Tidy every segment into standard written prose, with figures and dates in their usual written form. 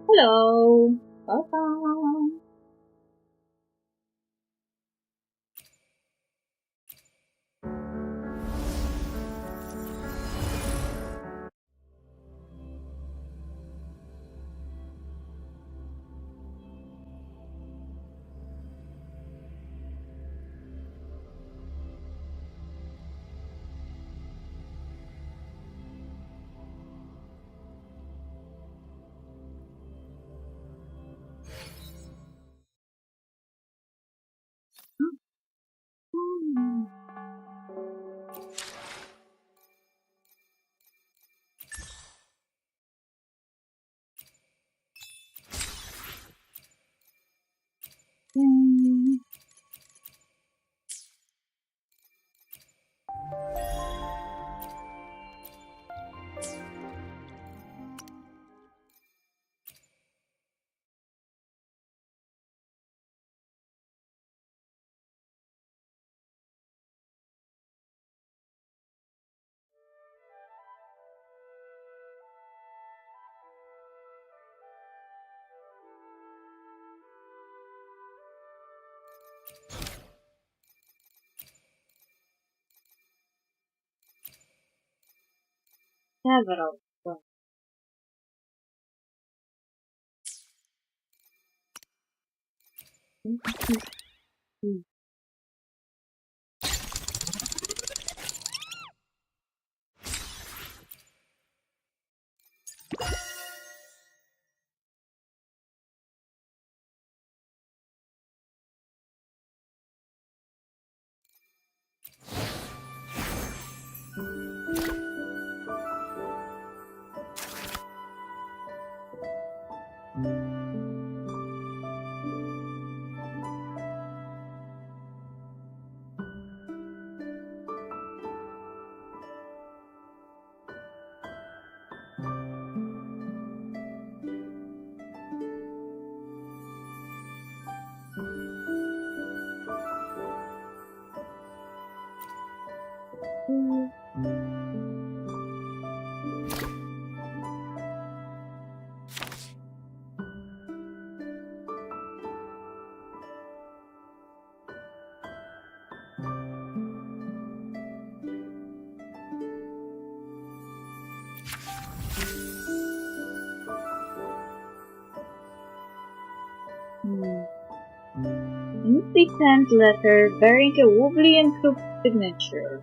Hello. Welcome. Several. Neatly penned letter bearing a wobbly and crooked signature.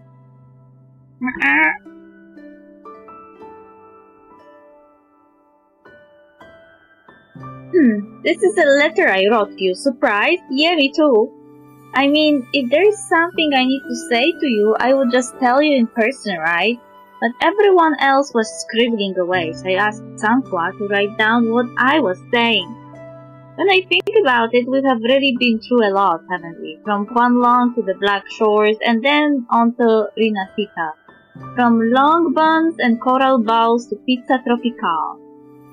This is a letter I wrote you. Surprised? Yeah, me too. I mean, if there is something I need to say to you, I would just tell you in person, right? But everyone else was scribbling away, so I asked Sanhua to write down what I was saying. When I think about it, we have really been through a lot, haven't we? From Kwanlong to the Black Shores, and then on to Rinasita. From long buns and coral bows to pizza tropical.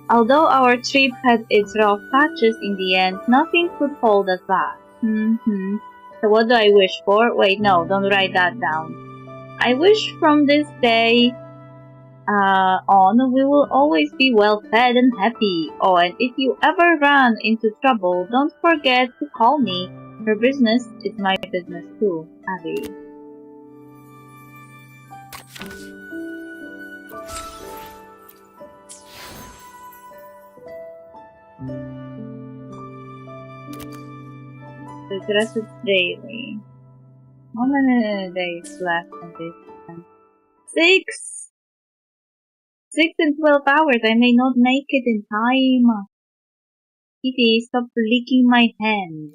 Although our trip had its rough patches in the end, nothing could hold us back. So what do I wish for? Wait, no, don't write that down. I wish from this day on we will always be well fed and happy. Oh, and if you ever run into trouble, don't forget to call me. Your business is my business too, Abby. The dress is daily. How many days left in this? 6! 6 and 12 hours. I may not make it in time. Kitty, stop licking my hand.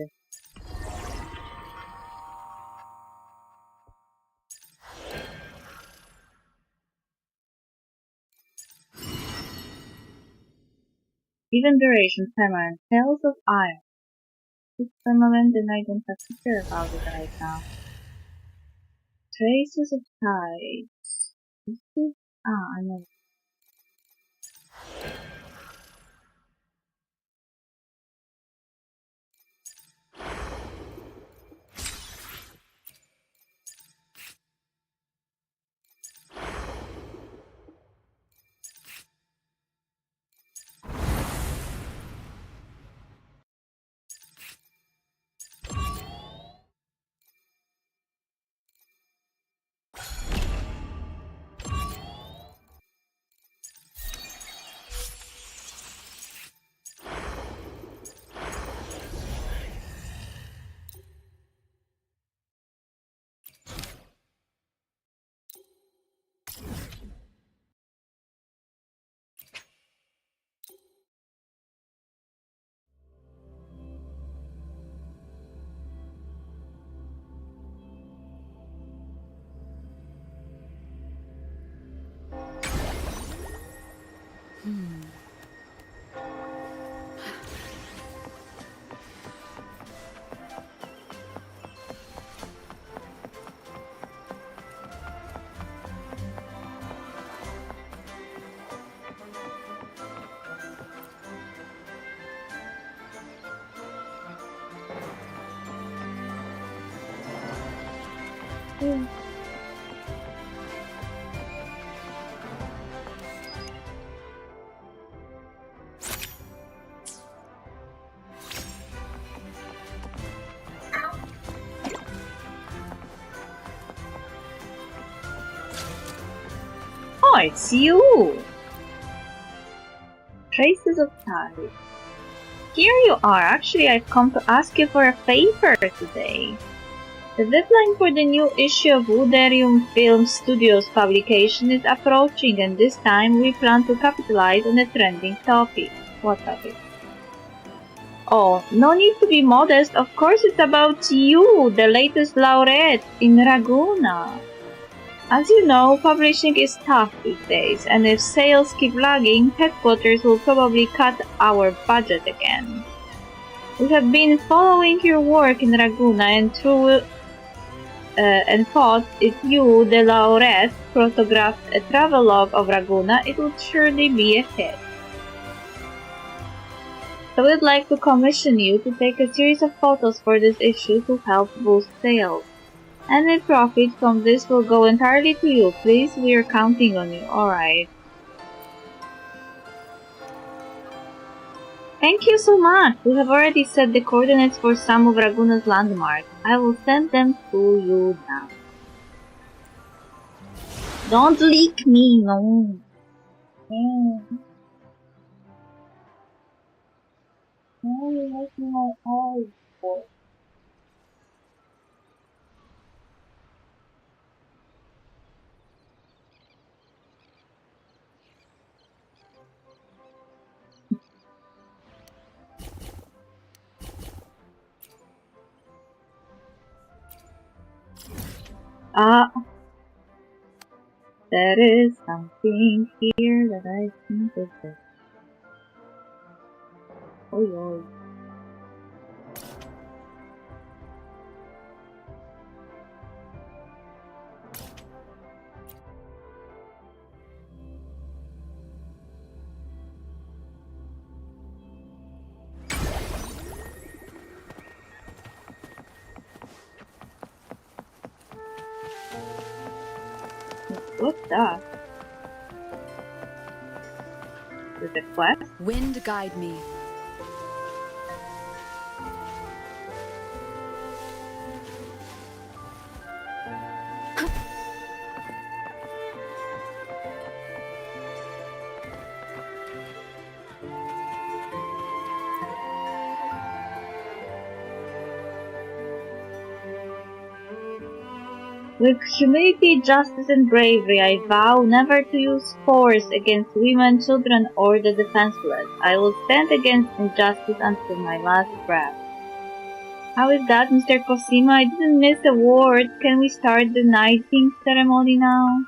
Even duration, permanent, tails of iron. It's permanent and I don't have to care about it right now. Traces of tides. Is this? I know. Oh, it's you! Traces of time. Here you are. Actually, I've come to ask you for a favor today. The deadline for the new issue of Woodarium Film Studios publication is approaching, and this time we plan to capitalize on a trending topic. What topic? Oh, no need to be modest. Of course it's about you, the latest laureate in Raguna. As you know, publishing is tough these days, and if sales keep lagging, headquarters will probably cut our budget again. We have been following your work in Raguna and thought if you, the laureate, photographed a travelogue of Raguna, it would surely be a hit. So we'd like to commission you to take a series of photos for this issue to help boost sales. Any profit from this will go entirely to you. Please, we are counting on you. Alright. Thank you so much. We have already set the coordinates for some of Raguna's landmarks. I will send them to you now. Don't leak me, no. No, you're making my eyes work. Ah, there is something here that I think is this. Oh, yo. What's that? Is it a quest? Wind guide me. With humility, justice, and bravery, I vow never to use force against women, children, or the defenseless. I will stand against injustice until my last breath. How is that, Mr. Cosimo? I didn't miss a word. Can we start the knighting ceremony now?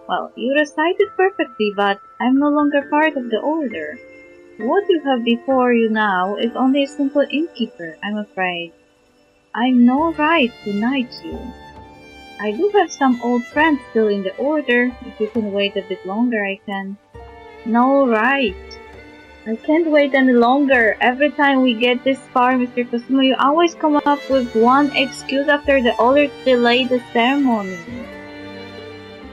Well, you recited perfectly, but I'm no longer part of the order. What you have before you now is only a simple innkeeper, I'm afraid. I'm no right to knight you. I do have some old friends still in the order. If you can wait a bit longer, I can. No, right. I can't wait any longer. Every time we get this far, Mr. Cosimo, you always come up with one excuse after the other to delay the ceremony.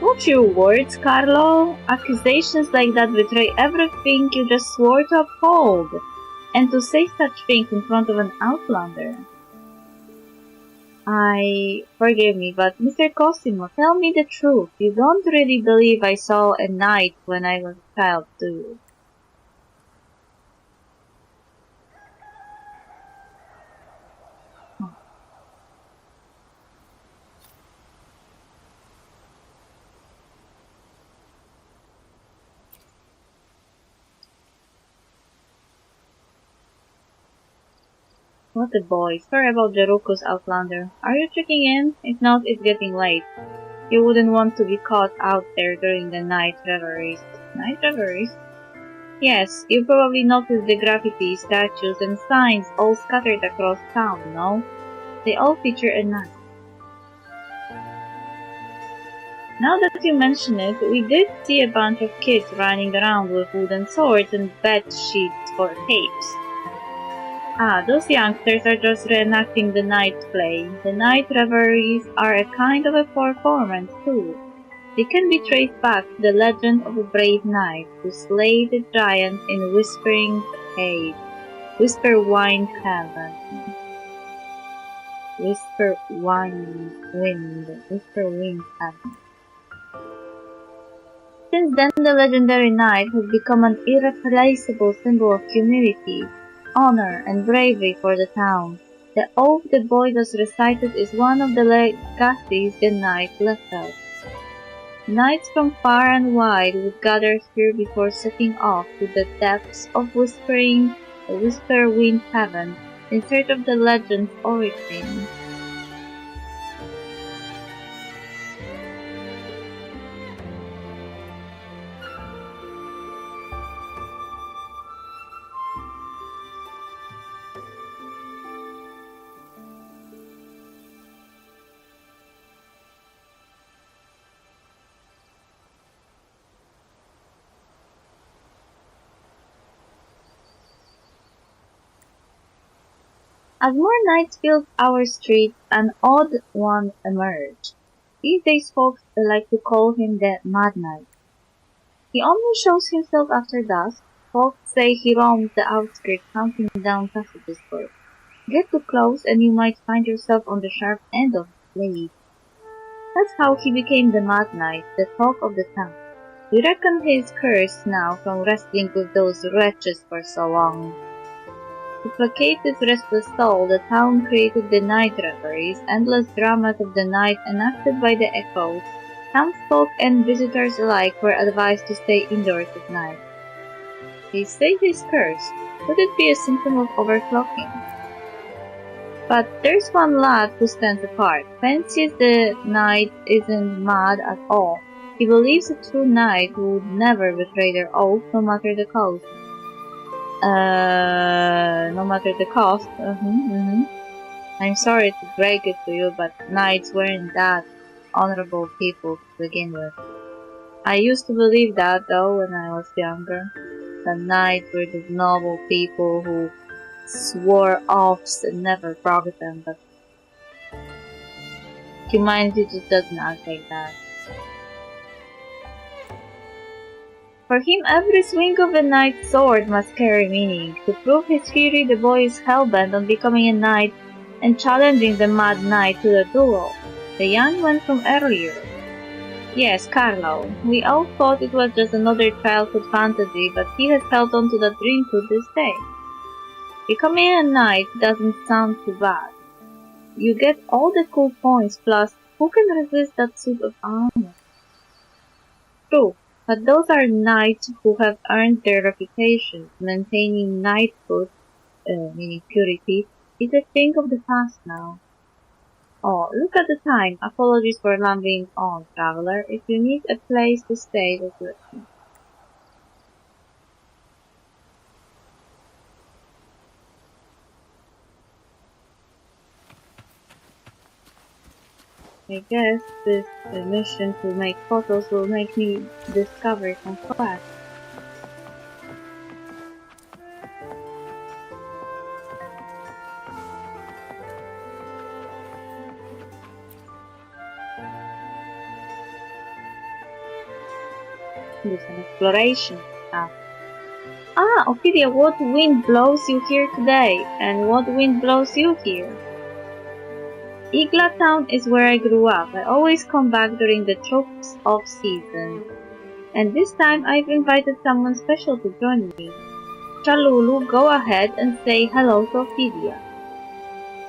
Watch your words, Carlo. Accusations like that betray everything you just swore to uphold. And to say such things in front of an outlander. Forgive me, but Mr. Cosimo, tell me the truth. You don't really believe I saw a knight when I was a child, do you? What a boy. Sorry about Jeruko's outlander. Are you checking in? If not, it's getting late. You wouldn't want to be caught out there during the night reveries. Night reveries? Yes, you probably noticed the graffiti, statues, and signs all scattered across town, no? They all feature a knight. Now that you mention it, we did see a bunch of kids running around with wooden swords and bed sheets for capes. Ah, those youngsters are just reenacting the night's play. The night revelries are a kind of a performance, too. They can be traced back to the legend of a brave knight who slayed a giant in Whispering Cave. Whisper-Wine Cavern. Whisper-Wind Cavern. Since then, the legendary knight has become an irreplaceable symbol of humility, honor, and bravery for the town. The oath the boy thus recited is one of the legacies the knight left out. Knights from far and wide would gather here before setting off to the depths of Whisperwind Cavern in search of the legend's origin. As more nights filled our streets, an odd one emerged. These days folks like to call him the Mad Knight. He only shows himself after dusk. Folks say he roams the outskirts hunting down passages for it. Get too close and you might find yourself on the sharp end of his blade. That's how he became the Mad Knight, the talk of the town. We reckon he is cursed now from wrestling with those wretches for so long. To placate his restless soul, the town created the night revelries, endless dramas of the night enacted by the echoes. Townsfolk and visitors alike were advised to stay indoors at night. They say he's cursed. Could it be a symptom of overclocking? But there's one lad who stands apart. Fancies the knight isn't mad at all. He believes a true knight would never betray their oath, no matter the cost. No matter the cost. I'm sorry to break it to you, but knights weren't that honorable people to begin with. I used to believe that, though, when I was younger. The knights were the noble people who swore oaths and never broke them, but humanity just doesn't act like that. For him, every swing of a knight's sword must carry meaning. To prove his fury, the boy is hell-bent on becoming a knight and challenging the Mad Knight to a duel. The young one from earlier. Yes, Carlo. We all thought it was just another childhood fantasy, but he has held on to that dream to this day. Becoming a knight doesn't sound too bad. You get all the cool points, plus, who can resist that suit of armor? True. But those are knights who have earned their reputation. Maintaining knighthood, meaning purity, is a thing of the past now. Oh, look at the time. Apologies for lumbering on, traveler. If you need a place to stay, just let me. I guess this mission to make photos will make me discover some quests. Do some exploration stuff. Ah, Ophelia, what wind blows you here today? And what wind blows you here? Igla Town is where I grew up. I always come back during the troops off season. And this time I've invited someone special to join me. Chalulu, go ahead and say hello to Ophelia.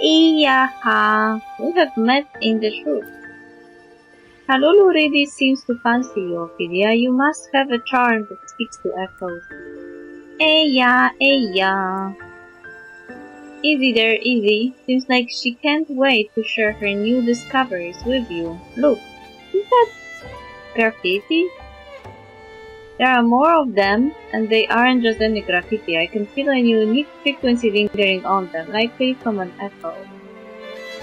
Iyaha! We have met in the troops. Chalulu really seems to fancy you, Ophelia. You must have a charm that speaks to echoes. Eya, eya. Easy there, easy. Seems like she can't wait to share her new discoveries with you. Look, is that graffiti? There are more of them, and they aren't just any graffiti. I can feel a unique frequency lingering on them, likely from an echo.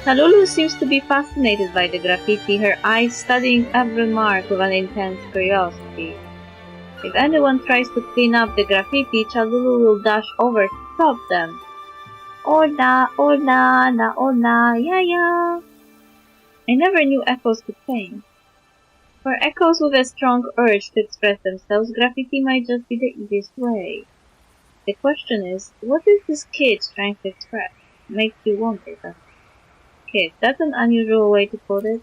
Kalulu seems to be fascinated by the graffiti, her eyes studying every mark with an intense curiosity. If anyone tries to clean up the graffiti, Chalulu will dash over to stop them. Hola, hola, la hola, yeah, yeah. I never knew echoes could paint. For echoes with a strong urge to express themselves, graffiti might just be the easiest way. The question is, what is this kid trying to express? Makes you wonder, doesn't it? Kid, that's an unusual way to put it.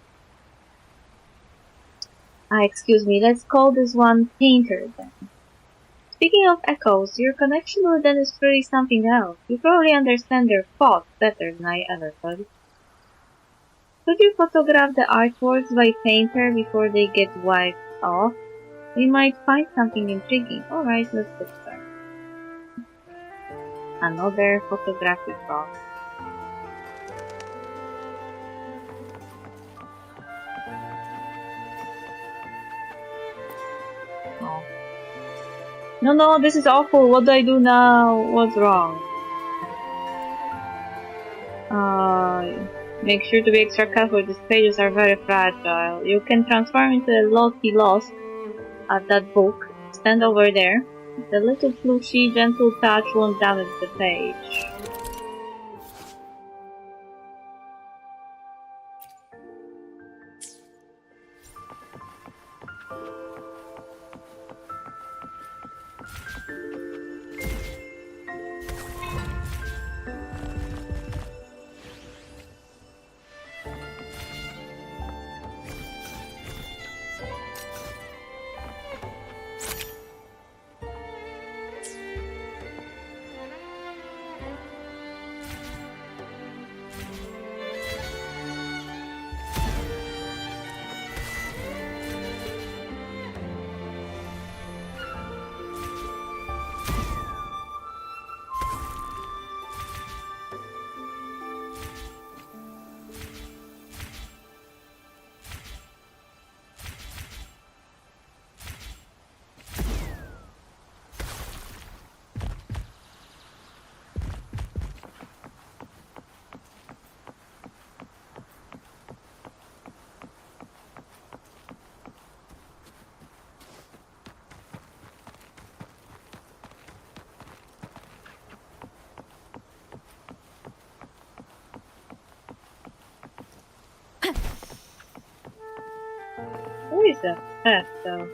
Excuse me, let's call this one Painter then. Speaking of echoes, your connection with them is really something else. You probably understand their thoughts better than I ever could. Could you photograph the artworks by Painter before they get wiped off? We might find something intriguing. Alright, let's get started. Another photographic box. Oh. No, this is awful. What do I do now? What's wrong? Make sure to be extra careful. These pages are very fragile. You can transform into a Lottie Lost at that book. Stand over there. The little plushy, gentle touch won't damage the page. Who is that pet though?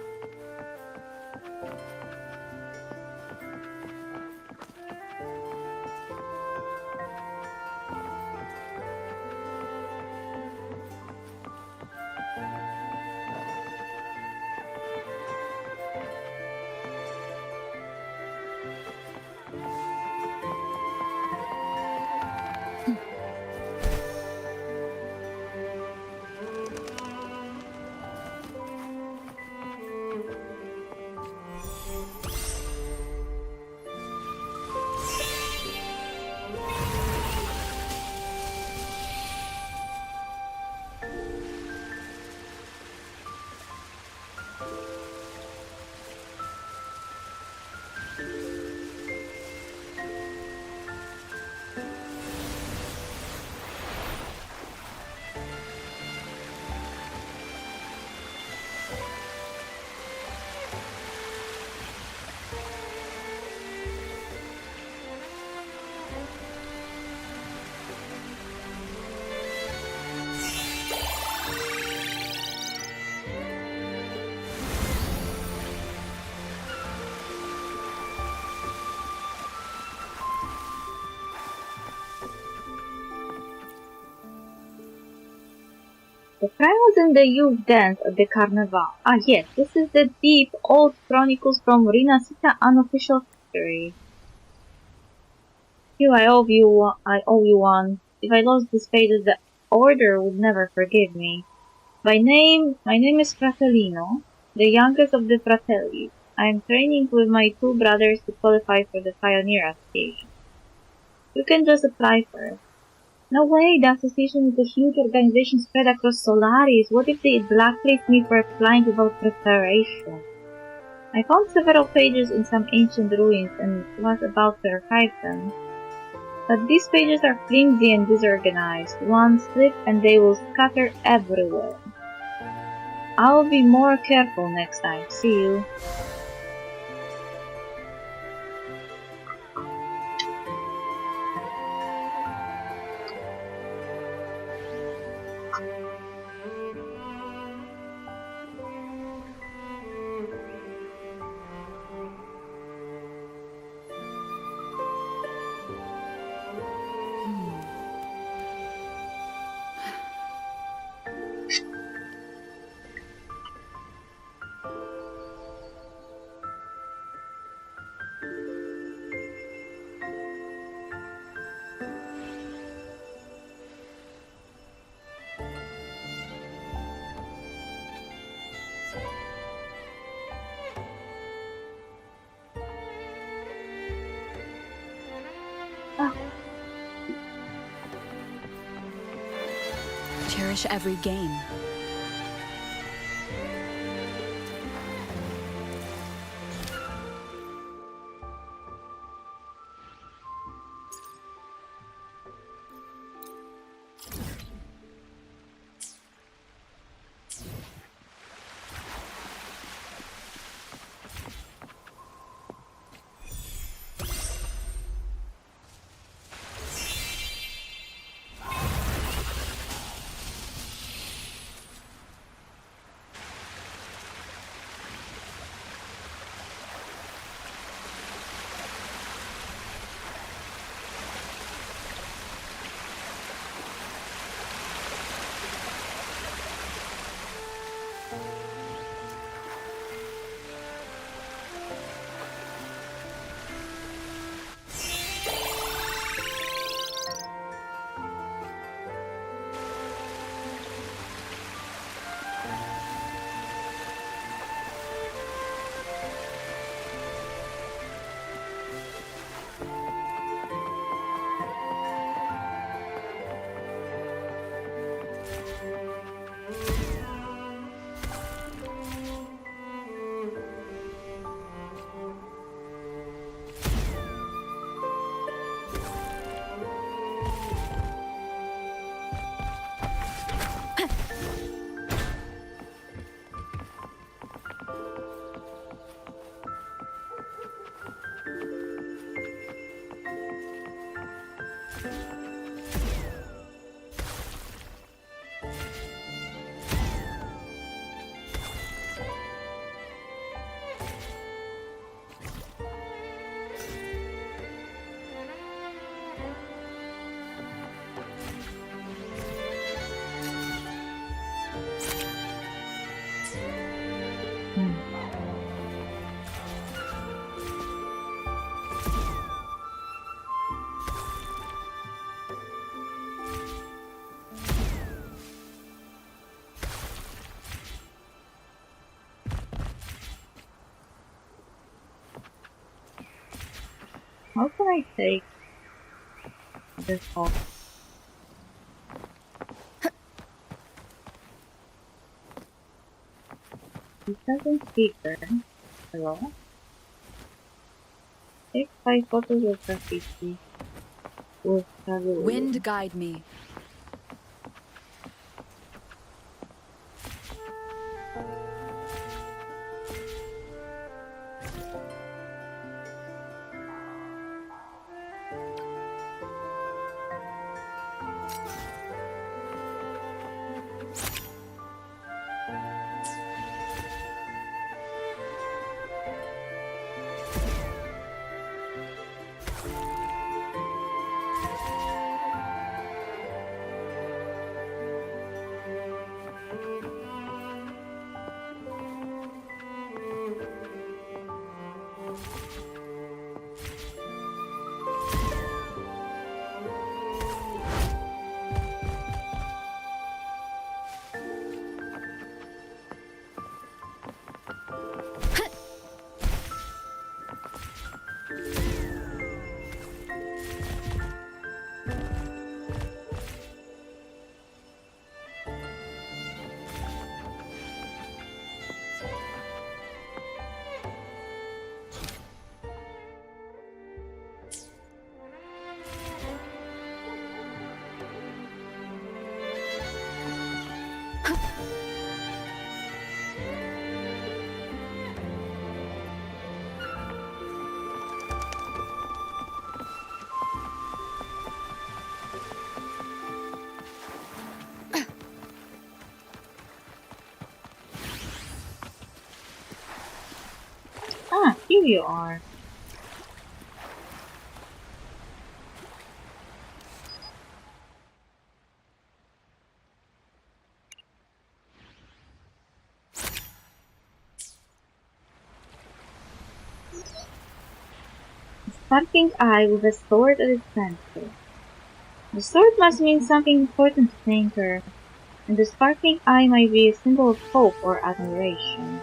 The crime was in the youth dance at the carnival. Ah yes, this is the deep old chronicles from Rinasita unofficial history. Hugh, I owe you one. If I lost these pages, the Order would never forgive me. My name is Fratellino, the youngest of the Fratelli. I am training with my two brothers to qualify for the Pioneer Association. You can just apply for it. No way, the association is a huge organization spread across Solaris. What if they blacklist me for applying without preparation? I found several pages in some ancient ruins and was about to archive them. But these pages are flimsy and disorganized. One slip and they will scatter everywhere. I will be more careful next time. See you. cherish every game. How can I take this off? It doesn't speaker. Hello? Take 5 photos of graffiti with Wind guide me. Ah, here you are. Sparking eye with a sword at its center. The sword must mean something important to Painter, and the sparkling eye might be a symbol of hope or admiration.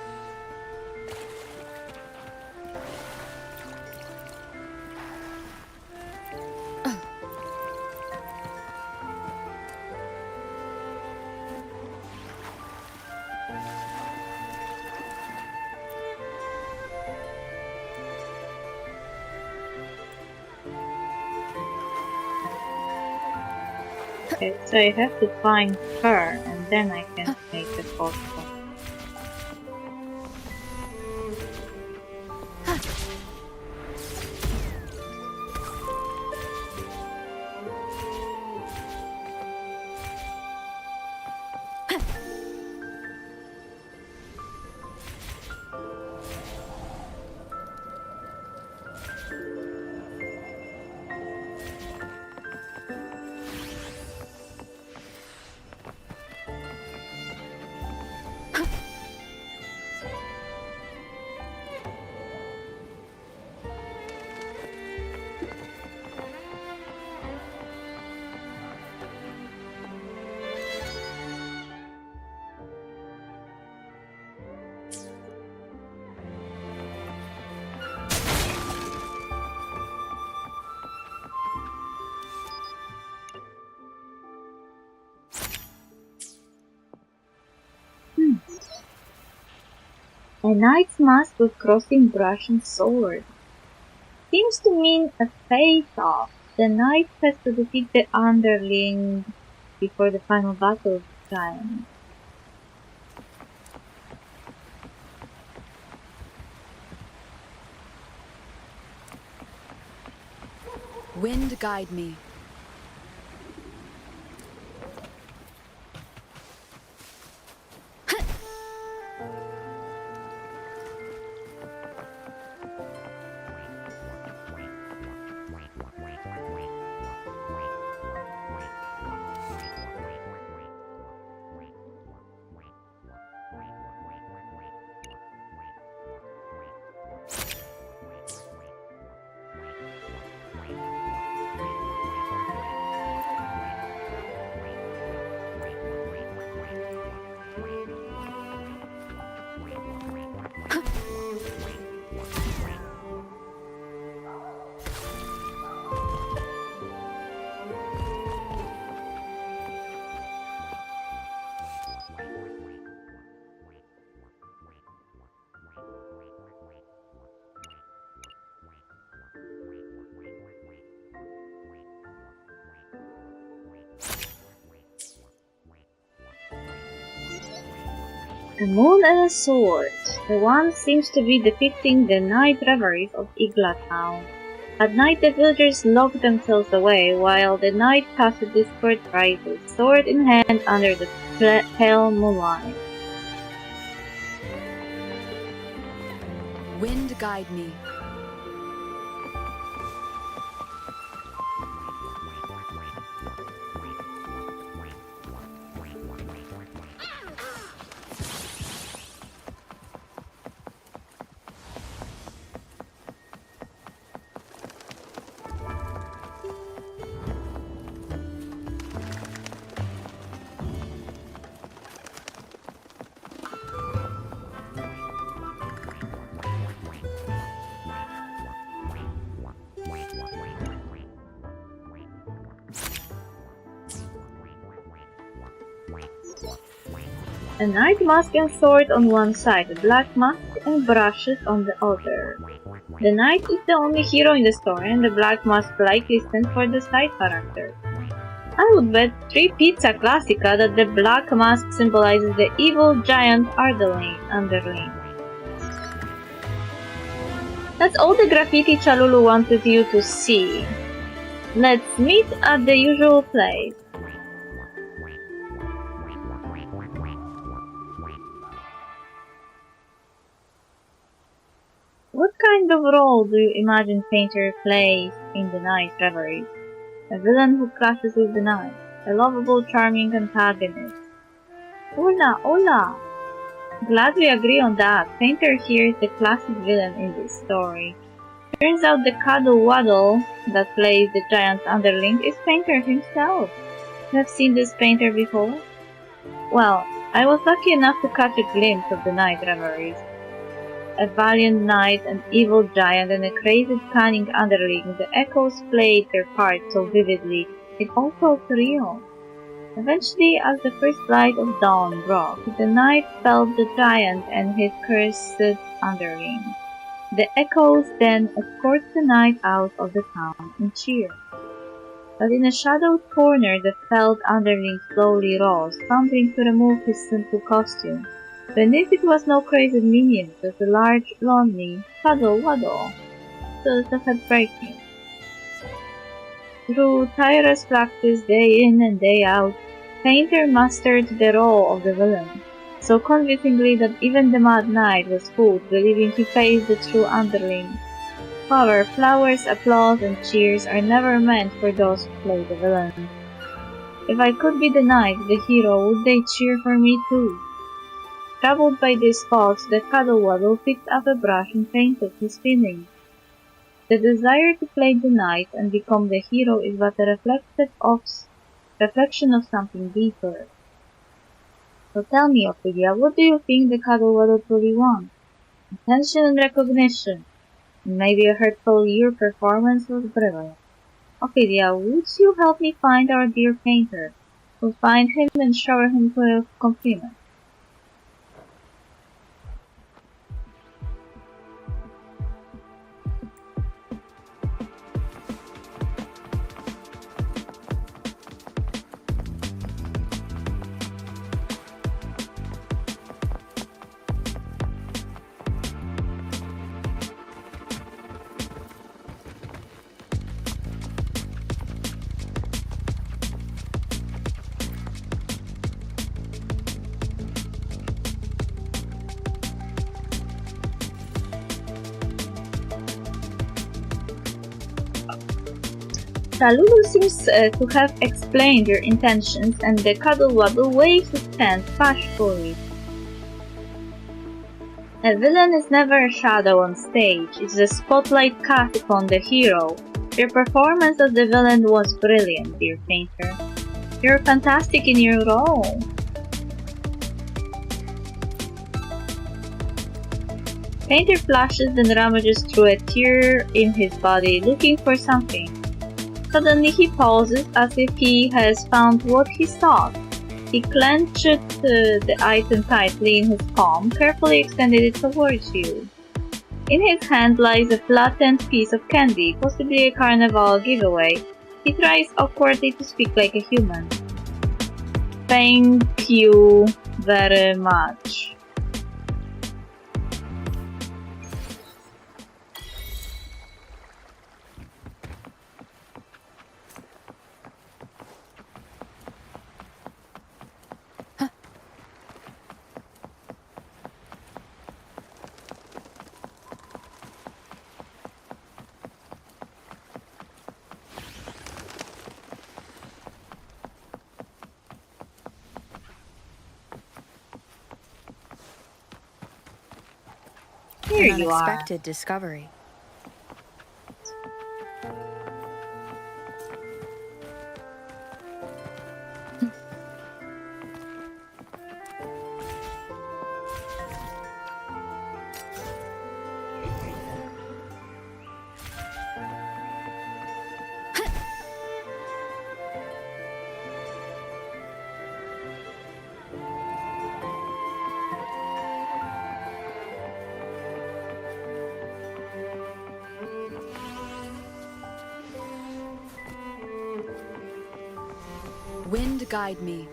Okay, so I have to find her and then I can make the postcard. A knight's mask with crossing brush and sword. Seems to mean a face-off. The knight has to defeat the underling before the final battle of the giant. Wind guide me. A moon and a sword. The one seems to be depicting the night reveries of Igla Town. At night the villagers lock themselves away, while the night casts discord rises, sword in hand under the pale moonlight. Wind guide me. A knight mask and sword on one side, a black mask and brushes on the other. The knight is the only hero in the story, and the black mask likely stands for the side character. I would bet 3 pizza classica that the black mask symbolizes the evil giant underling. That's all the graffiti Chalulu wanted you to see. Let's meet at the usual place. What kind of role do you imagine Painter plays in the night reveries? A villain who clashes with the night, a lovable, charming antagonist. Hola, hola! Glad we agree on that. Painter here is the classic villain in this story. Turns out the Cuddle Waddle that plays the giant underling is Painter himself. You have seen this Painter before? Well, I was lucky enough to catch a glimpse of the night reveries. A valiant knight, an evil giant, and a crazy cunning underling, the echoes played their part so vividly, it all felt real. Eventually, as the first light of dawn broke, the knight felled the giant and his cursed underling. The echoes then escort the knight out of the town and cheer. But in a shadowed corner the felled underling slowly rose, fumbling to remove his simple costume. Beneath it was no crazed minion, just a large, lonely cuddle-waddle, still of heartbreaking. Through tireless practice day in and day out, Painter mastered the role of the villain, so convincingly that even the Mad Knight was fooled, believing he faced the true underling. However, flowers, applause, and cheers are never meant for those who play the villain. If I could be the knight, the hero, would they cheer for me too? Troubled by these thoughts, the cuddle-waddle picked up a brush and painted his feelings. The desire to play the knight and become the hero is but a reflection of something deeper. So tell me, Ophelia, what do you think the cuddle-waddle truly wants? Attention and recognition. Maybe a hurtful your performance was brilliant. Ophelia, would you help me find our dear painter? We'll find him and shower him with compliments. Talulu seems to have explained your intentions, and the cuddle-waddle waves his hand bashfully. A villain is never a shadow on stage, it's the spotlight cast upon the hero. Your performance as the villain was brilliant, dear painter. You're fantastic in your role. Painter flushes and rummages through a tear in his body, looking for something. Suddenly he pauses as if he has found what he sought. He clenched the item tightly in his palm, carefully extended it towards you. In his hand lies a flattened piece of candy, possibly a carnival giveaway. He tries awkwardly to speak like a human. Thank you very much. Here An you are. unexpected discovery. Wind guide me.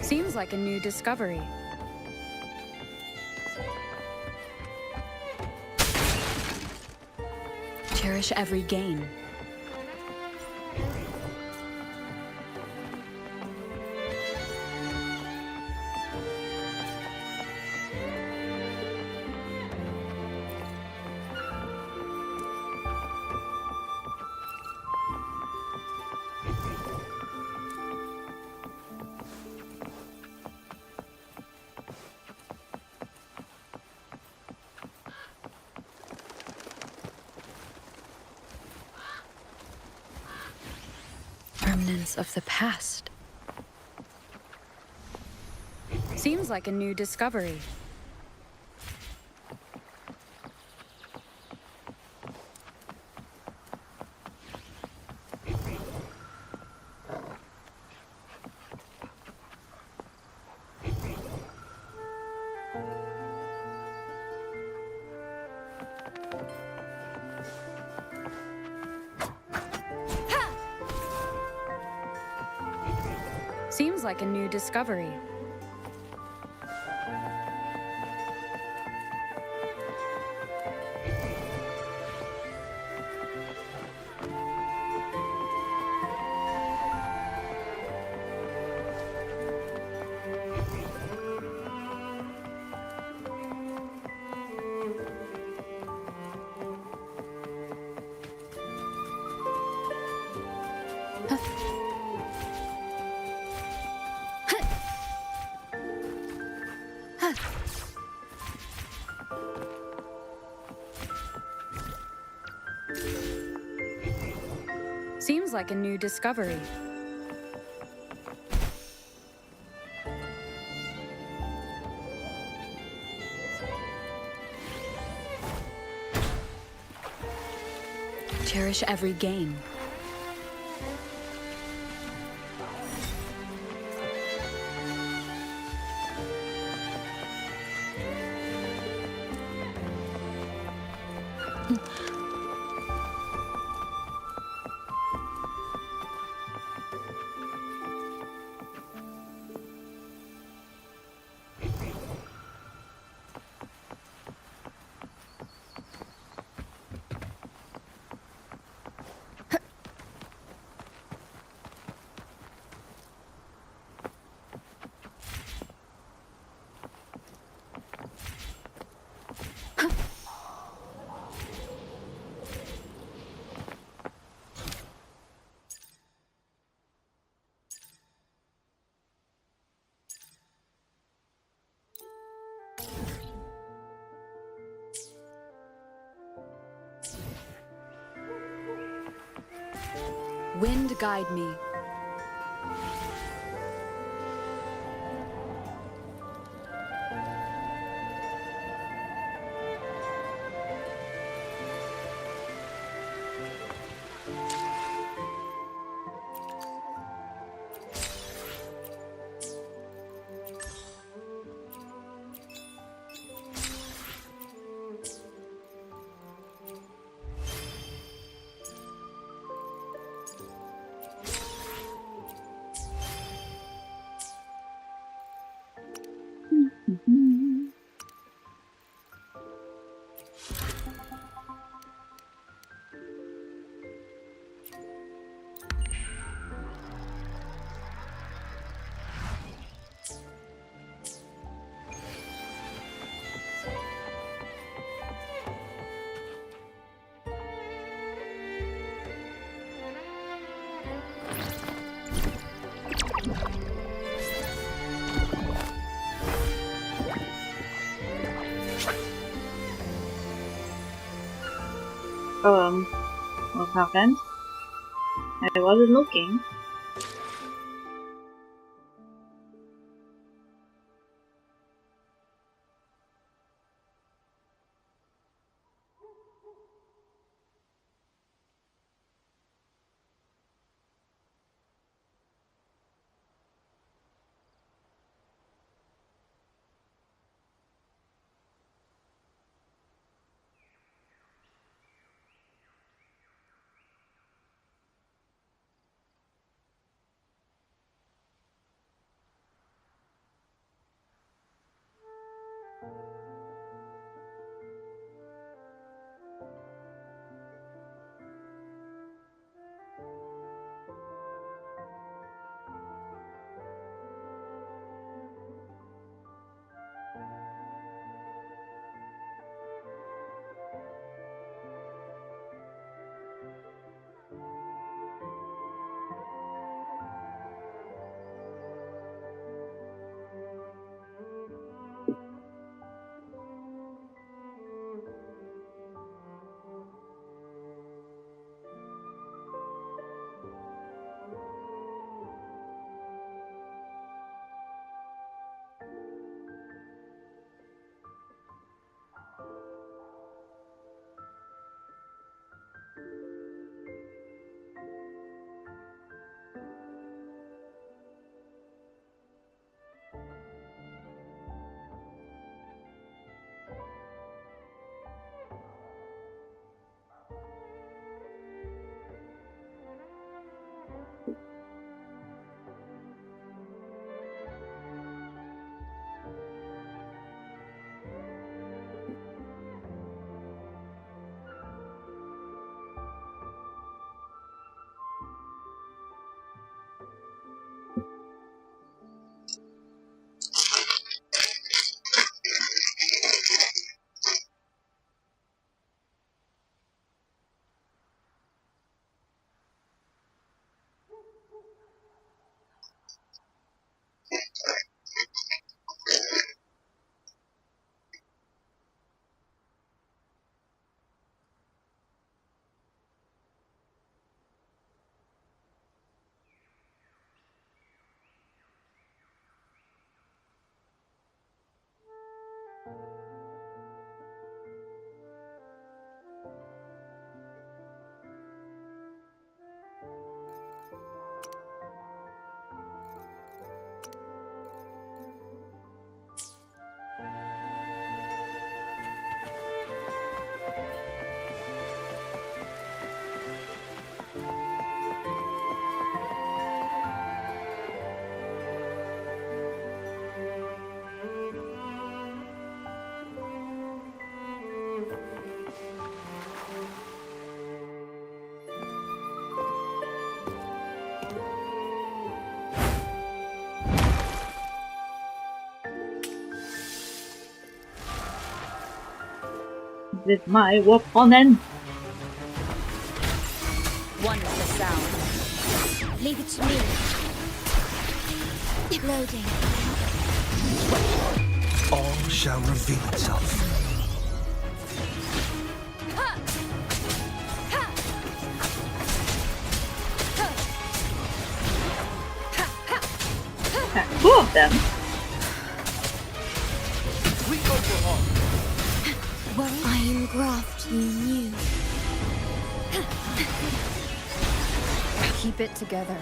Seems like a new discovery. Cherish every gain. Remnants of the past. Seems like a new discovery. Seems like a new discovery. Seems like a new discovery. Cherish every gain. Wind guide me. What happened? I wasn't looking. With my opponent. One with the sound. Leave it to me. Loading. All shall reveal itself. Two of them. Complete overhaul. I engraft you new. Keep it together.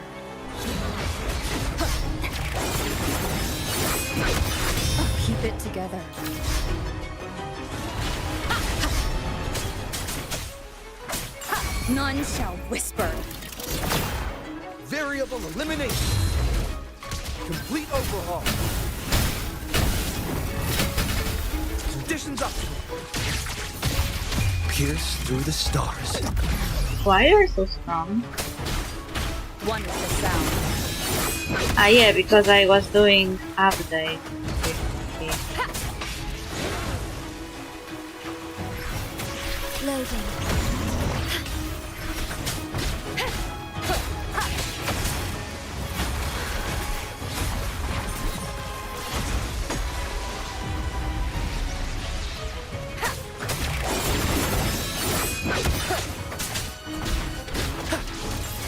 Keep it together. None shall whisper. Variable elimination. Complete overhaul. Conditions optional. Pierce through the stars. Why are you so strong? One with the sound. Ah yeah, because I was doing update. Loading.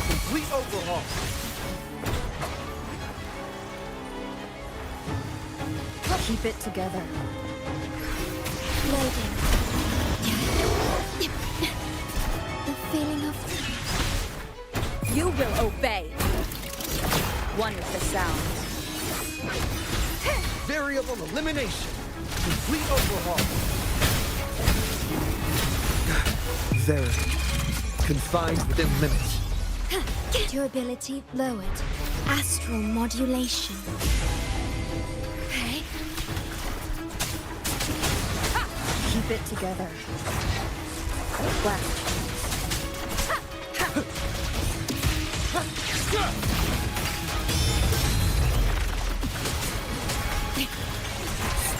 Complete overhaul. Keep it together. Loading. The feeling of... You will obey. One with the sound. Variable elimination. Complete overhaul. Very. Confined within limits. Durability lowered. Astral modulation. Okay. Keep it together. Left.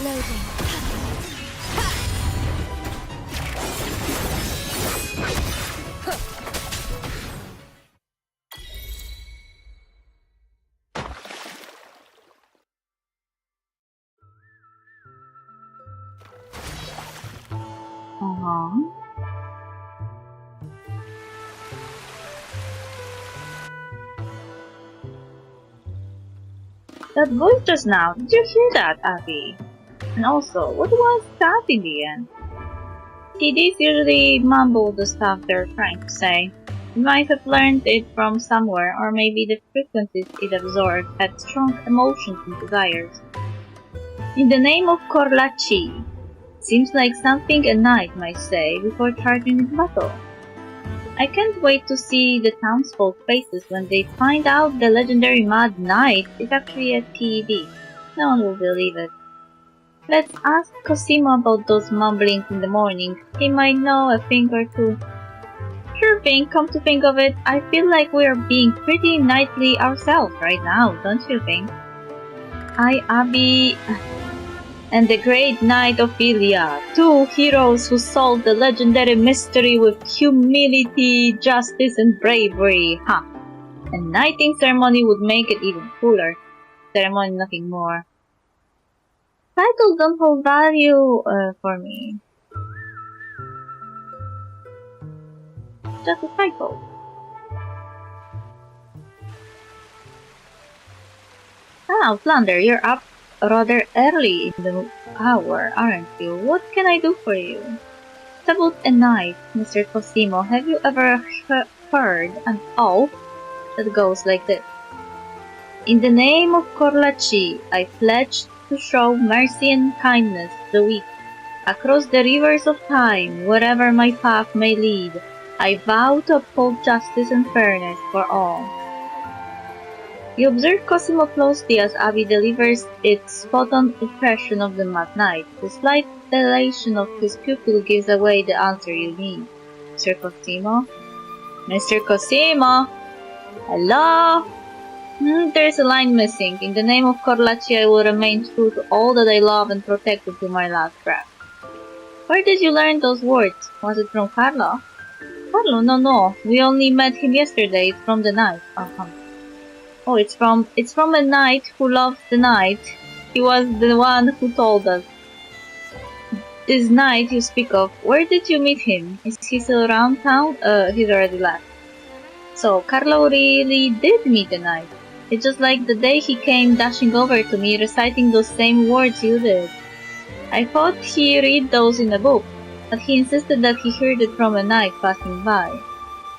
Loading. That voice just now, did you hear that, Abby? And also, what was that in the end? TDs usually mumble the stuff they're trying to say. You might have learned it from somewhere, or maybe the frequencies it absorbed had strong emotions and desires. In the name of Korlachi, seems like something a knight might say before charging into battle. I can't wait to see the townsfolk faces when they find out the legendary Mad Knight is actually a TED. No one will believe it. Let's ask Cosimo about those mumblings in the morning. He might know a thing or two. Sure thing, come to think of it, I feel like we are being pretty knightly ourselves right now, don't you think? I, Abby, and the great knight Ophelia, two heroes who solved the legendary mystery with humility, justice, and bravery. Ha! A knighting ceremony would make it even cooler. Ceremony, nothing more. Titles don't hold value for me. Just a title. Ah, Flounder, you're up rather early in the hour, aren't you? What can I do for you? It's about a knight, Mr. Cosimo. Have you ever heard an oath that goes like this? In the name of Korlachi, I pledge to show mercy and kindness to the weak. Across the rivers of time, wherever my path may lead, I vow to uphold justice and fairness for all. You observe Cosimo closely as Abby delivers its spot-on impression of the Mad Knight. The slight dilation of his pupil gives away the answer you need. Mr. Cosimo? Mr. Cosimo! Hello? There's a line missing. In the name of Corlaci, I will remain true to all that I love and protect it to my last breath. Where did you learn those words? Was it from Carlo? Carlo? No. We only met him yesterday. It's from the night. Oh, it's from a knight who loves the night. He was the one who told us. This knight you speak of, where did you meet him? Is he still around town? He's already left. So, Carlo really did meet the knight. It's just like the day he came dashing over to me, reciting those same words you did. I thought he read those in a book, but he insisted that he heard it from a knight passing by.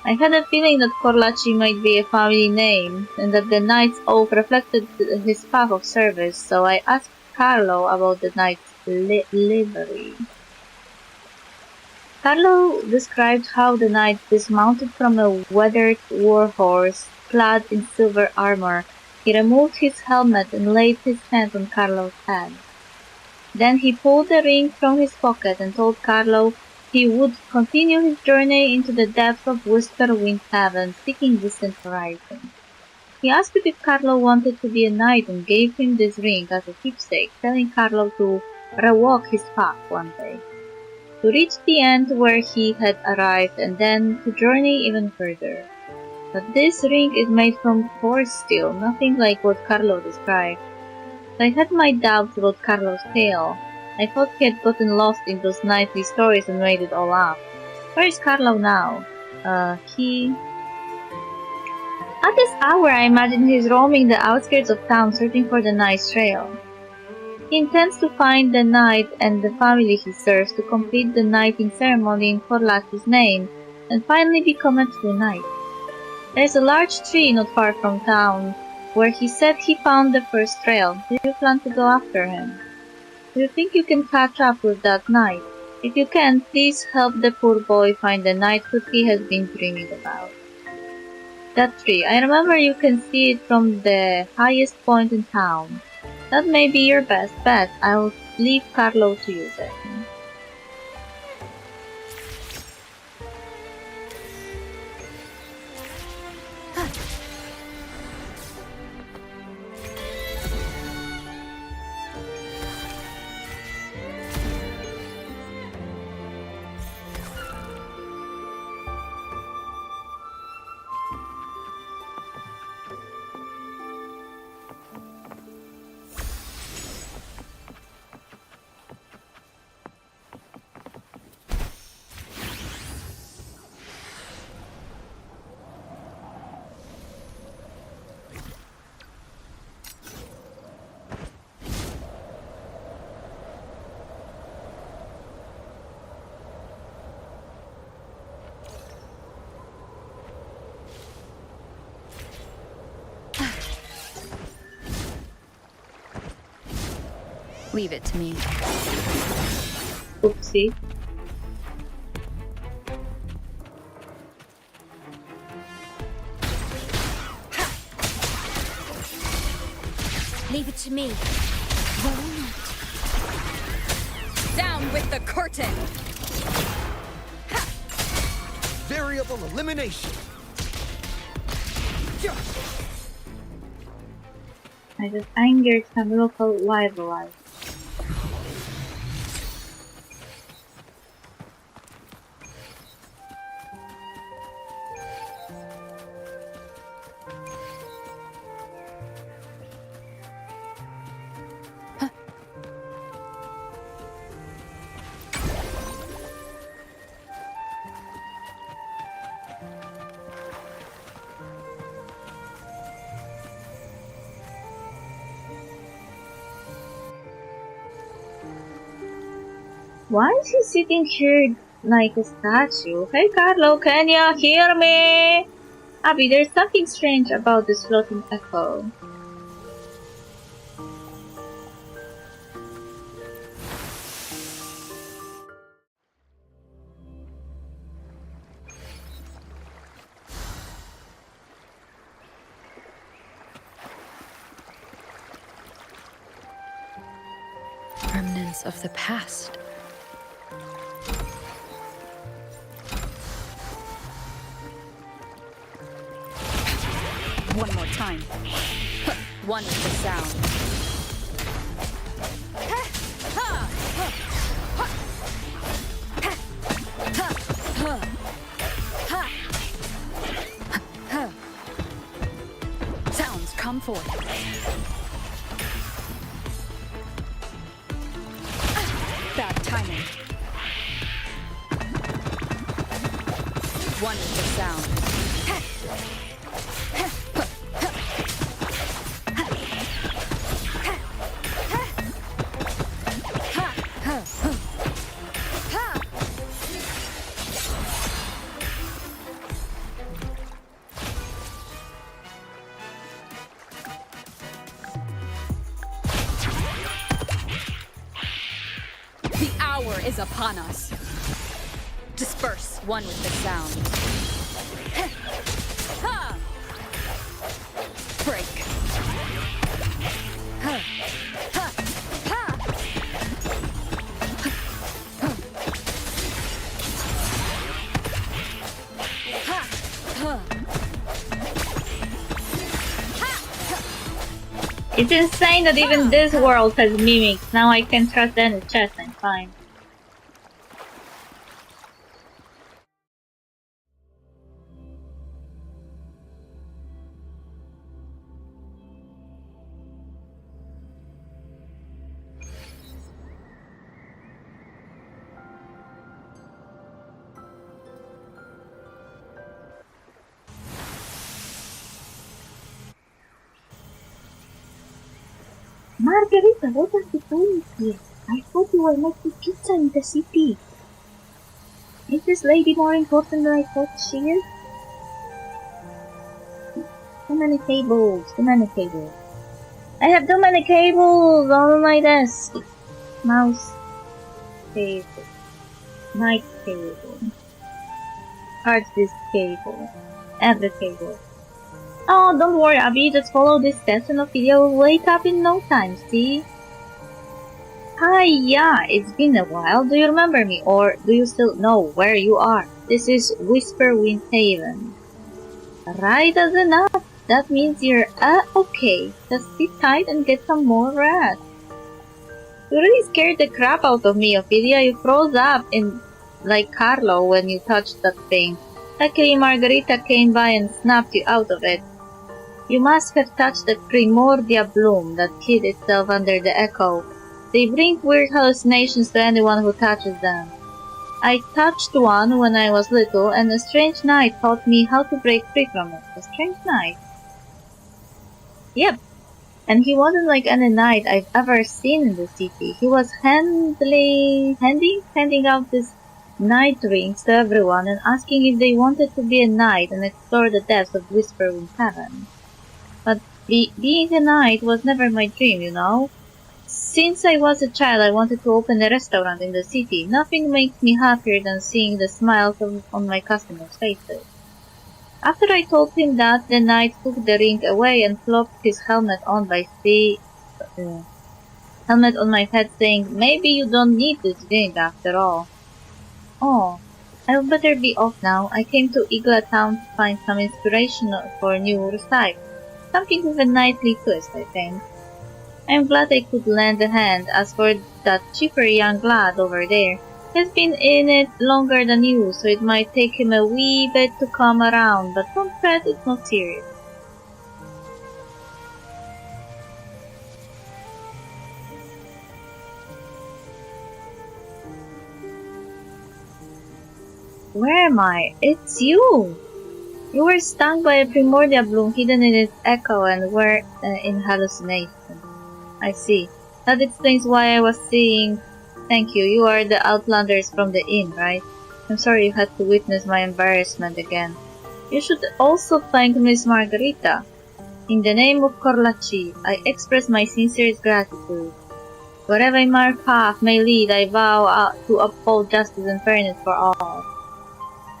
I had a feeling that Corlaci might be a family name, and that the knight's oath reflected his path of service, so I asked Carlo about the knight's livery. Carlo described how the knight dismounted from a weathered warhorse, clad in silver armor. He removed his helmet and laid his hand on Carlo's head. Then he pulled a ring from his pocket and told Carlo he would continue his journey into the depths of Whisperwind Heaven, seeking distant horizons. He asked if Carlo wanted to be a knight and gave him this ring as a keepsake, telling Carlo to rewalk his path one day, to reach the end where he had arrived and then to journey even further. But this ring is made from horse steel, nothing like what Carlo described. I had my doubts about Carlo's tale. I thought he had gotten lost in those knightly stories and made it all up. Where is Carlo now? At this hour, I imagine he's roaming the outskirts of town searching for the knight's trail. He intends to find the knight and the family he serves to complete the knighting ceremony in Corlaci's name and finally become a true knight. There's a large tree not far from town where he said he found the first trail. Do you plan to go after him? Do you think you can catch up with that knight? If you can, please help the poor boy find the knighthood he has been dreaming about. That tree, I remember you can see it from the highest point in town. That may be your best bet. I'll leave Carlo to you then. Leave it to me. Oopsie. Leave it to me. Worry not. Down with the curtain! Variable elimination. I just angered some local wildlife. Why is he sitting here like a statue? Hey Carlo, can you hear me? Abby, there's something strange about this floating echo. Remnants of the past. One more time. One with the sound. Sounds come forth. Bad timing. One with the sound. The hour is upon us. Disperse. One with the sound. Break. It's insane that even this world has mimics. Now I can trust any chest, I'm fine. Margarita, what are you doing here? I thought you were making pizza in the city. Is this lady more important than I thought she is? Too many tables, too many tables. I have too many cables on my desk. Mouse cable, mic cable, hard disk cable, every cable. Oh, don't worry, Abby, just follow this steps and Ophelia will wake up in no time, see? Hi, yeah, it's been a while. Do you remember me, or do you still know where you are? This is Whisperwind Haven. Right as enough. That means you're, okay. Just sit tight and get some more rest. You really scared the crap out of me, Ophelia. You froze up like Carlo when you touched that thing. Luckily, Margarita came by and snapped you out of it. You must have touched the primordia bloom that hid itself under the echo. They bring weird hallucinations to anyone who touches them. I touched one when I was little, and a strange knight taught me how to break free from it. A strange knight? Yep. And he wasn't like any knight I've ever seen in the city. He was handing out these night rings to everyone and asking if they wanted to be a knight and explore the depths of Whisperwind Heaven. But being a knight was never my dream, you know? Since I was a child, I wanted to open a restaurant in the city. Nothing makes me happier than seeing the smiles on my customers' faces. After I told him that, the knight took the ring away and flopped his helmet on my head, saying, "Maybe you don't need this ring after all." Oh, I'll better be off now. I came to Igla Town to find some inspiration for a new recipe. Something with a knightly twist, I think. I'm glad I could lend a hand. As for that cheaper young lad over there, he's been in it longer than you, so it might take him a wee bit to come around, but don't fret, it's not serious. Where am I? It's you! You were stung by a primordial bloom hidden in its echo and were in hallucination. I see. That explains why I was seeing... Thank you. You are the outlanders from the inn, right? I'm sorry you had to witness my embarrassment again. You should also thank Miss Margarita. In the name of Corlaci, I express my sincerest gratitude. Wherever my path may lead, I vow to uphold justice and fairness for all.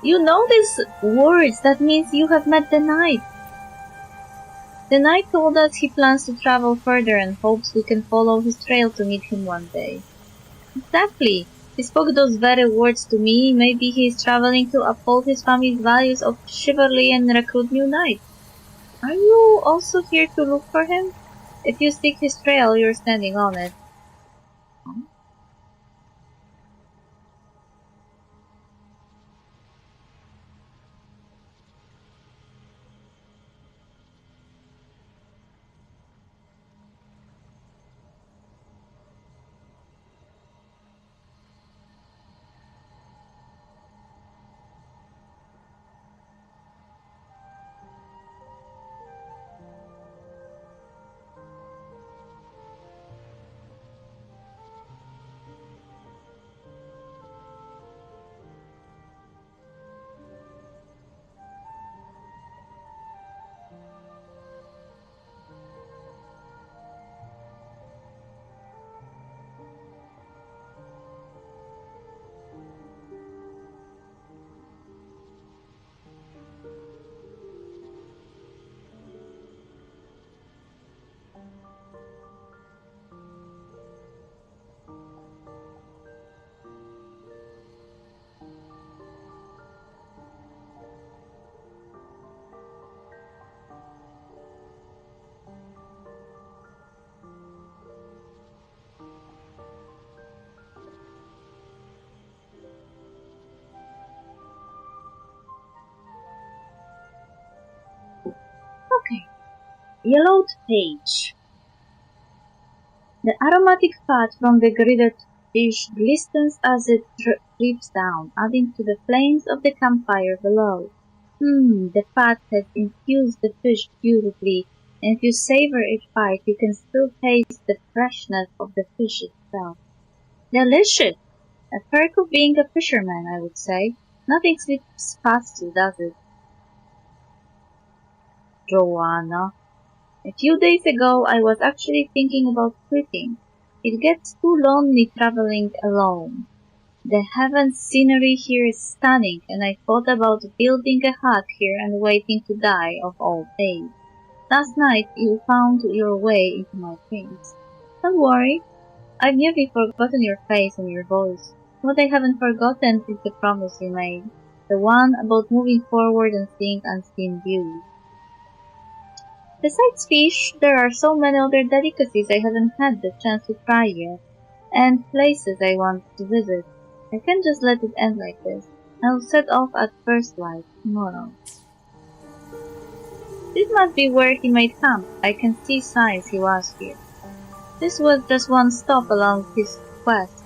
You know these words. That means you have met the knight. The knight told us he plans to travel further and hopes we can follow his trail to meet him one day. Exactly. He spoke those very words to me. Maybe he is traveling to uphold his family's values of chivalry and recruit new knights. Are you also here to look for him? If you seek his trail, you're standing on it. Okay. Yellowed page. The aromatic fat from the grilled fish glistens as it drips down, adding to the flames of the campfire below. The fat has infused the fish beautifully, and if you savor each bite, you can still taste the freshness of the fish itself. Delicious! A perk of being a fisherman, I would say. Nothing slips past you, does it, Joanna? A few days ago, I was actually thinking about quitting. It gets too lonely traveling alone. The heavens scenery here is stunning, and I thought about building a hut here and waiting to die of old age. Last night, you found your way into my dreams. Don't worry, I've nearly forgotten your face and your voice. What I haven't forgotten is the promise you made. The one about moving forward and seeing unseen views. Besides fish, there are so many other delicacies I haven't had the chance to try yet, and places I want to visit. I can't just let it end like this. I'll set off at first light tomorrow. This must be where he made camp. I can see signs he was here. This was just one stop along his quest.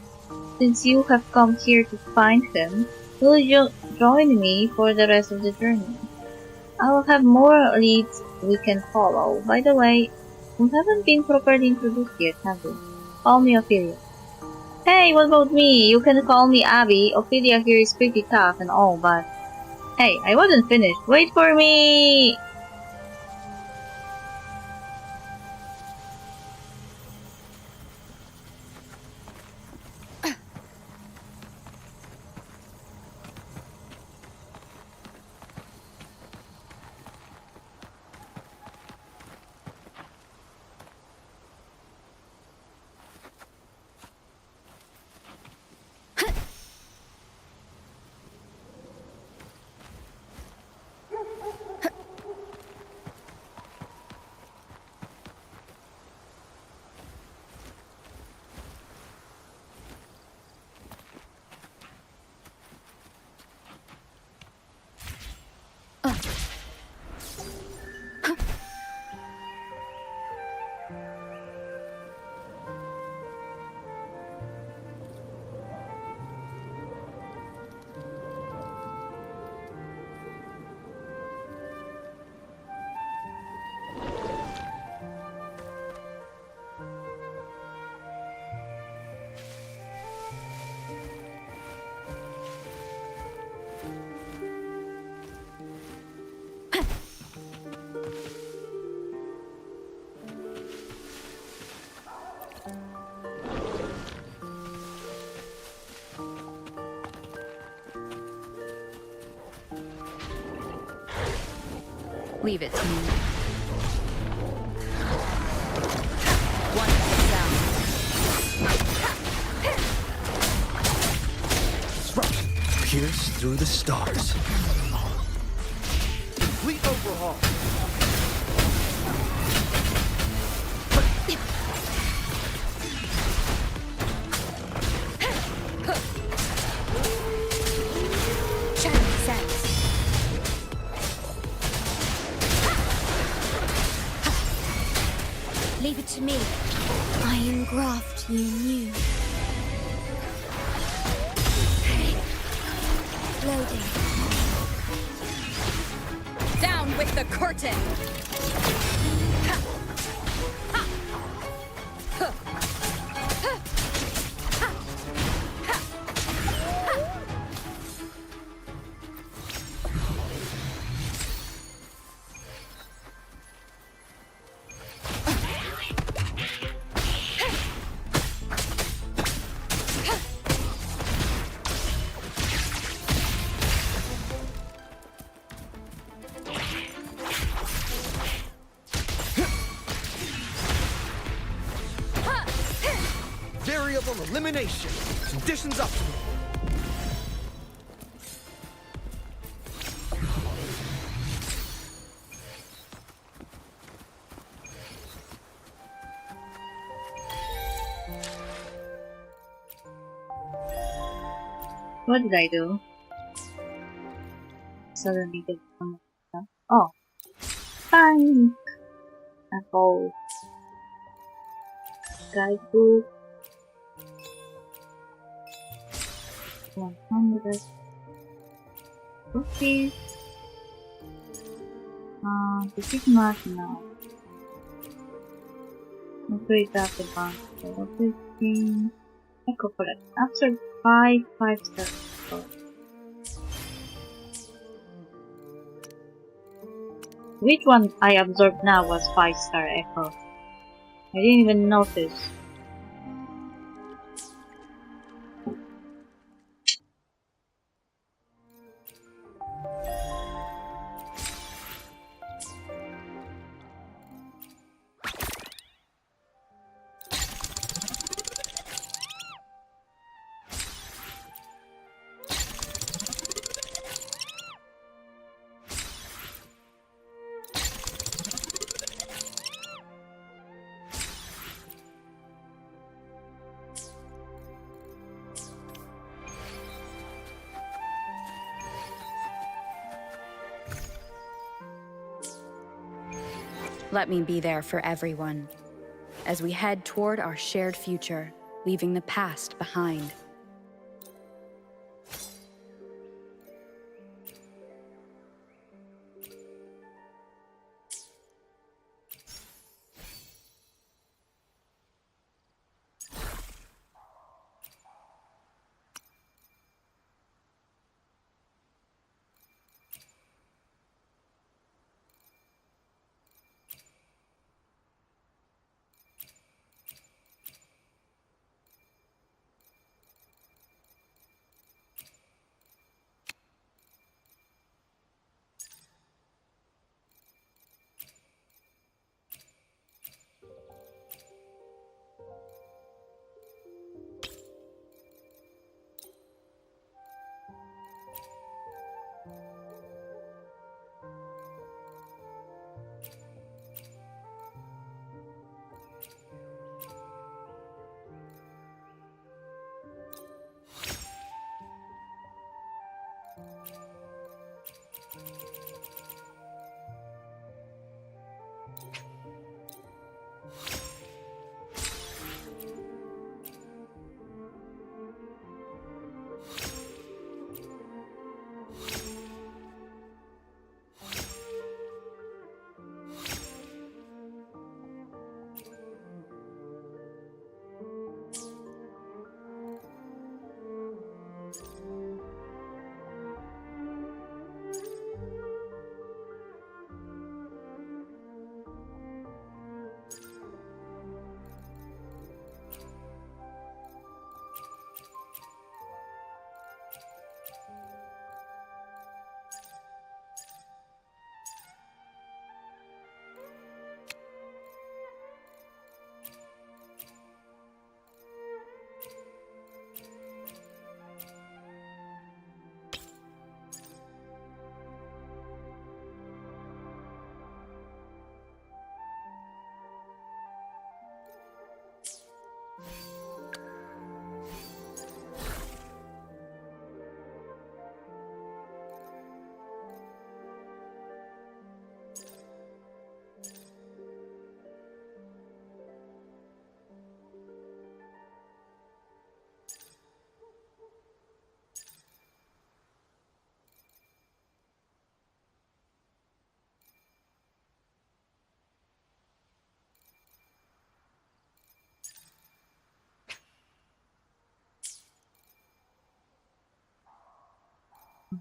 Since you have come here to find him, will you join me for the rest of the journey? I will have more leads we can follow. By the way, we haven't been properly introduced yet, have we? Call me Ophelia. Hey, what about me? You can call me Abby. Ophelia here is pretty tough and all, but... Hey, I wasn't finished. Wait for me! Leave it to me. One down. Pierce through the stars. Complete overhaul. Leave it to me. I engraft you new. Loading. Down with the curtain! Variable elimination. Conditions optimal. What did I do? Suddenly the oh, panic! Apple, guidebook, 100 rupees. This is not now. Upgrade that advanced everything. Echo collect. After 5 stars. Which one I absorbed now was 5-star echo? I didn't even notice. Let me be there for everyone, as we head toward our shared future, leaving the past behind.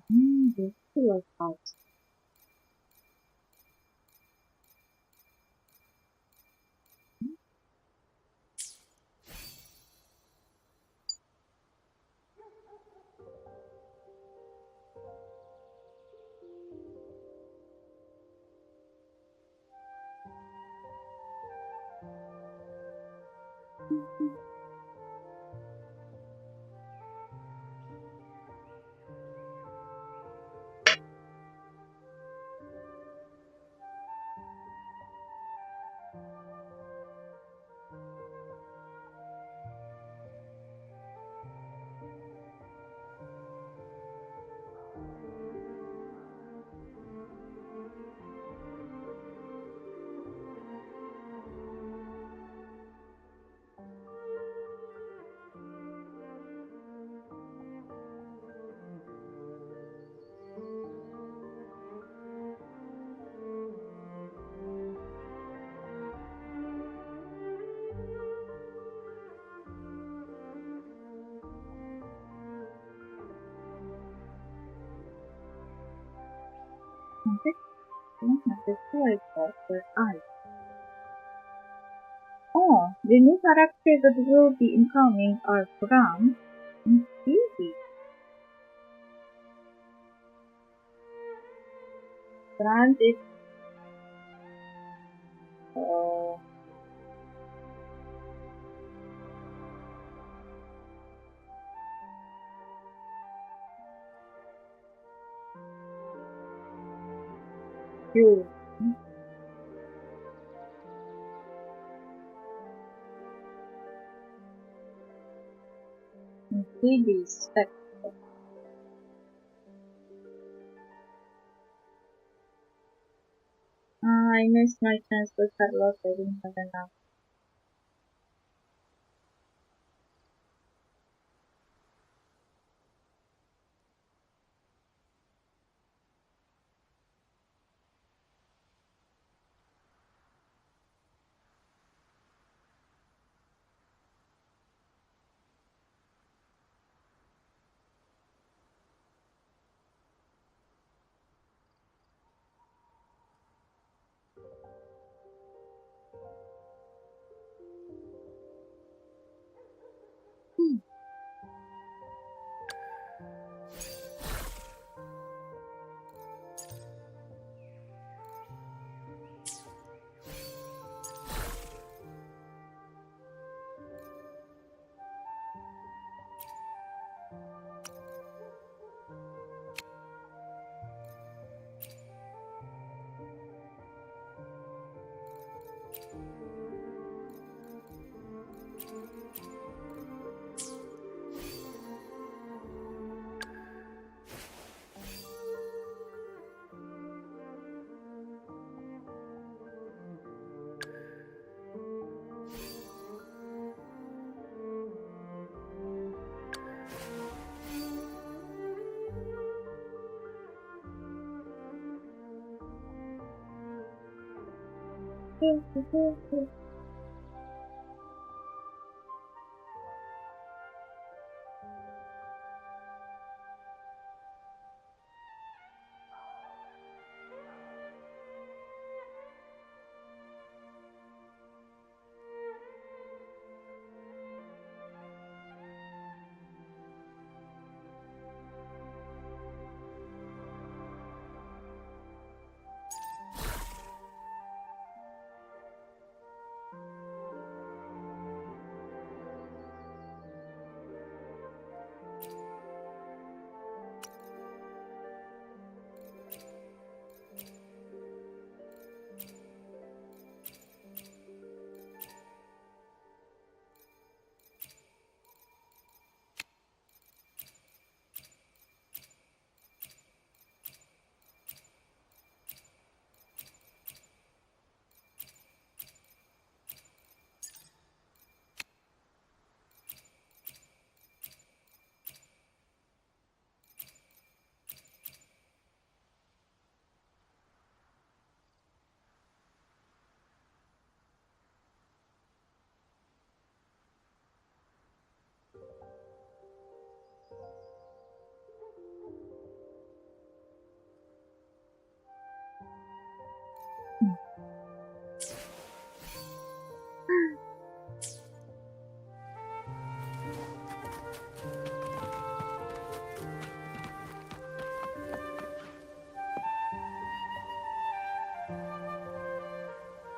This feels hot. For eyes. Oh, the new characters that will be incoming are Bram and Phoebe. Brand is uh, Hugh. And Phoebe is Spectre. I missed my chance to cut loss. I didn't have enough.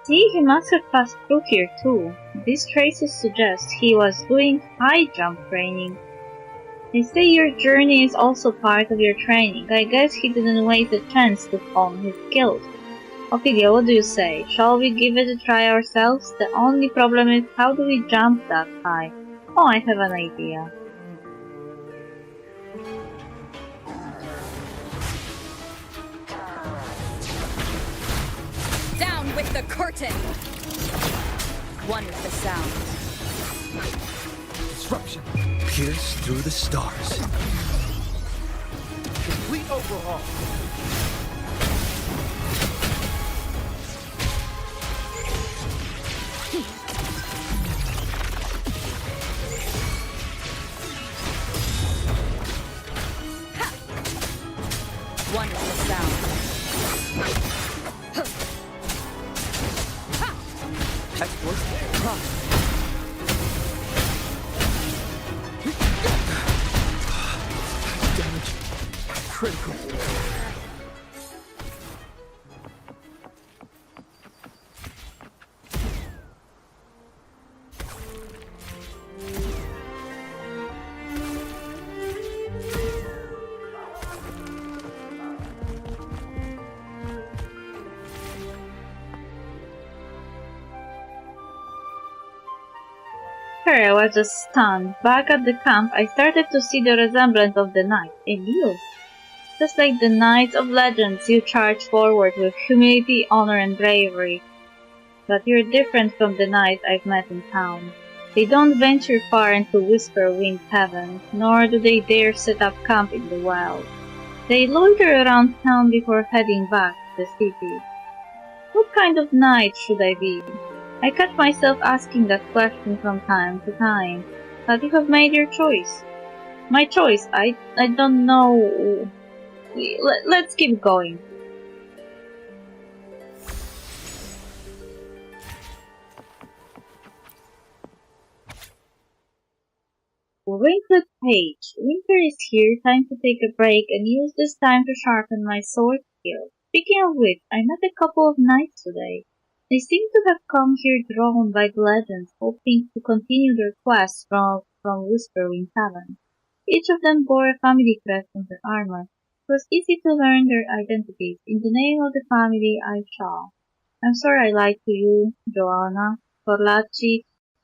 See, he must have passed through here too. These traces suggest he was doing high jump training. They say your journey is also part of your training. I guess he didn't waste a chance to hone his skills. Ophelia, what do you say? Shall we give it a try ourselves? The only problem is, how do we jump that high? Oh, I have an idea. Down with the curtain! One with the sound. Disruption. Pierce through the stars. Complete overhaul. One with the sound. Exploits. Prime. Damage. Critical. I was just stunned. Back at the camp, I started to see the resemblance of the knight, in you. Just like the knights of legends, you charge forward with humility, honor, and bravery. But you're different from the knights I've met in town. They don't venture far into Whisperwind Heaven, nor do they dare set up camp in the wild. They loiter around town before heading back to the city. What kind of knight should I be? I catch myself asking that question from time to time, but you have made your choice. My choice, I don't know. Let's keep going. Wrinkled page. Winter is here, time to take a break and use this time to sharpen my sword skill. Speaking of which, I met a couple of knights today. They seem to have come here drawn by the legends, hoping to continue their quest from Whisperwind Heaven. Each of them bore a family crest on their armor. It was easy to learn their identities. In the name of the family, I shall. I'm sorry I lied to you, Joanna. Corlacci,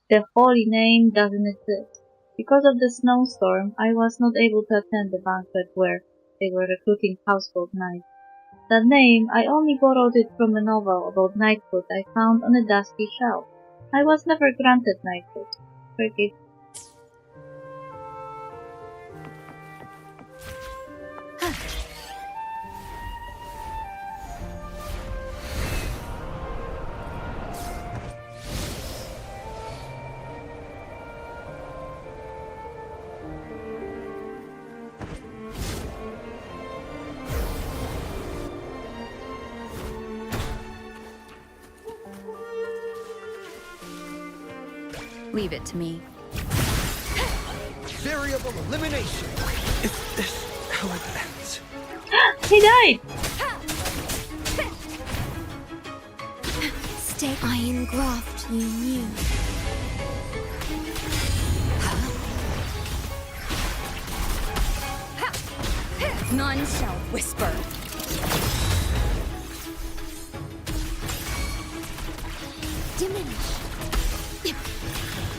the holy name doesn't exist. Because of the snowstorm, I was not able to attend the banquet where they were recruiting household knights. That name, I only borrowed it from a novel about knighthood I found on a dusty shelf. I was never granted knighthood. Forgive. Leave it to me. Variable elimination. Is this how it ends? He died! Stay iron graft, you knew. None shall whisper. Diminish.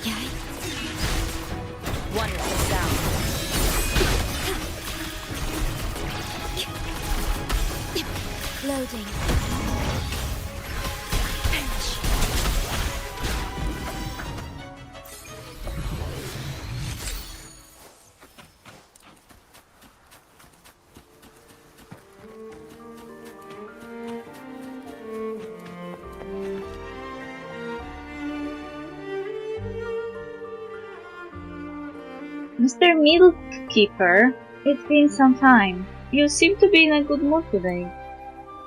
Yay. One with the sound. Loading. Mr. Milkkeeper, it's been some time. You seem to be in a good mood today.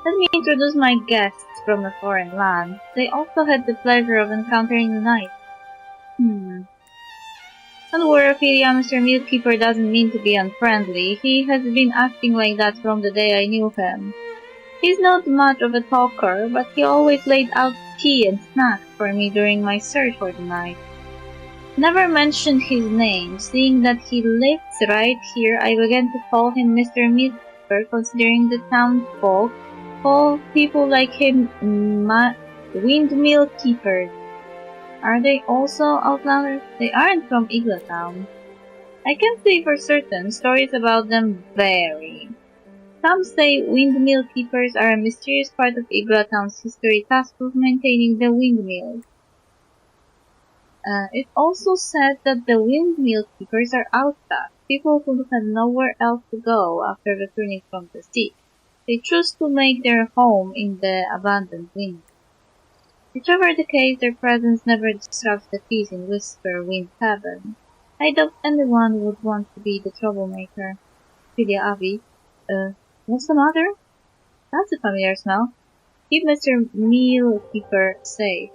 Let me introduce my guests from a foreign land. They also had the pleasure of encountering the knight. Don't worry, Ophelia, Mr. Milkkeeper doesn't mean to be unfriendly. He has been acting like that from the day I knew him. He's not much of a talker, but he always laid out tea and snacks for me during my search for the night. Never mentioned his name. Seeing that he lives right here, I began to call him Mr. Milker, considering the townfolk call people like him windmill keepers. Are they also outlanders? They aren't from Town. I can't say for certain. Stories about them vary. Some say windmill keepers are a mysterious part of Town's history tasked with maintaining the windmills. It also says that the windmill keepers are outcasts, people who have nowhere else to go after returning from the sea. They choose to make their home in the abandoned windmill. Whichever the case, their presence never disrupts the peace in Whisper Wind Tavern. I doubt anyone would want to be the troublemaker. Filia Abbey. What's the matter? That's a familiar smell. Keep Mr. Mealkeeper safe.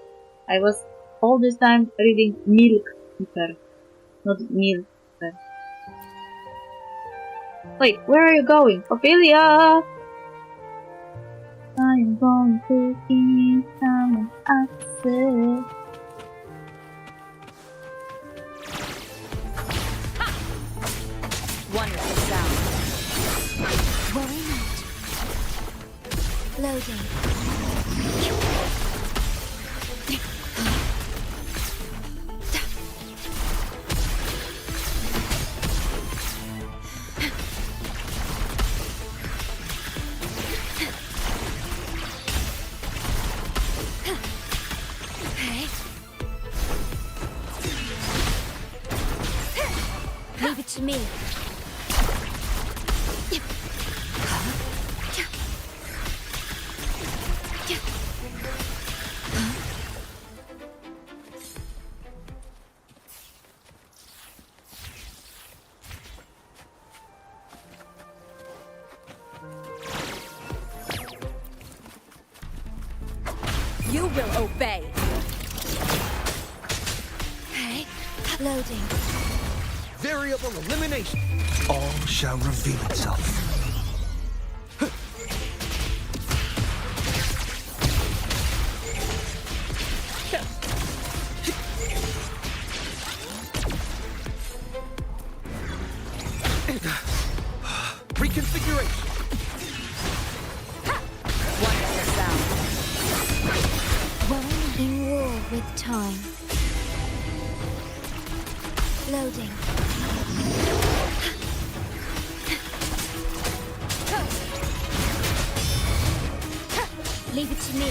I was all this time reading Milk Keeper, not Meal Keeper. Wait, where are you going? Ophelia! I am going to Kingstown and Acid. Wonderful sound. Worry not. Loading. Leave it to me. You will obey. Okay. Loading. Variable elimination. All shall reveal itself. Reconfiguration. Wonderful sound. Worry in war with time. Loading. Leave it to me.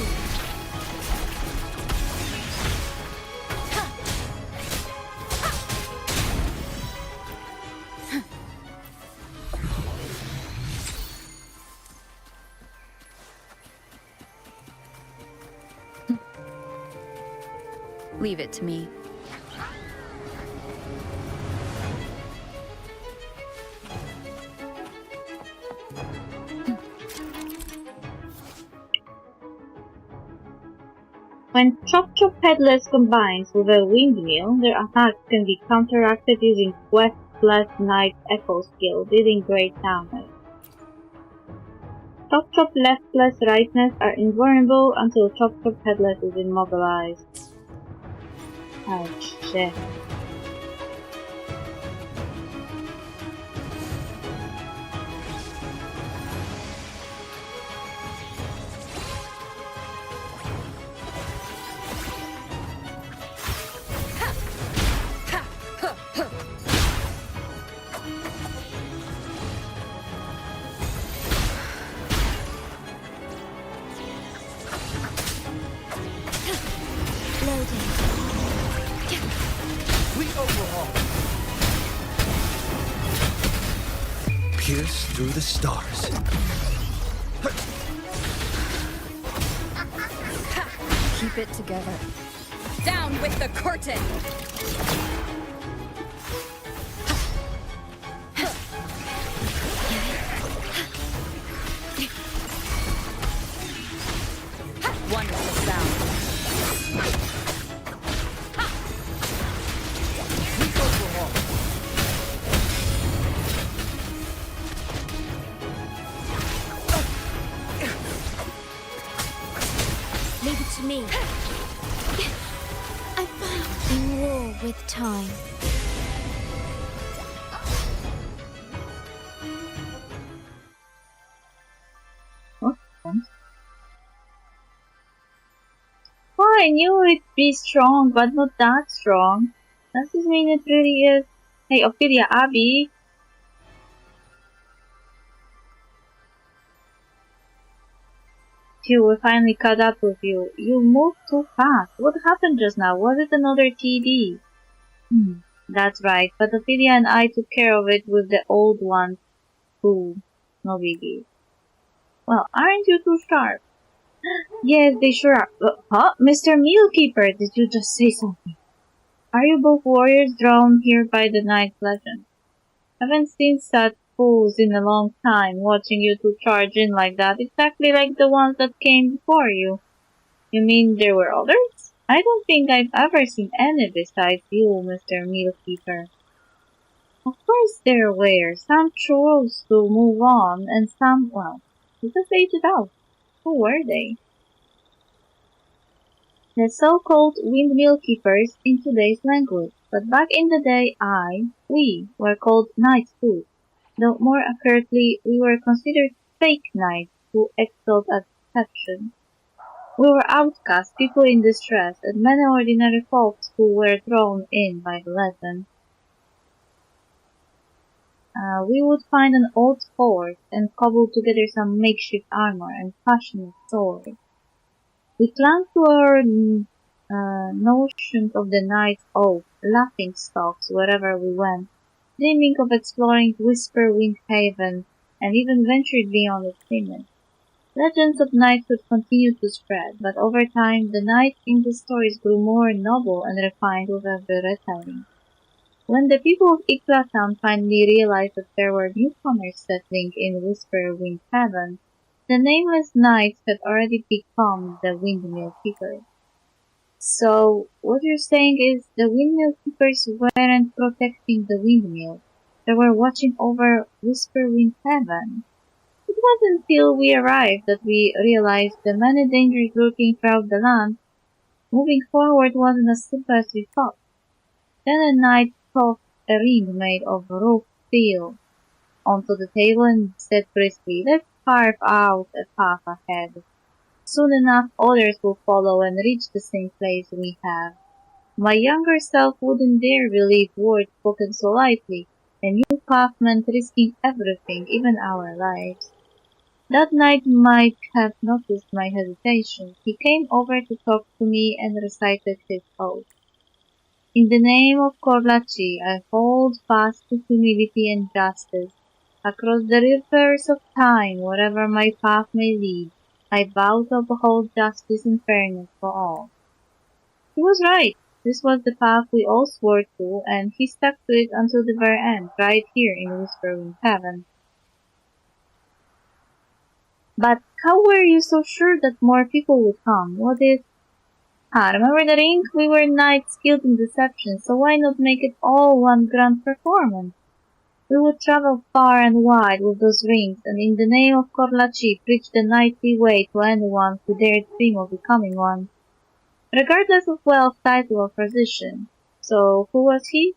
Leave it to me. When Chop Chop Headless combines with a windmill, their attacks can be counteracted using Quest plus Night Echo skill, dealing great damage. Chop Chop Left plus Rightness are invulnerable until Chop Chop Headless is immobilized. Oh shit. Loading. Fleet overhaul. Pierce through the stars. Keep it together. Down with the curtain! Wonderful sound. Fleet overhaul. with time. What? Oh, I knew it'd be strong, but not that strong. Does this mean it really is? Hey, Ophelia, Abby. Phew, we finally caught up with you. You moved too fast. What happened just now? Was it another TD? That's right, but Ophelia and I took care of it with the old ones too. No biggie. Well, aren't you too sharp? Yes, they sure are. Huh? Mr. Mealkeeper, did you just say something? Are you both warriors drawn here by the Knight's legend? Haven't seen such fools in a long time, watching you two charge in like that, exactly like the ones that came before you. You mean there were others? I don't think I've ever seen any besides you, Mr. Mealkeeper. Of course there were. Some chose to move on, and some, well, just faded out. Who were they? The so-called windmill keepers in today's language, but back in the day we were called knights too, though more accurately we were considered fake knights who excelled at deception. We were outcasts, people in distress, and many ordinary folks who were thrown in by the legend. We would find an old fort and cobble together some makeshift armor and fashion a sword. We clung to our notions of the night's oak, laughing stocks wherever we went, dreaming of exploring Whisperwind Haven, and even ventured beyond its limits. Legends of knighthood continued to spread, but over time the knights in the stories grew more noble and refined with every retelling. When the people of Iklatown finally realized that there were newcomers settling in Whisperwind Haven, the nameless knights had already become the Windmill Keepers. So, what you're saying is the Windmill Keepers weren't protecting the windmill, they were watching over Whisperwind Haven. It wasn't until we arrived that we realized the many dangers lurking throughout the land. Moving forward wasn't as simple as we thought. Then a knight tossed a ring made of rough steel onto the table and said briskly, "Let's carve out a path ahead. Soon enough others will follow and reach the same place we have." My younger self wouldn't dare believe words spoken so lightly. A new path meant risking everything, even our lives. That knight might have noticed my hesitation. He came over to talk to me and recited his oath. "In the name of Korlachi, I hold fast to humility and justice. Across the rivers of time, wherever my path may lead, I vow to uphold justice and fairness for all." He was right. This was the path we all swore to, and he stuck to it until the very end, right here in Whisperwind Heaven. But how were you so sure that more people would come? What is... remember the ring? We were knights skilled in deception, so why not make it all one grand performance? We would travel far and wide with those rings, and in the name of Korlachi preach the knightly way to anyone who dared dream of becoming one, regardless of wealth, title, or position. So, who was he?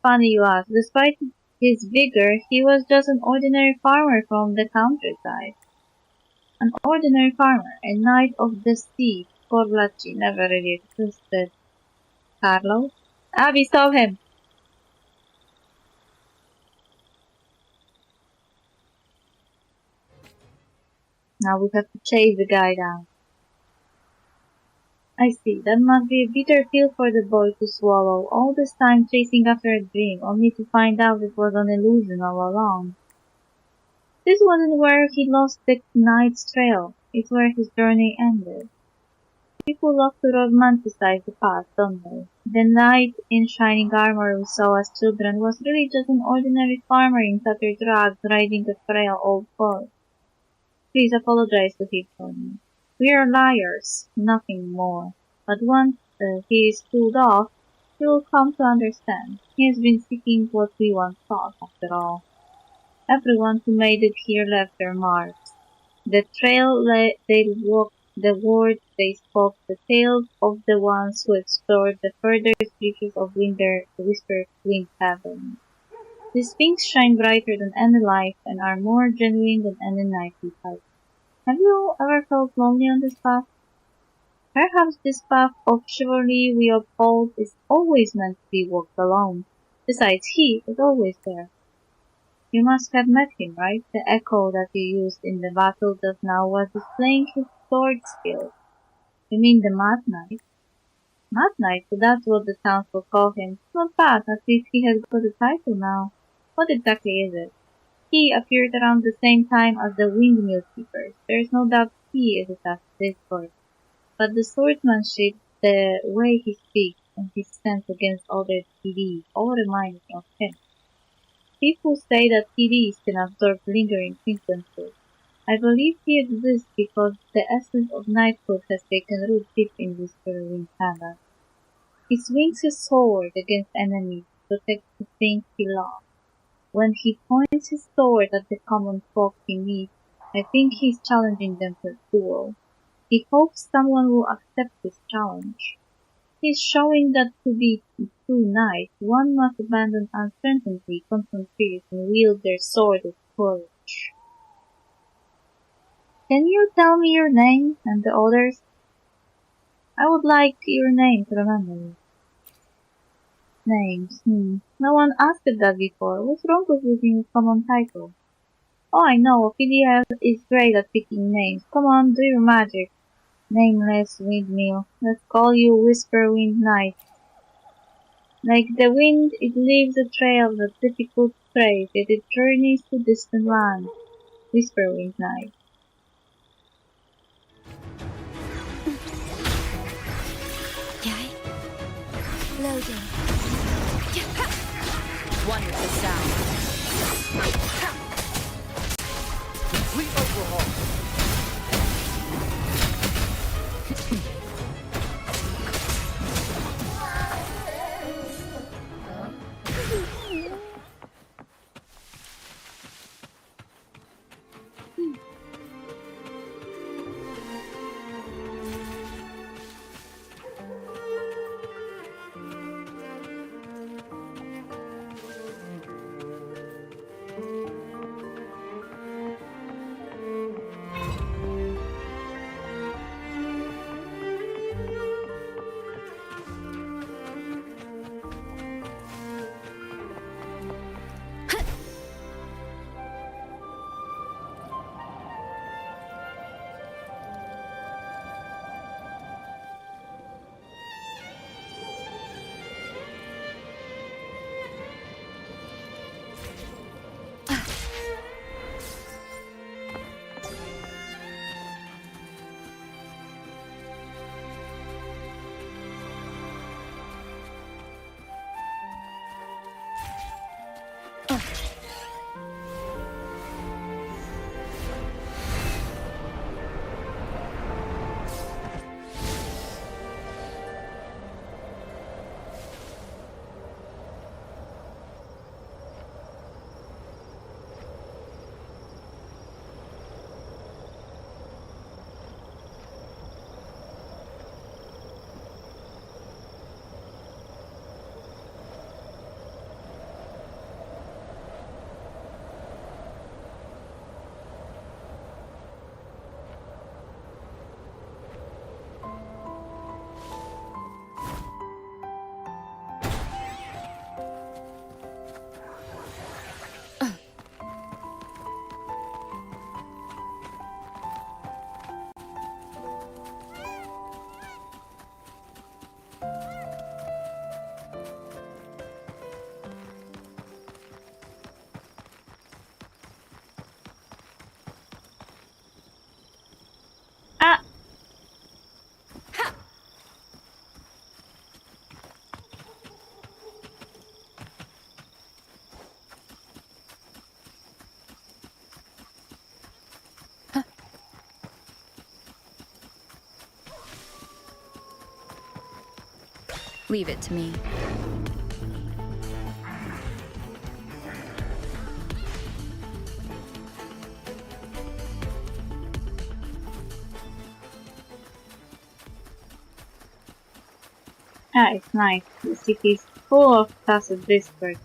Funny you ask. Despite his vigor, he was just an ordinary farmer from the countryside. An ordinary farmer, a knight of the sea. Korlachi never really existed. Carlos? Abby, stop him! Now we have to chase the guy down. I see, that must be a bitter pill for the boy to swallow, all this time chasing after a dream, only to find out it was an illusion all along. This wasn't where he lost the knight's trail, it's where his journey ended. People love to romanticize the past, don't they? The knight in shining armor we saw as children was really just an ordinary farmer in tattered rags riding a frail old horse. Please apologize to him for me. We are liars, nothing more. But once he is cooled off, he will come to understand. He has been seeking what we once thought, after all. Everyone who made it here left their marks. The trail they walked The words they spoke, the tales of the ones who explored the furthest reaches of the whisper-wind heaven. These things shine brighter than any light and are more genuine than any night we have. Have you ever felt lonely on this path? Perhaps this path of chivalry we uphold is always meant to be walked alone. Besides, he is always there. You must have met him, right? The echo that you used in the battle just now was displaying his sword skill. You mean the Mad Knight? Mad Knight, so that's what the townsfolk call him. Not bad, at least he has got a title now. What exactly is it? He appeared around the same time as the Windmill Keepers. There is no doubt he is attached to this work. But the swordsmanship, the way he speaks, and his stance against other TDs all remind me of him. People say that TDs can absorb lingering influences. I believe he exists because the essence of knighthood has taken root deep in this Whispering Saga. He swings his sword against enemies to protect the things he loves. When he points his sword at the common folk he meets, I think he is challenging them to a duel. He hopes someone will accept his challenge. He is showing that to be a true knight, one must abandon uncertainty, confront fears, and wield their sword with courage. Can you tell me your name and the others? I would like your name to remember you. Names, No one asked that before. What's wrong with using a common title? Oh, I know, PDF is great at picking names. Come on, do your magic. Nameless Windmill. Let's call you Whisperwind Knight. Like the wind, it leaves a trail that's difficult to trace, yet it journeys to distant lands. Whisperwind Knight. Okay. Loading. Wonderful sound. Complete overhaul. Ah! Leave it to me. Yeah, it's nice. The city is full of tacit whispers.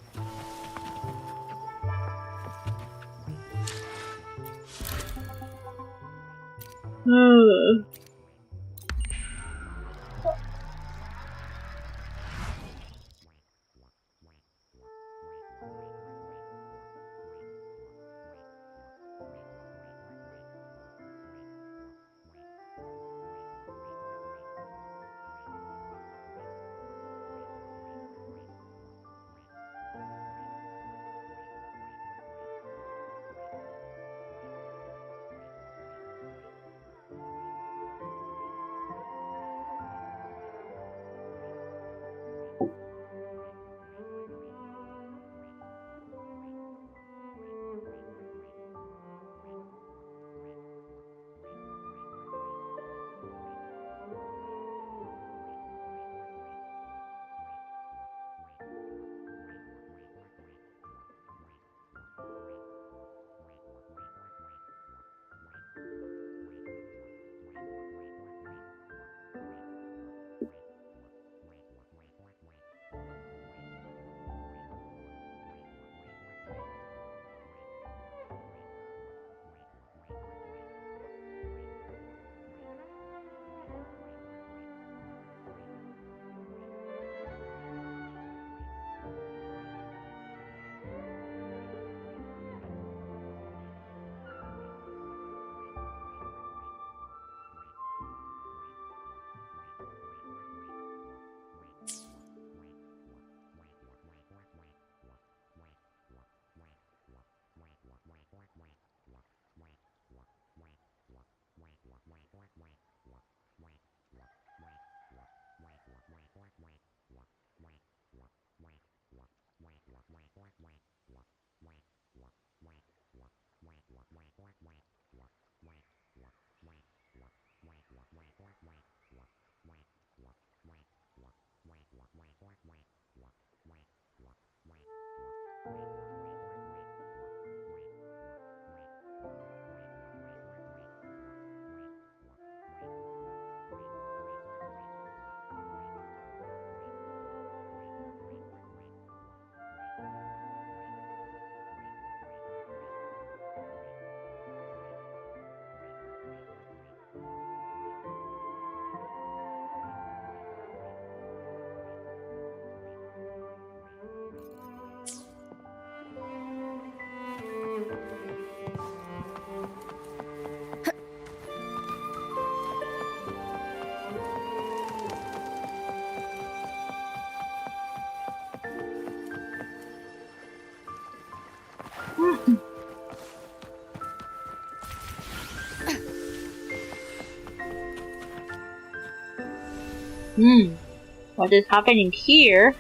What is happening here?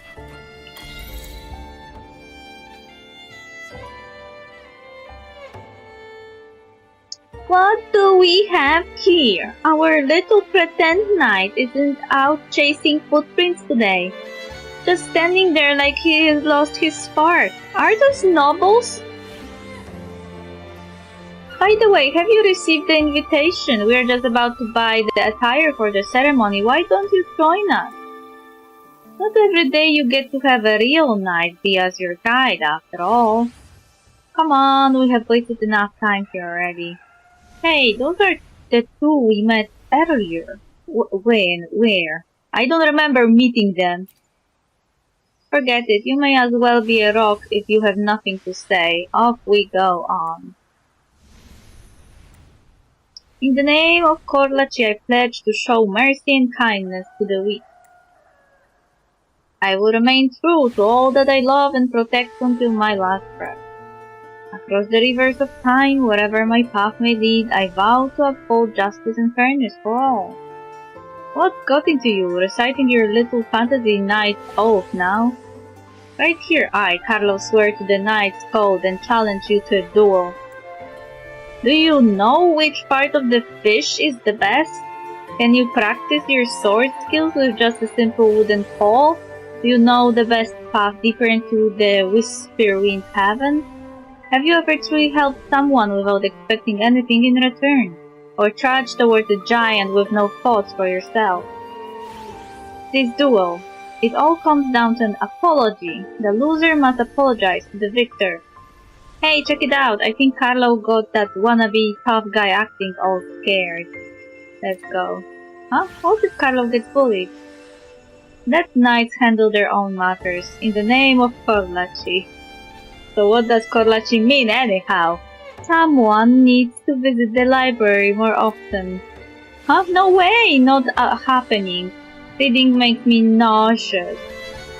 What do we have here? Our little pretend knight isn't out chasing footprints today. Just standing there like he has lost his spark. Are those nobles? By the way, have you received the invitation? We're just about to buy the attire for the ceremony. Why don't you join us? Not every day you get to have a real knight be as your guide, after all. Come on, we have wasted enough time here already. Hey, those are the two we met earlier. When? Where? I don't remember meeting them. Forget it, you may as well be a rock if you have nothing to say. Off we go on. In the name of Korlachi, I pledge to show mercy and kindness to the weak. I will remain true to all that I love and protect until my last breath. Across the rivers of time, wherever my path may lead, I vow to uphold justice and fairness for all. What got into you, reciting your little fantasy knight's oath now? Right here I, Carlos, swear to the knight's code and challenge you to a duel. Do you know which part of the fish is the best? Can you practice your sword skills with just a simple wooden pole? Do you know the best path deeper into the whisper-wind heaven? Have you ever truly helped someone without expecting anything in return? Or trudged towards a giant with no thoughts for yourself? This duel, It all comes down to an apology. The loser must apologize to the victor. Hey, check it out. I think Carlo got that wannabe tough guy acting all scared. Let's go. Huh? How did Carlo get bullied? Let knights handle their own matters in the name of Corlaci. So what does Corlaci mean anyhow? Someone needs to visit the library more often. Huh? No way! Not happening. Reading makes me nauseous.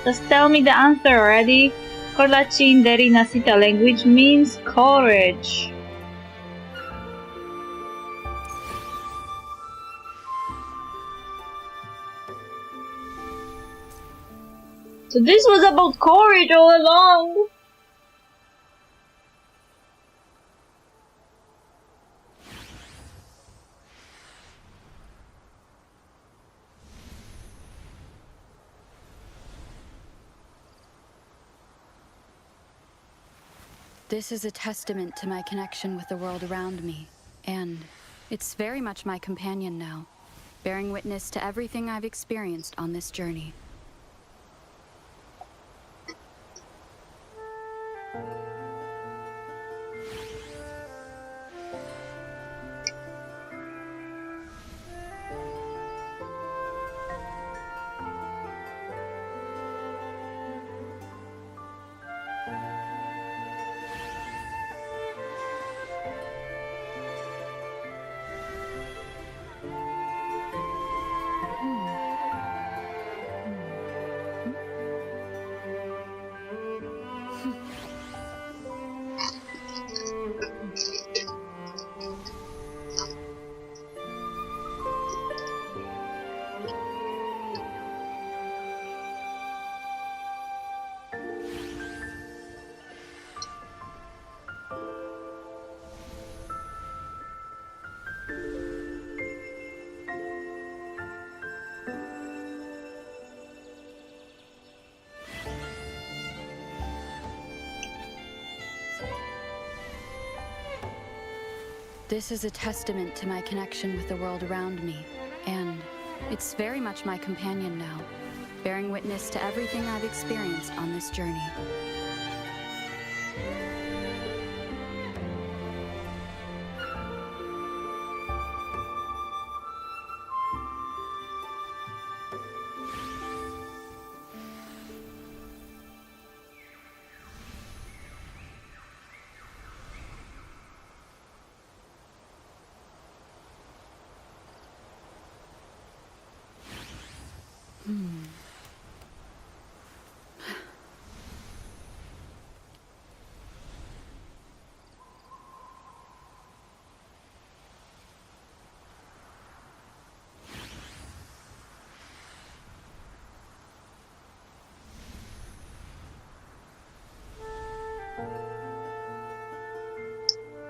Just tell me the answer already. Corlaci in the Rinascita language means courage. So this was about courage all along. This is a testament to my connection with the world around me, and it's very much my companion now, bearing witness to everything I've experienced on this journey. This is a testament to my connection with the world around me, and it's very much my companion now, bearing witness to everything I've experienced on this journey.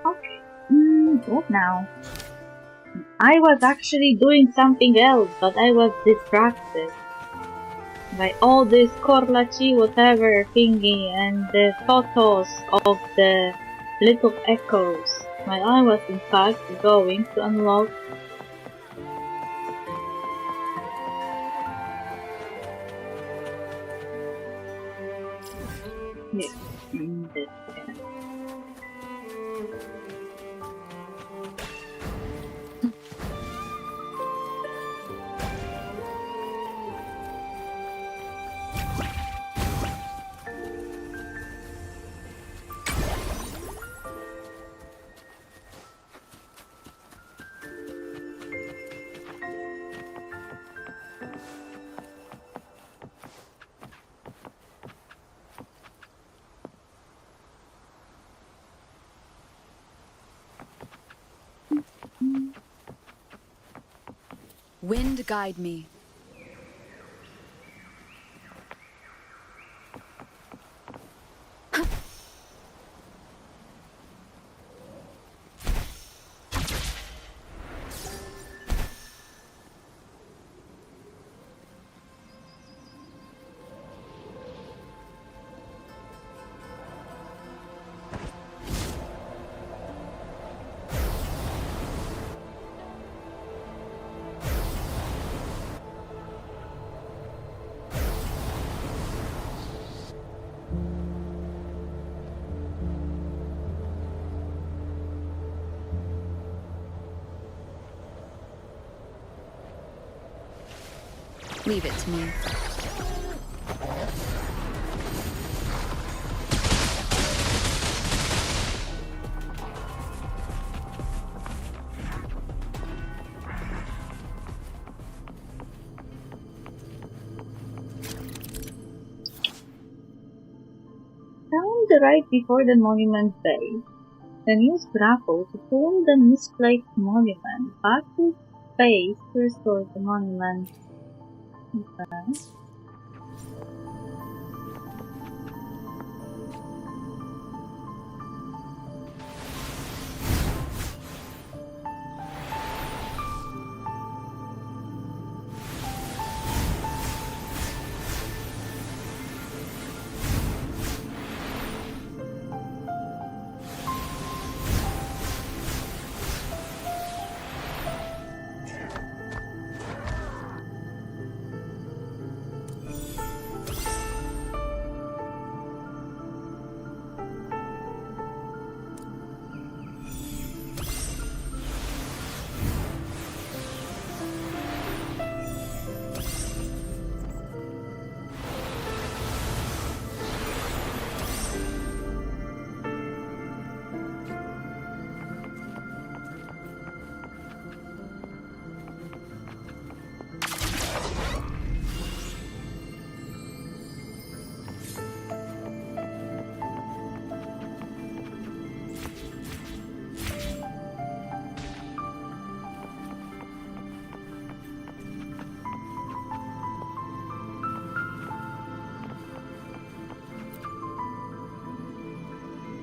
Okay. What now? I was actually doing something else, but I was distracted by all this Corlaci whatever thingy and the photos of the little echoes. While I was in fact going to unlock this. Wind guide me. Leave it to me. Found right before the monument bay. Then use grapple to pull the misplaced monument back to base to restore the monument. Okay.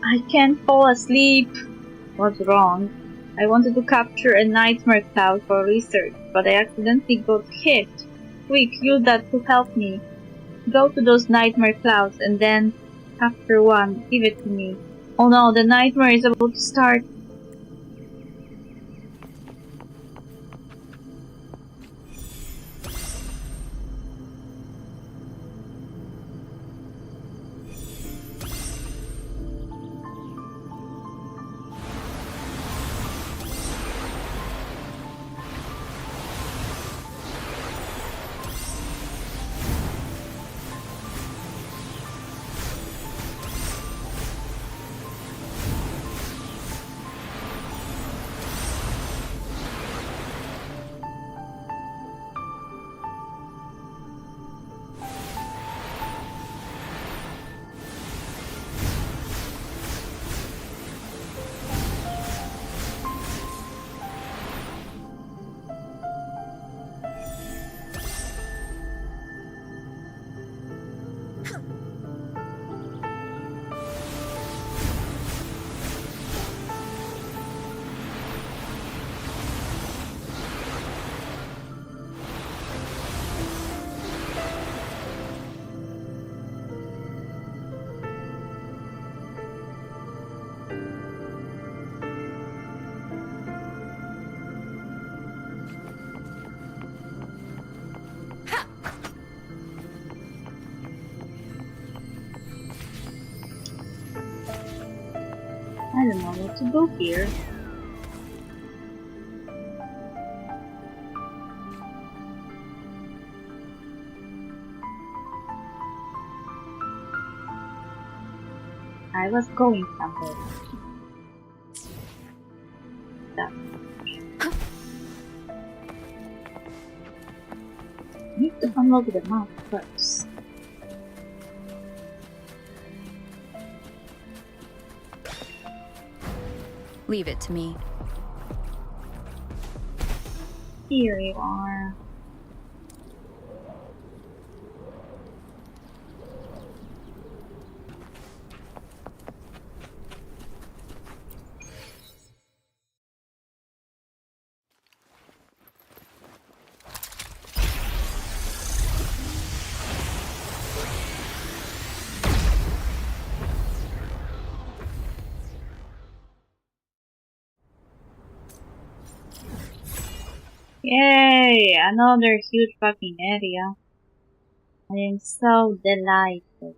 I can't fall asleep. What's wrong? I wanted to capture a nightmare cloud for research, but I accidentally got hit. Quick, use that to help me. Go to those nightmare clouds and then capture one. Give it to me. Oh no, the nightmare is about to start. I don't know what to do here. I was going somewhere. That. Need to unlock the map first. Leave it to me. Here you are. Yay! Another huge fucking area. I am so delighted.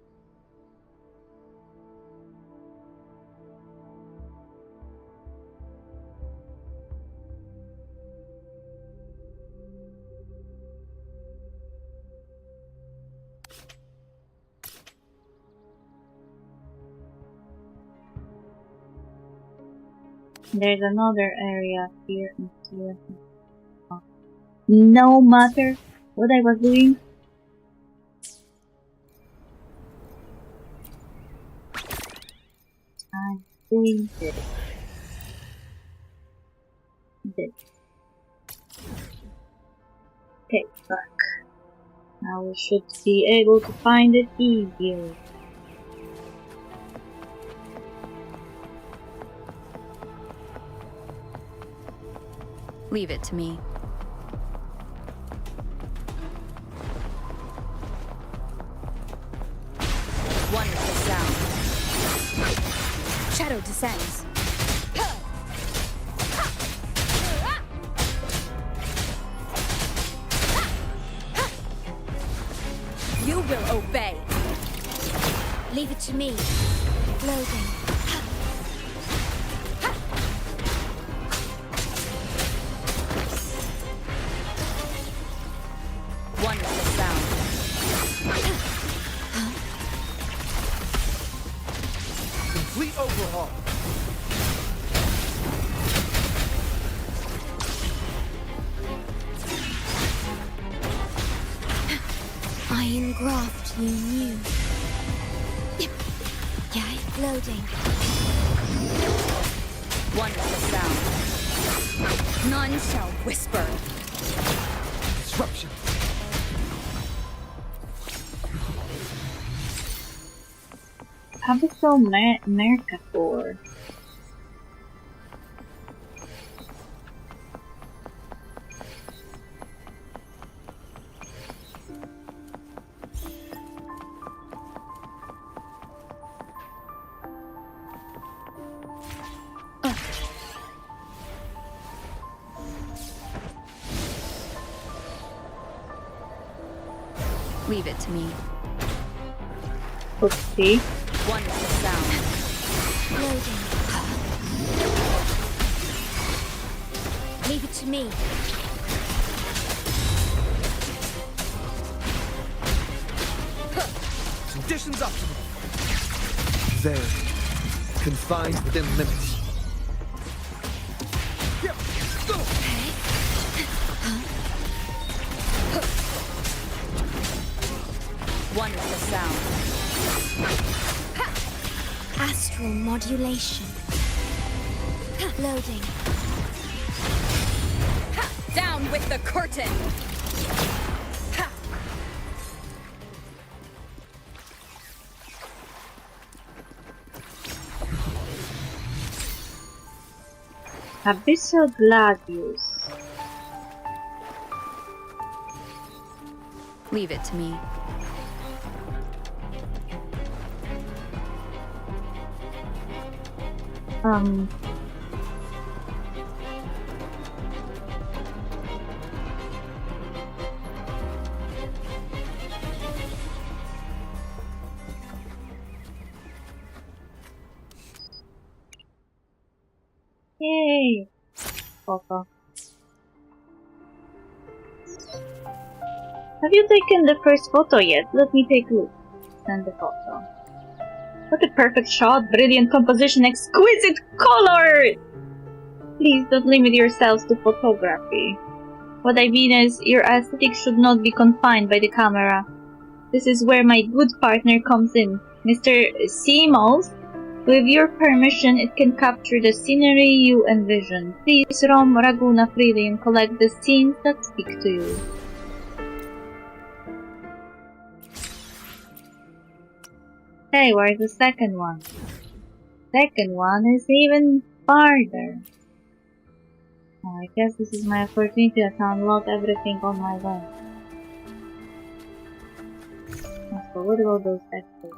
There's another area here and here. No matter what I was doing. I'm doing this. Okay, back. Now we should be able to find it easier. Leave it to me. Wonderful sound. Shadow descends. You will obey. Leave it to me. Loading. Wonderful sound. Complete overhaul. I engraft you new. Yay, loading. Wonderful sound. None shall whisper. Disruption. Abyssal Mercator. Leave it to me. Okay. Wonderful sound. Loading. Leave it to me. Conditions optimal. There. Confined within limits. Yep. Go. Wonderful sound. Astral modulation. Loading. Down with the curtain. Abyssal Gladius. Leave it to me. Yay! Photo. Have you taken the first photo yet? Let me take a look. Send the photo. What a perfect shot, brilliant composition, exquisite color! Please don't limit yourselves to photography. What I mean is, your aesthetic should not be confined by the camera. This is where my good partner comes in, Mr. Seamos. With your permission, it can capture the scenery you envision. Please roam Raguna freely and collect the scenes that speak to you. Hey, where's the second one? Second one is even farther. Oh, I guess this is my opportunity to unlock everything on my way. So what about those extras?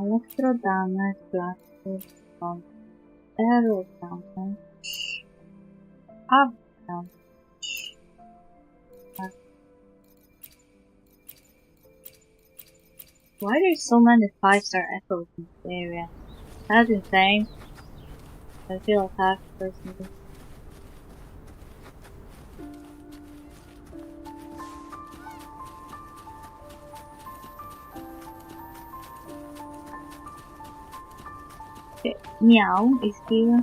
Electro damage, plastic, arrow damage, up damage. Why there's so many 5-star echoes in this area? That's insane. I feel attacked personally. Okay, Meow is here.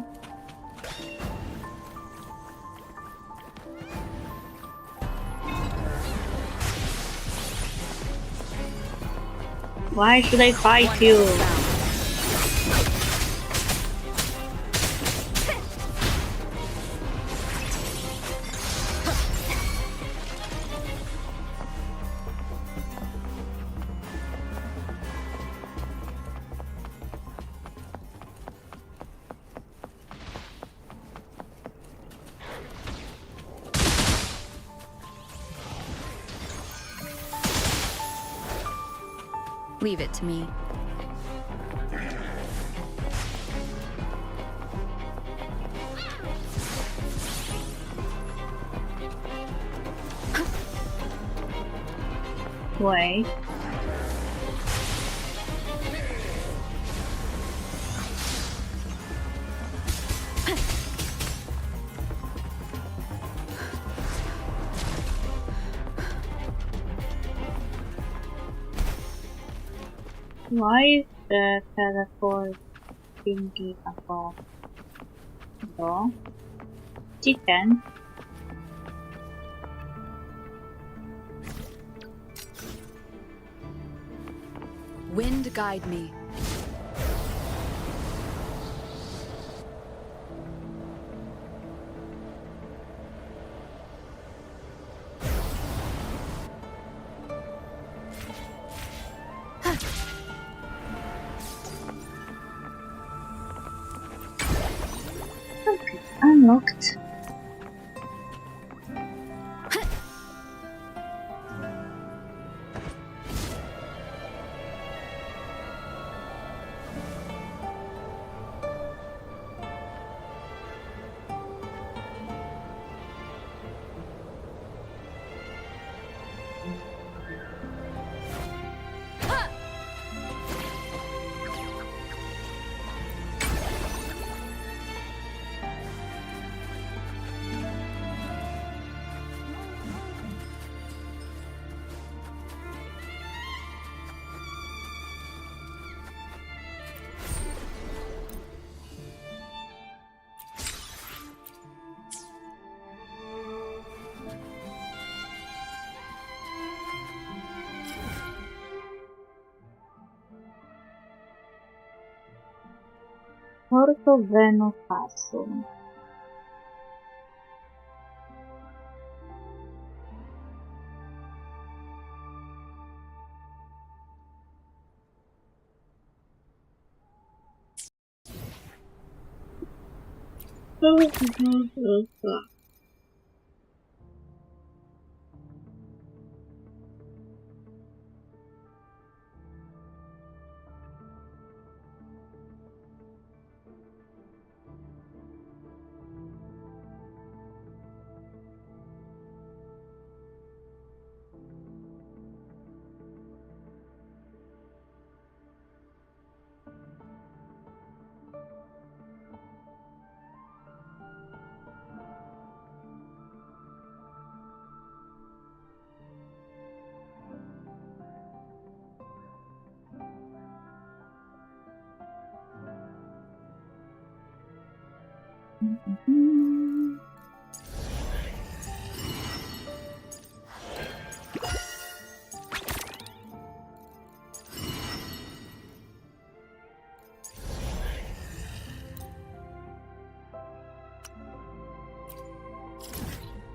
Why should I fight you? Leave it to me. Wait. Why is the teleport thingy above? No. Chicken. Wind guide me. Okay, unlocked. Porto Passo.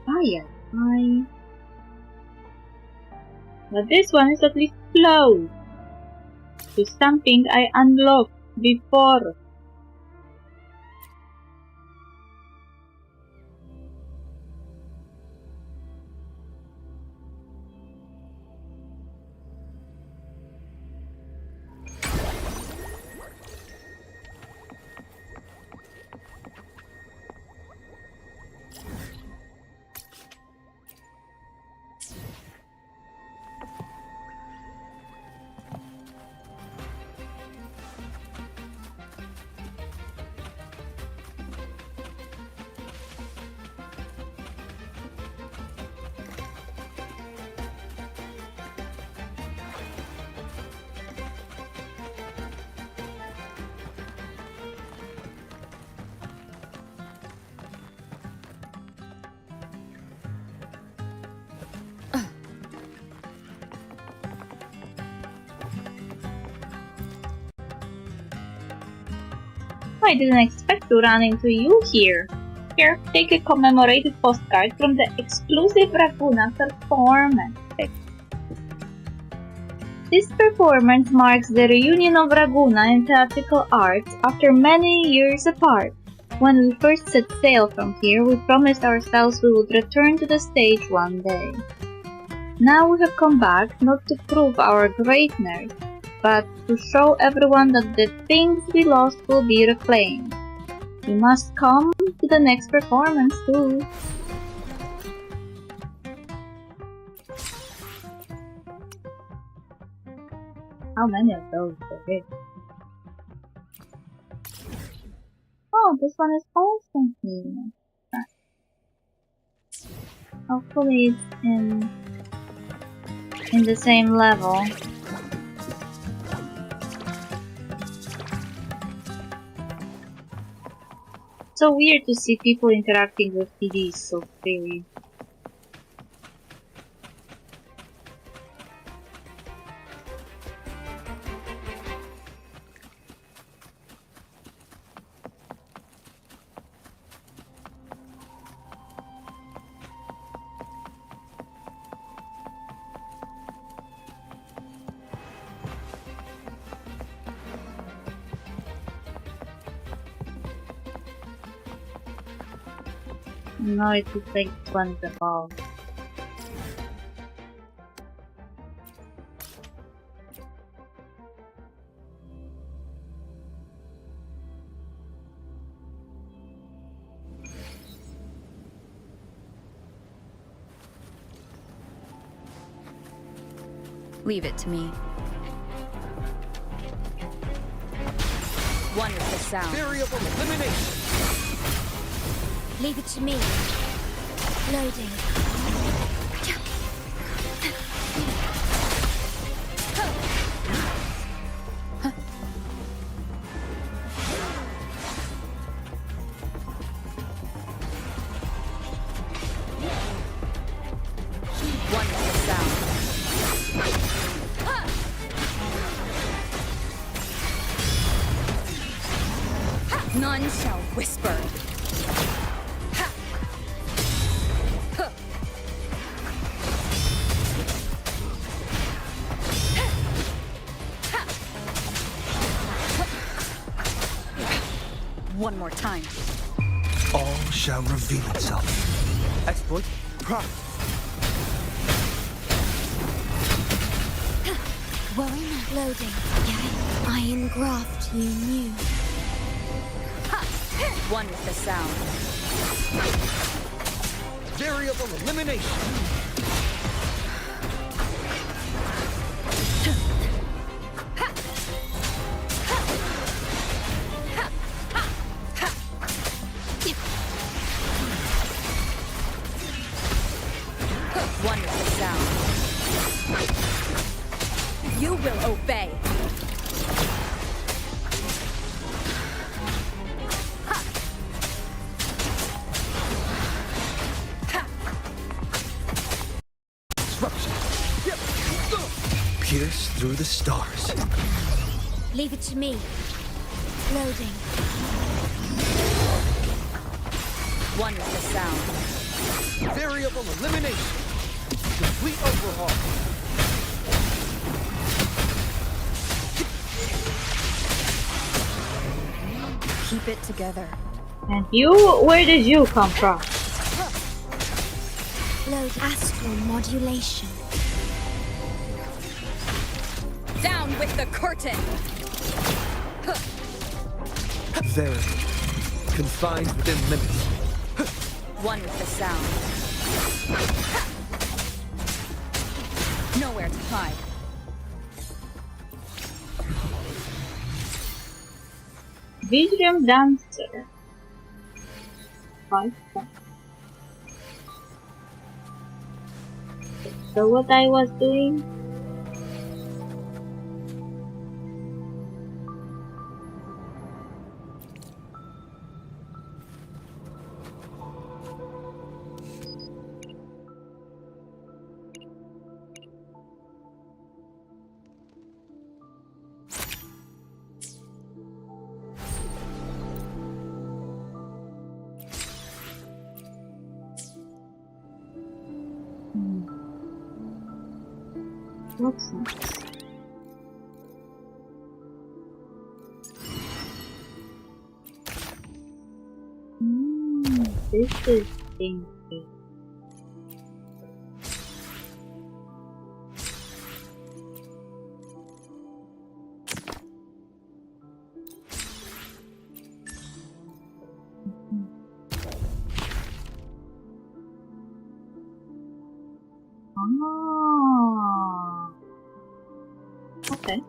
Fire. But this one is at least close to something I unlocked before. I didn't expect to run into you here. Here, take a commemorative postcard from the exclusive Raguna performance. This performance marks the reunion of Raguna and theatrical arts after many years apart. When we first set sail from here, we promised ourselves we would return to the stage one day. Now we have come back not to prove our greatness, but to show everyone that the things we lost will be reclaimed. You must come to the next performance too. How many of those there is? Oh, this one is also here. Hopefully it's in the same level. So weird to see people interacting with TVs so freely. No, it looks like one's above. Leave it to me. Wonderful sound. Variable elimination. Leave it to me. Loading. Wonderful sound. None shall whisper. One more time. All shall reveal itself. Exploit. Prime. Worry not. Loading. Iron graft you knew. One with the sound. Variable elimination. One with the sound. You will obey. Pierce through the stars. Leave it to me. Loading. One with the sound. Variable elimination. Complete overhaul. Keep it together. And you? Where did you come from? Load astral modulation. Down with the curtain! Very. Confined within limits. One with the sound. Nowhere to hide. Visual dancer. So what I was doing? What's next? This is stinky. Ah. Okay.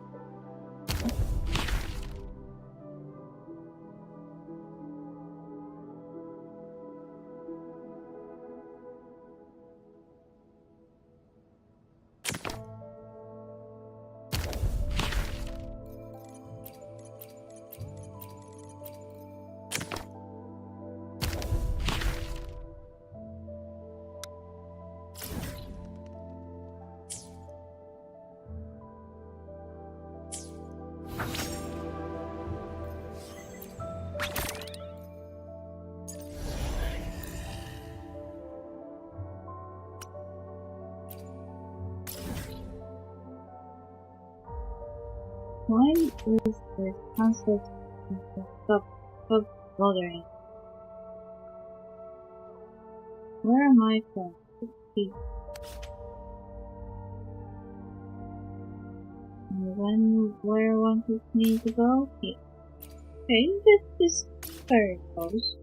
Why is this constant stop bothering? Where am I from? Where wanted me to go? Here. Okay, this is where it goes.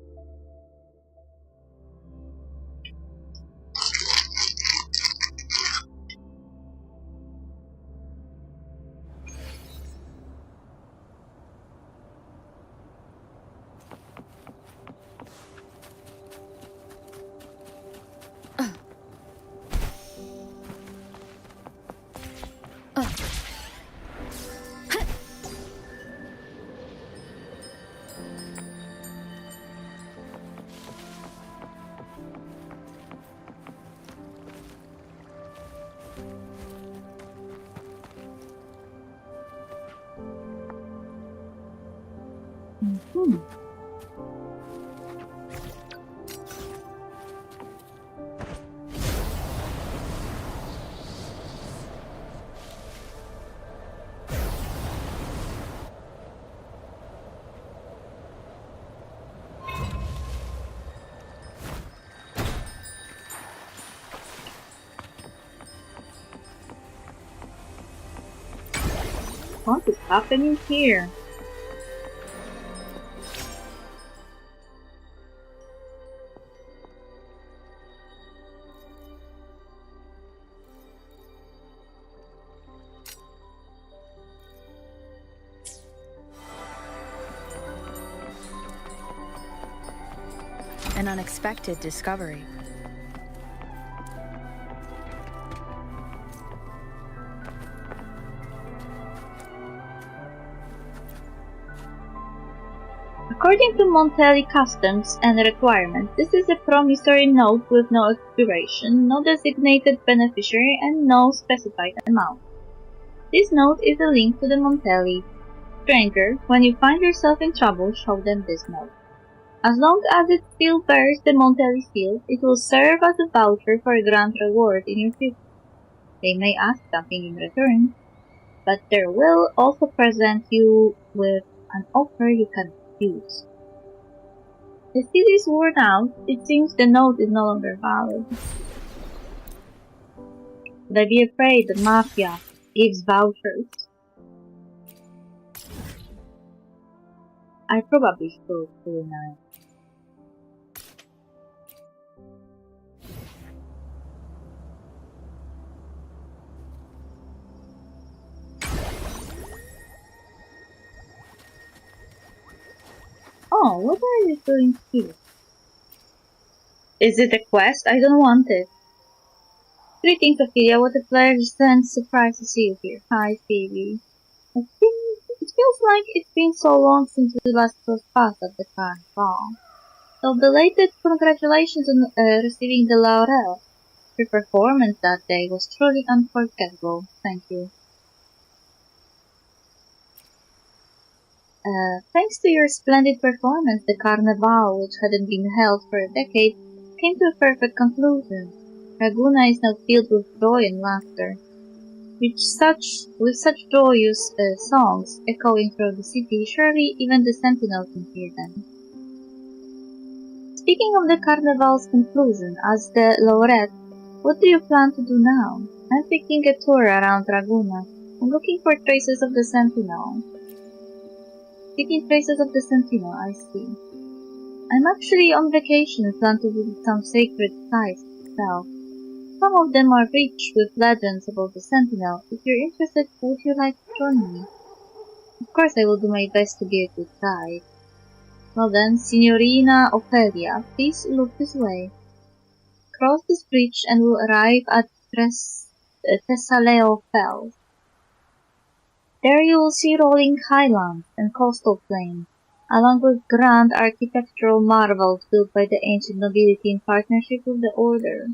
What is happening here? An unexpected discovery. According to Montelli customs and requirements, this is a promissory note with no expiration, no designated beneficiary, and no specified amount. This note is a link to the Montelli. Stranger, when you find yourself in trouble, show them this note. As long as it still bears the Montelli seal, it will serve as a voucher for a grand reward in your future. They may ask something in return, but they will also present you with an offer you can refuse. The seal is worn out, it seems the note is no longer valid. Would I be afraid the Mafia gives vouchers? I probably should, shouldn't I? Oh, what are you doing here? Is it a quest? I don't want it. Greetings, Ophelia. What a pleasant surprise to see you here. Hi, Phoebe. It feels like it's been so long since we last crossed paths at the carnival. So belated congratulations on receiving the laurel. Your performance that day was truly unforgettable. Thank you. Thanks to your splendid performance, the carnival, which hadn't been held for a decade, came to a perfect conclusion. Laguna is now filled with joy and laughter. with such joyous songs echoing through the city, surely even the sentinel can hear them. Speaking of the carnival's conclusion, as the laureate, what do you plan to do now? I'm taking a tour around Raguna. I'm looking for traces of the sentinel. Seeking traces of the sentinel, I see. I'm actually on vacation and plan to visit some sacred sites myself. Some of them are rich with legends about the sentinel. If you're interested, would you like to join me? Of course I will do my best to be a good guide. Well then, Signorina Ophelia, please look this way. Cross this bridge and we'll arrive at Thessaleo Fells. There you will see rolling highlands and coastal plains, along with grand architectural marvels built by the ancient nobility in partnership with the Order.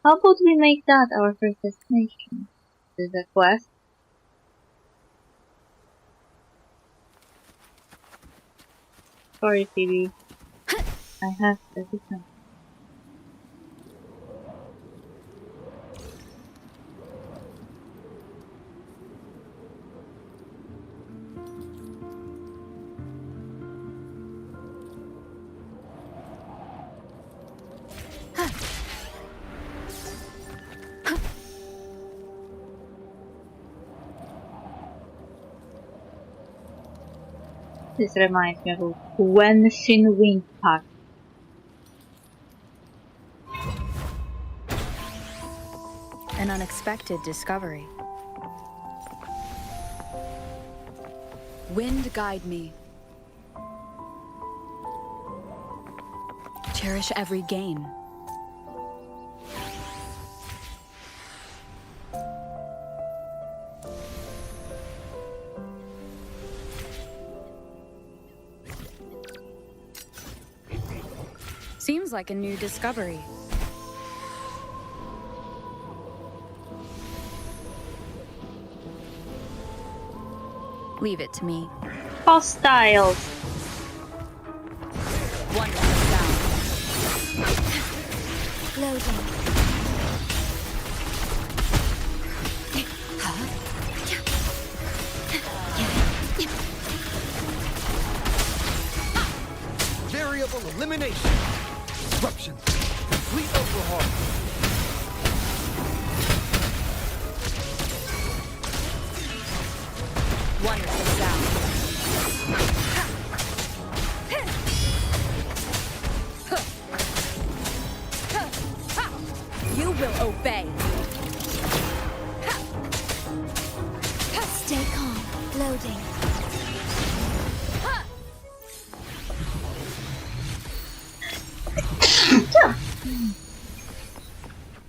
How about we make that our first destination? Is it a quest? Sorry, Phoebe. I have to do something. This reminds me of when Shin Wind Park. An unexpected discovery. Wind guide me. Cherish every gain. Seems like a new discovery. Leave it to me. Hostiles! Wonderful sound. Loading. Variable elimination. Disruption. Complete overhaul. Wonderful sound. You will obey. Stay calm. Loading.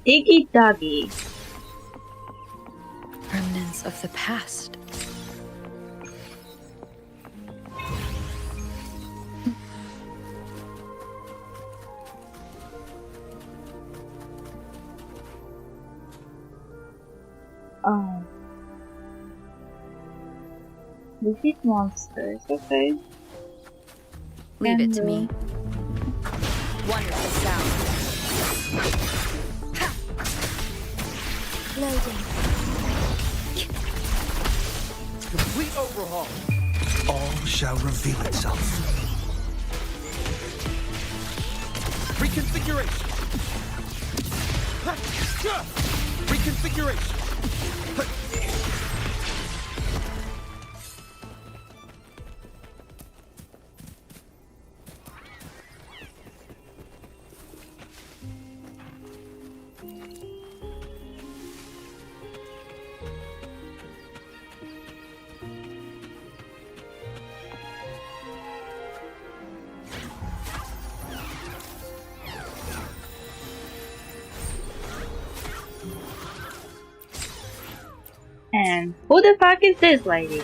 Diggy Doggy. Remnants of the past. Oh. Defeat monsters, okay. Leave it to me. Wonderful sound. Loading. Complete overhaul. All shall reveal itself. Reconfiguration. Reconfiguration. And who the fuck is this lady?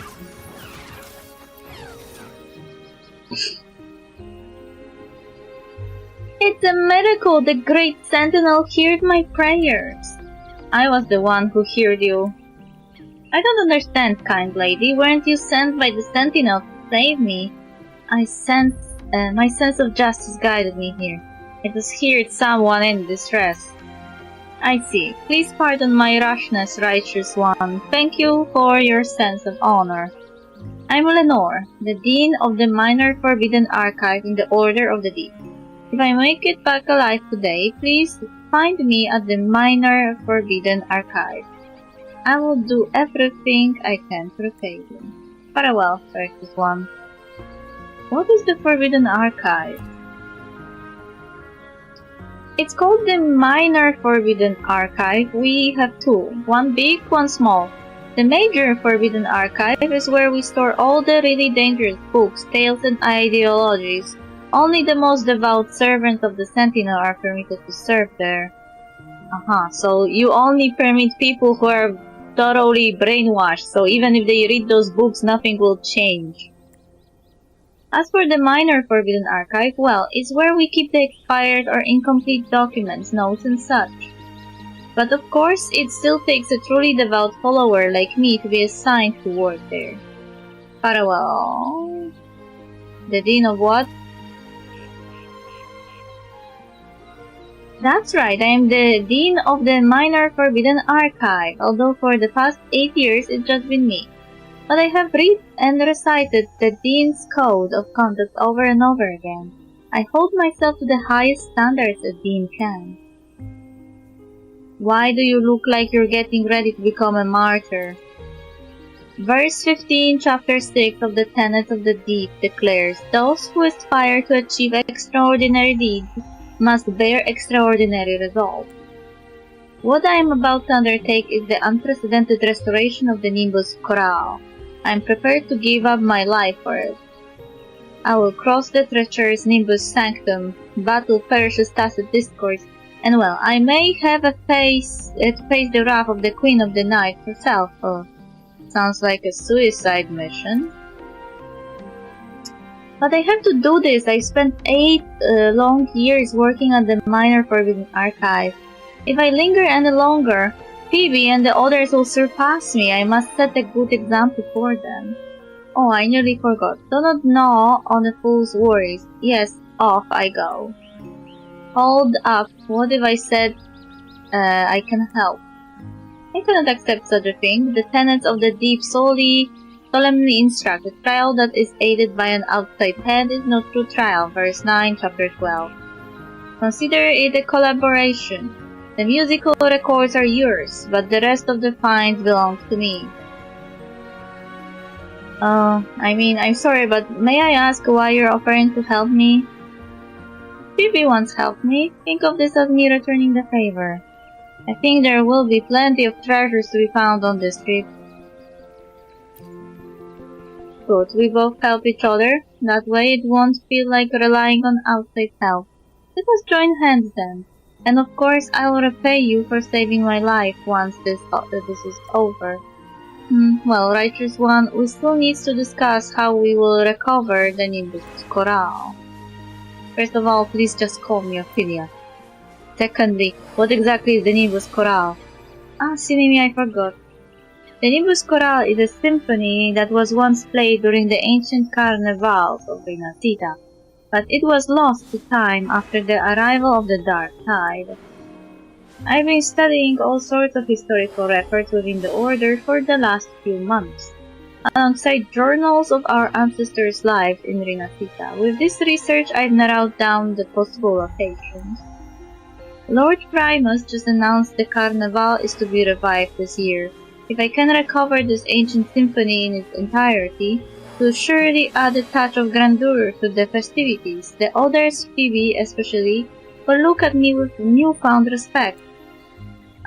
It's a miracle the great sentinel heard my prayers. I was the one who heard you. I don't understand, kind lady. Weren't you sent by the sentinel to save me? My sense of justice guided me here. It was here someone in distress. I see. Please pardon my rashness, righteous one. Thank you for your sense of honor. I'm Lenore, the Dean of the Minor Forbidden Archive in the Order of the Deep. If I make it back alive today, please find me at the Minor Forbidden Archive. I will do everything I can to repay you. Farewell, righteous one. What is the Forbidden Archive? It's called the Minor Forbidden Archive. We have two, one big, one small. The Major Forbidden Archive is where we store all the really dangerous books, tales, and ideologies. Only the most devout servants of the Sentinel are permitted to serve there. So you only permit people who are thoroughly brainwashed, so even if they read those books, nothing will change. As for the Minor Forbidden Archive, well, it's where we keep the expired or incomplete documents, notes, and such. But of course, it still takes a truly devout follower like me to be assigned to work there. Farewell. The Dean of what? That's right, I am the Dean of the Minor Forbidden Archive, although for the past 8 years it's just been me. But I have read and recited the Dean's Code of Conduct over and over again. I hold myself to the highest standards a Dean can. Why do you look like you're getting ready to become a martyr? Verse 15, chapter 6 of the Tenets of the Deep declares, those who aspire to achieve extraordinary deeds must bear extraordinary results. What I am about to undertake is the unprecedented restoration of the Nimbus Coral. I am prepared to give up my life for it. I will cross the treacherous Nimbus Sanctum, battle ferocious tacit discourse, and well, I may have to face the wrath of the Queen of the Night herself. Sounds like a suicide mission. But I have to do this. I spent 8 long years working on the Minor Forbidden Archive. If I linger any longer, Phoebe and the others will surpass me. I must set a good example for them. Oh, I nearly forgot. Do not gnaw on a fool's worries. Yes, off I go. Hold up. What if I said I can help? I cannot accept such a thing. The tenets of the deep solemnly instruct. A trial that is aided by an outside head is no true trial. Verse 9, chapter 12. Consider it a collaboration. The musical records are yours, but the rest of the finds belongs to me. I'm sorry, but may I ask why you're offering to help me? Phoebe once helped me. Think of this as me returning the favor. I think there will be plenty of treasures to be found on this trip. Good, we both help each other. That way it won't feel like relying on outside help. Let us join hands then. And of course, I will repay you for saving my life once this is over. Well, righteous one, we still need to discuss how we will recover the Nimbus Coral. First of all, please just call me Ophelia. Secondly, what exactly is the Nimbus Coral? Silly me, I forgot. The Nimbus Coral is a symphony that was once played during the ancient carnivals of Renacita, but it was lost to time after the arrival of the Dark Tide. I've been studying all sorts of historical records within the Order for the last few months, alongside journals of our ancestors' lives in Renacita. With this research, I've narrowed down the possible locations. Lord Primus just announced the Carnival is to be revived this year. If I can recover this ancient symphony in its entirety, it will surely add a touch of grandeur to the festivities. The others, Phoebe especially, will look at me with newfound respect.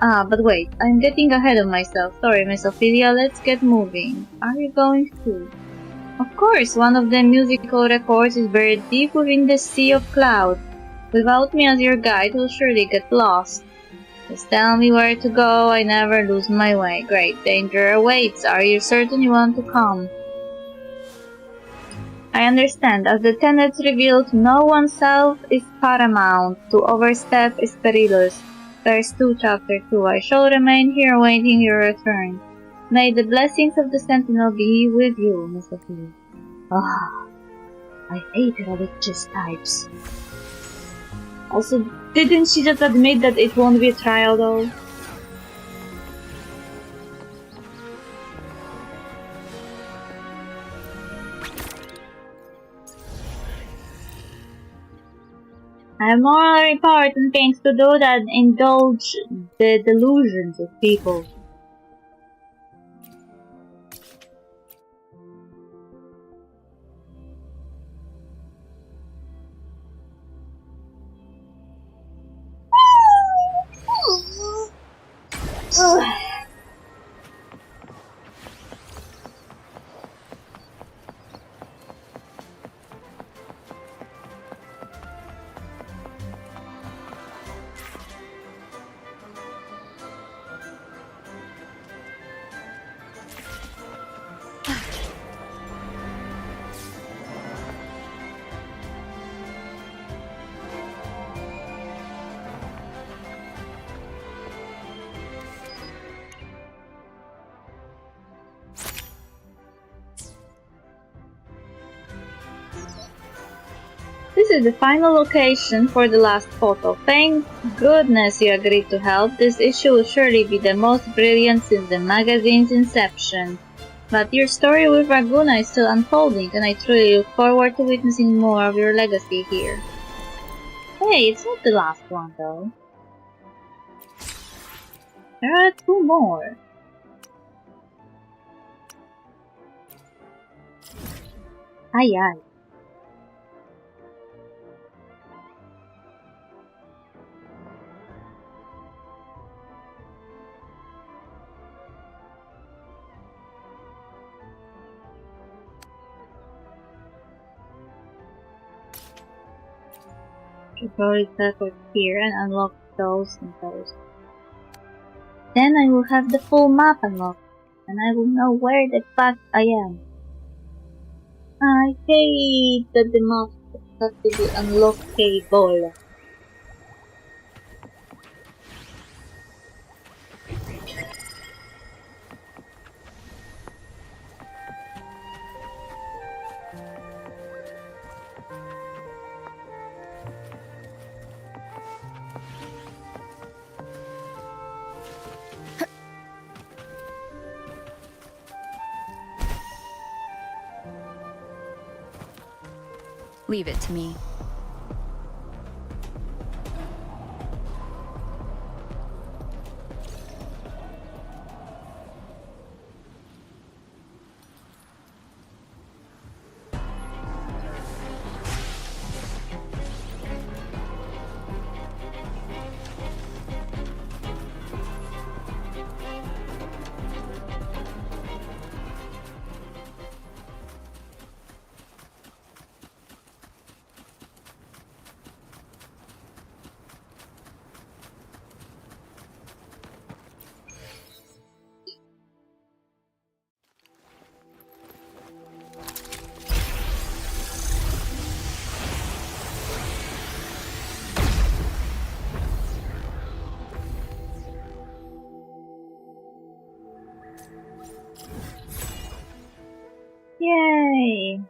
But wait, I'm getting ahead of myself. Sorry, Miss Ophelia, let's get moving. Are you going to? Of course, one of the musical records is buried deep within the sea of clouds. Without me as your guide, you'll surely get lost. Just tell me where to go, I never lose my way. Great danger awaits. Are you certain you want to come? I understand. As the tenets reveal, to know oneself is paramount. To overstep is perilous. Verse 2, chapter 2. I shall remain here awaiting your return. May the blessings of the Sentinel be with you, Miss Ophelia. I hate religious types. Also, didn't she just admit that it won't be a trial though? I have more important things to do than indulge the delusions of people. This is the final location for the last photo. Thank goodness you agreed to help. This issue will surely be the most brilliant since the magazine's inception. But your story with Raguna is still unfolding, and I truly look forward to witnessing more of your legacy here. Hey, it's not the last one though. There are 2 more. Ay ay. Probably teleport here and unlock those and those. Then I will have the full map unlocked, and I will know where the fuck I am. I hate that the map has to be unlockable. Leave it to me. Yay!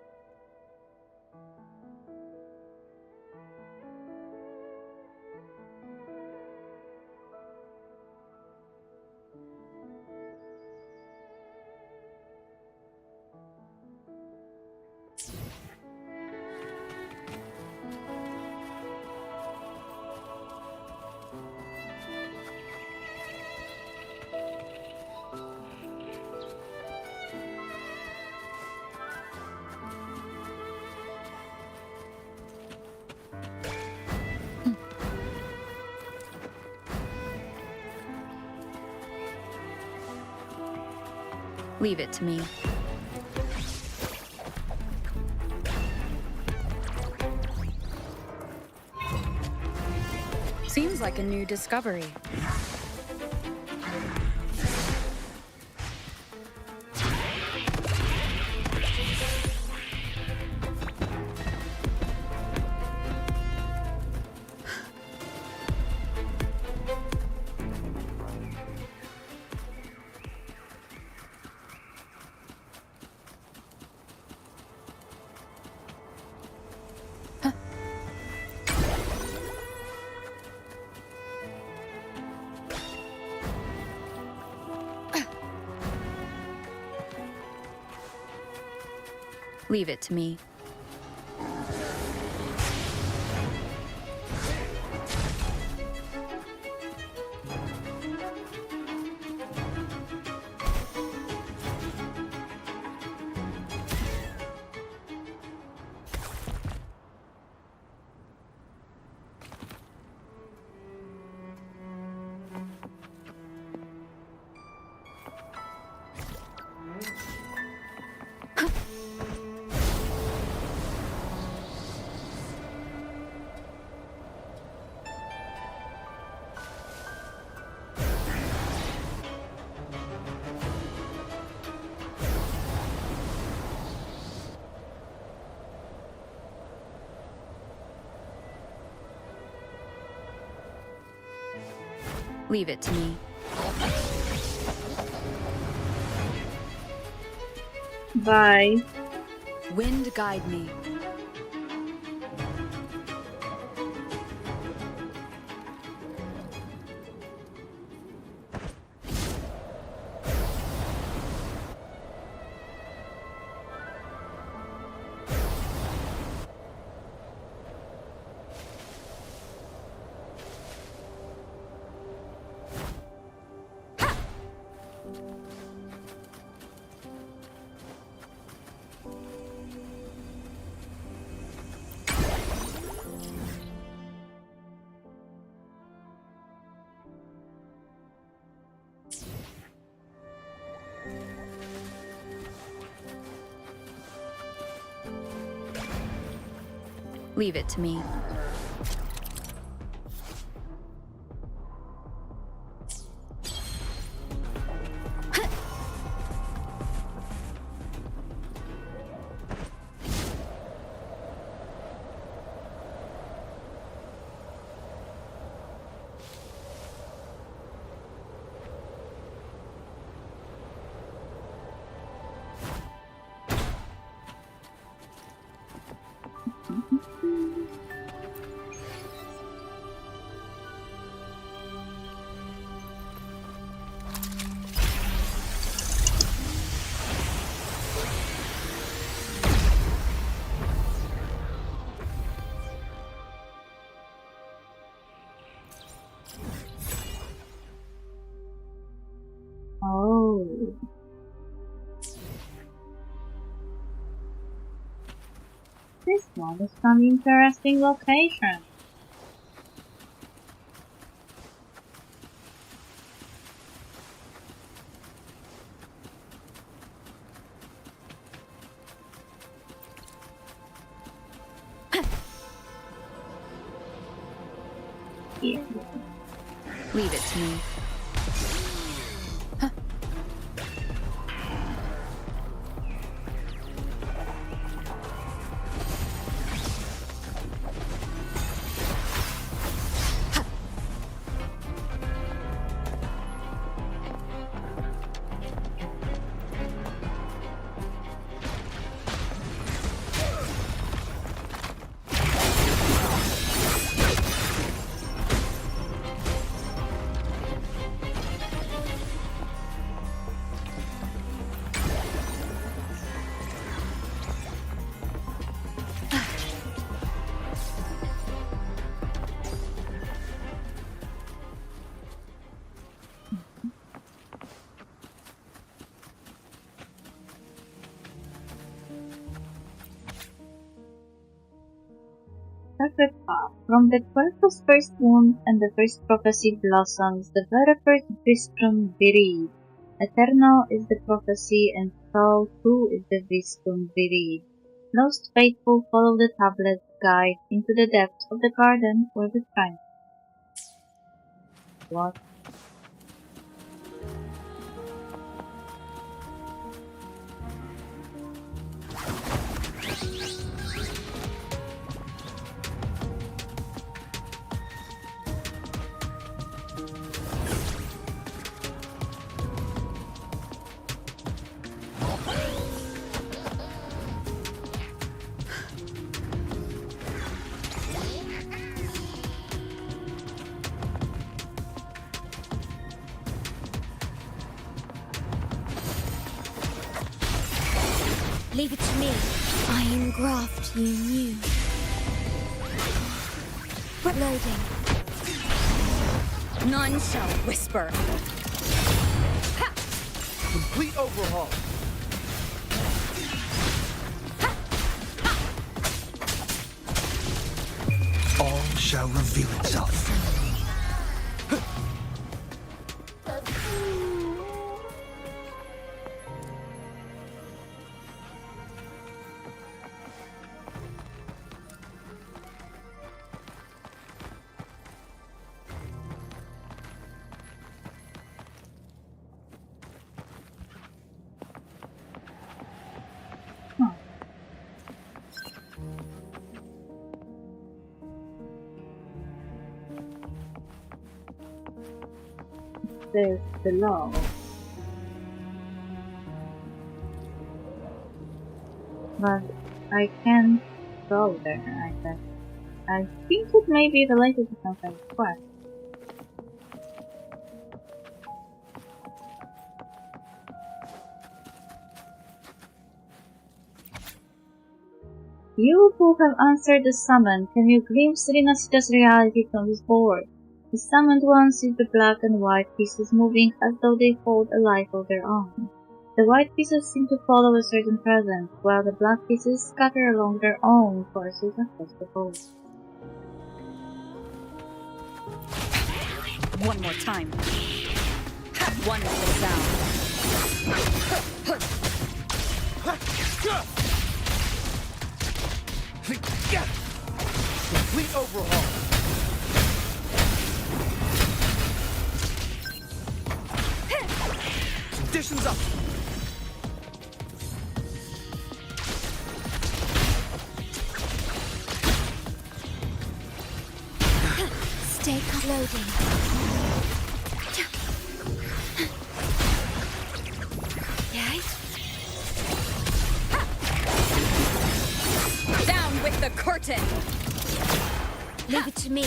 Leave it to me. Seems like a new discovery. Leave it to me. Leave it to me. Bye. Wind guide me. Leave it to me. Oh. This one is some interesting location. Yeah. Leave it to me. Sacred Path. From the Quercus first wound and the first prophecy blossoms, the very first Viscum Virid. Eternal is the prophecy, and Sol too is the Viscum Virid. Most faithful follow the tablet's guide into the depths of the garden or the shrine. What? Leave it to me. I engraft you new. Loading. None shall whisper. Complete overhaul. All shall reveal itself. There's below. But I can't go there, I guess. I think it may be related to some kind of quest. You who have answered the summon, can you glimpse Rinasita's reality from this board? The summoned one sees the black and white pieces moving as though they hold a life of their own. The white pieces seem to follow a certain presence, while the black pieces scatter along their own courses across the board. One more time. One is the sound. Complete overhaul. Conditions up. Stay loading. Yay? Down with the curtain! Leave it to me.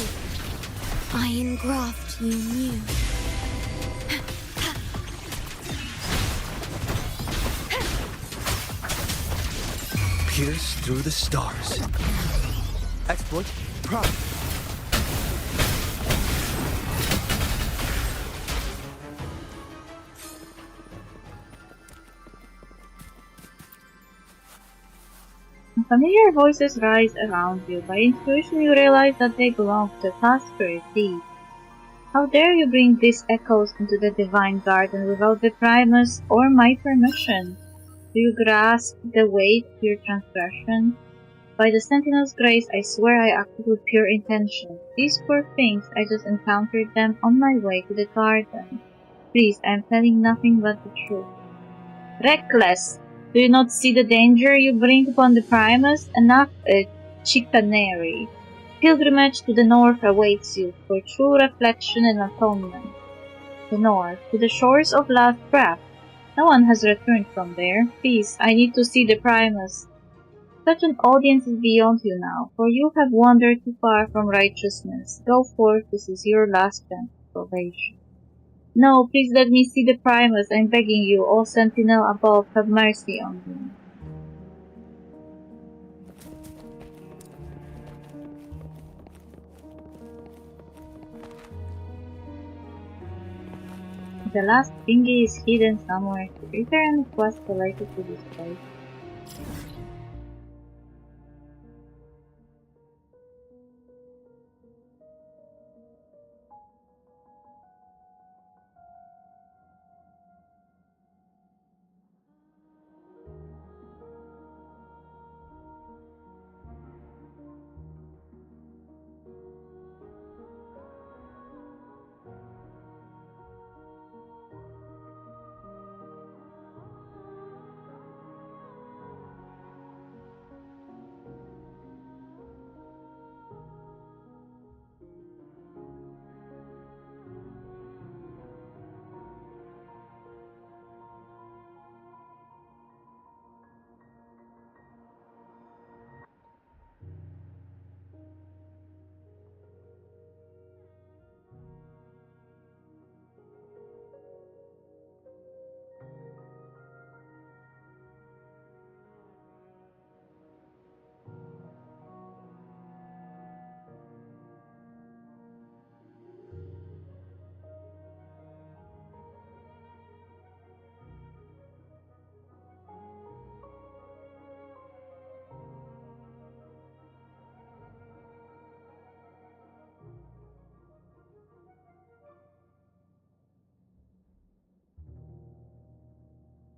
I engraft you new. Pierce through the stars. Exploit prompt. Familiar voices rise around you. By intuition you realize that they belong to the past spirit deed. How dare you bring these echoes into the divine garden without the Primus or my permission? Do you grasp the weight of your transgression? By the Sentinel's grace, I swear I acted with pure intention. These poor things, I just encountered them on my way to the garden. Please, I am telling nothing but the truth. Reckless! Do you not see the danger you bring upon the Primus? Enough chicanery. Pilgrimage to the north awaits you, for true reflection and atonement. The north, to the shores of Last Breath. No one has returned from there. Please, I need to see the Primus. Such an audience is beyond you now, for you have wandered too far from righteousness. Go forth, this is your last chance of salvation. No, please let me see the Primus, I'm begging you, O Sentinel above, have mercy on me. The last thingy is hidden somewhere. Is there any quest related to this place?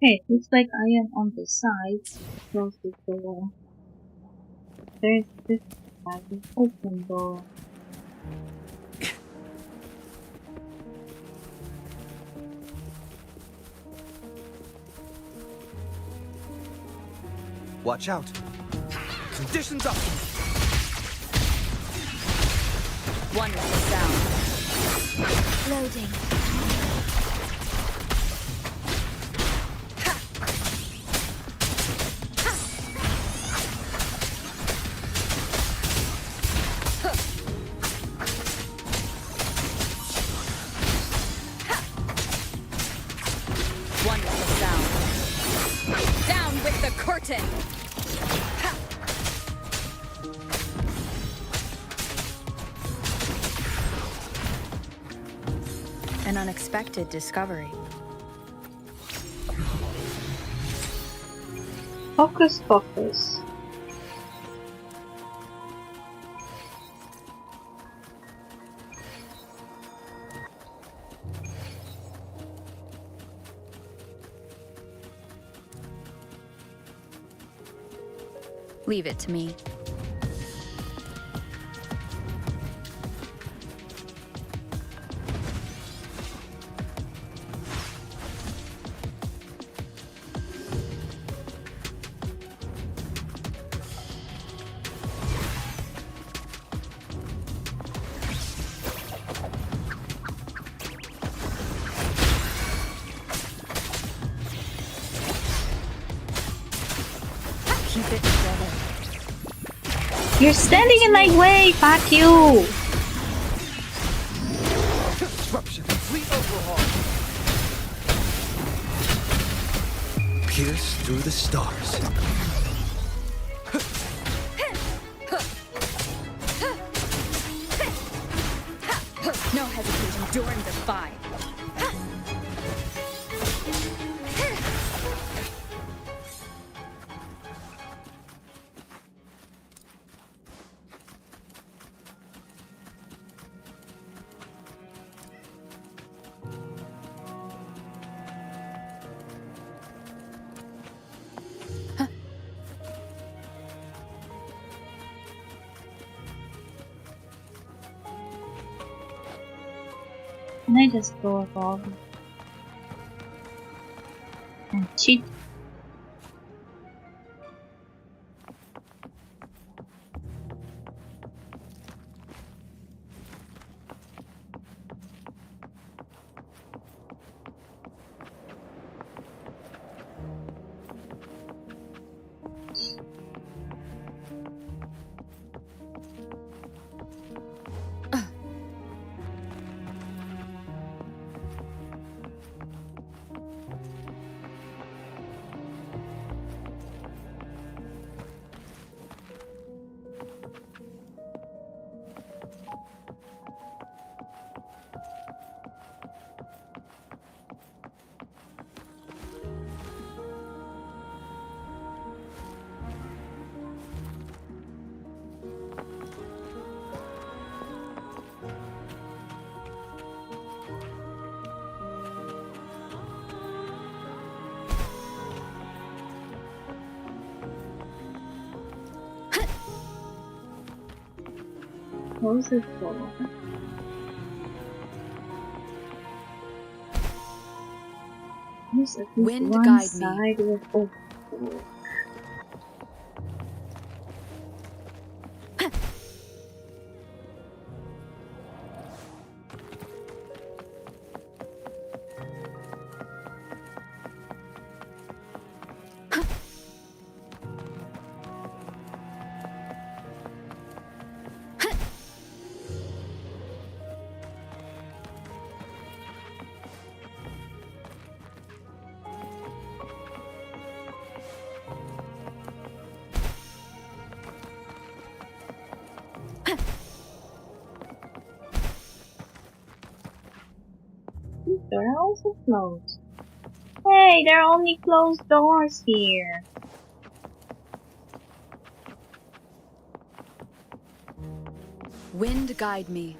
Okay, looks like I am on the side. Close the door. There's this side, open door. Watch out. Conditions up. One with the sound. Loading. One with the sound. Down with the curtain. An unexpected discovery. Focus, focus. Leave it to me. Keep it together. You're standing in my way, fuck you! Disruption. Complete overhaul. Pierce through the stars. No hesitation during the fight. Can I just go above and cheat? Close the door. There's at least Wind one guide me. side with oh. They're also closed. Hey, there are only closed doors here. Wind guide me.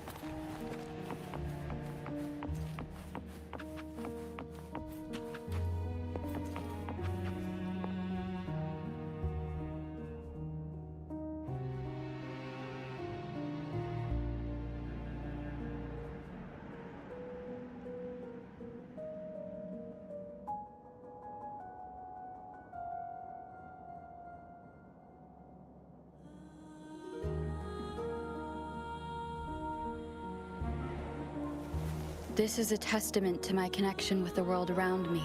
This is a testament to my connection with the world around me,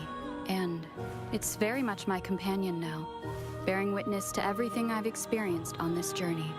and it's very much my companion now, bearing witness to everything I've experienced on this journey.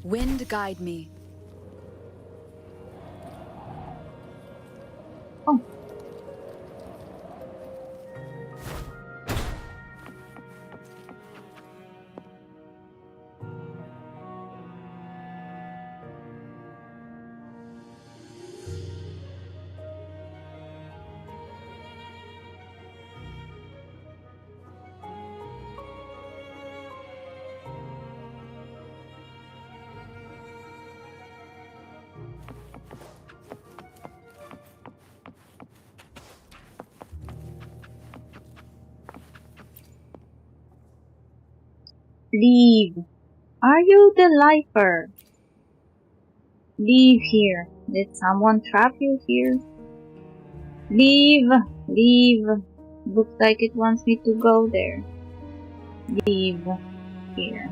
Wind guide me. Oh. Leave. Are you the lifer? Leave here. Did someone trap you here? Leave. Leave. Looks like it wants me to go there. Leave here.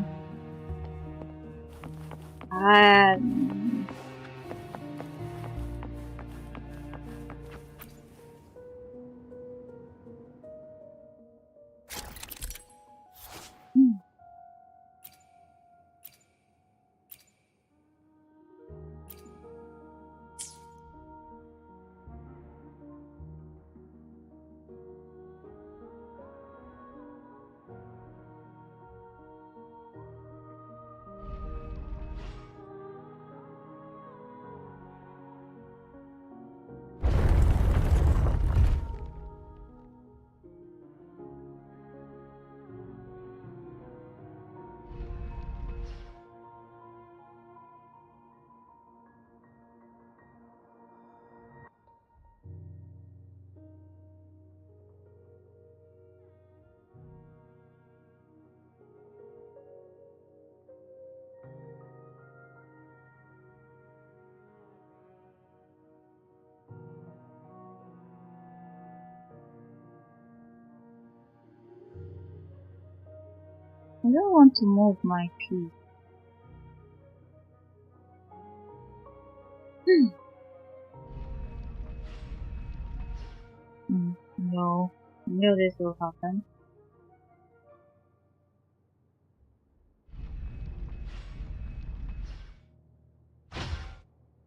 I don't want to move my piece. No. No, this will happen.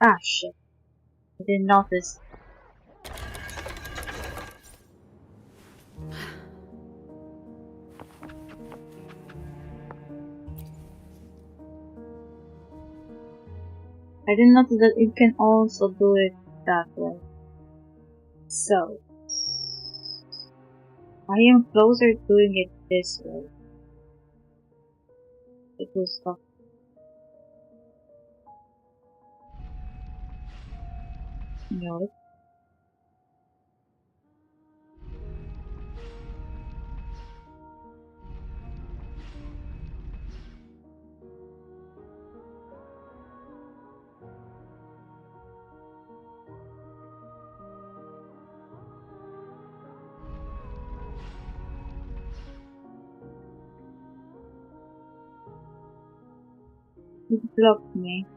Ah, shit. I didn't notice. I didn't notice that it can also do it that way. So, I am closer to doing it this way. It will stop. No. It blocked me.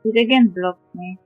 It again blocked me.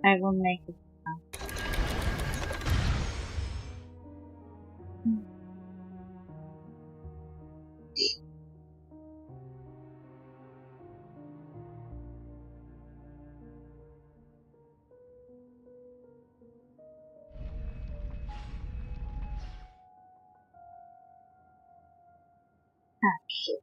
I will make it now. Ah, shit.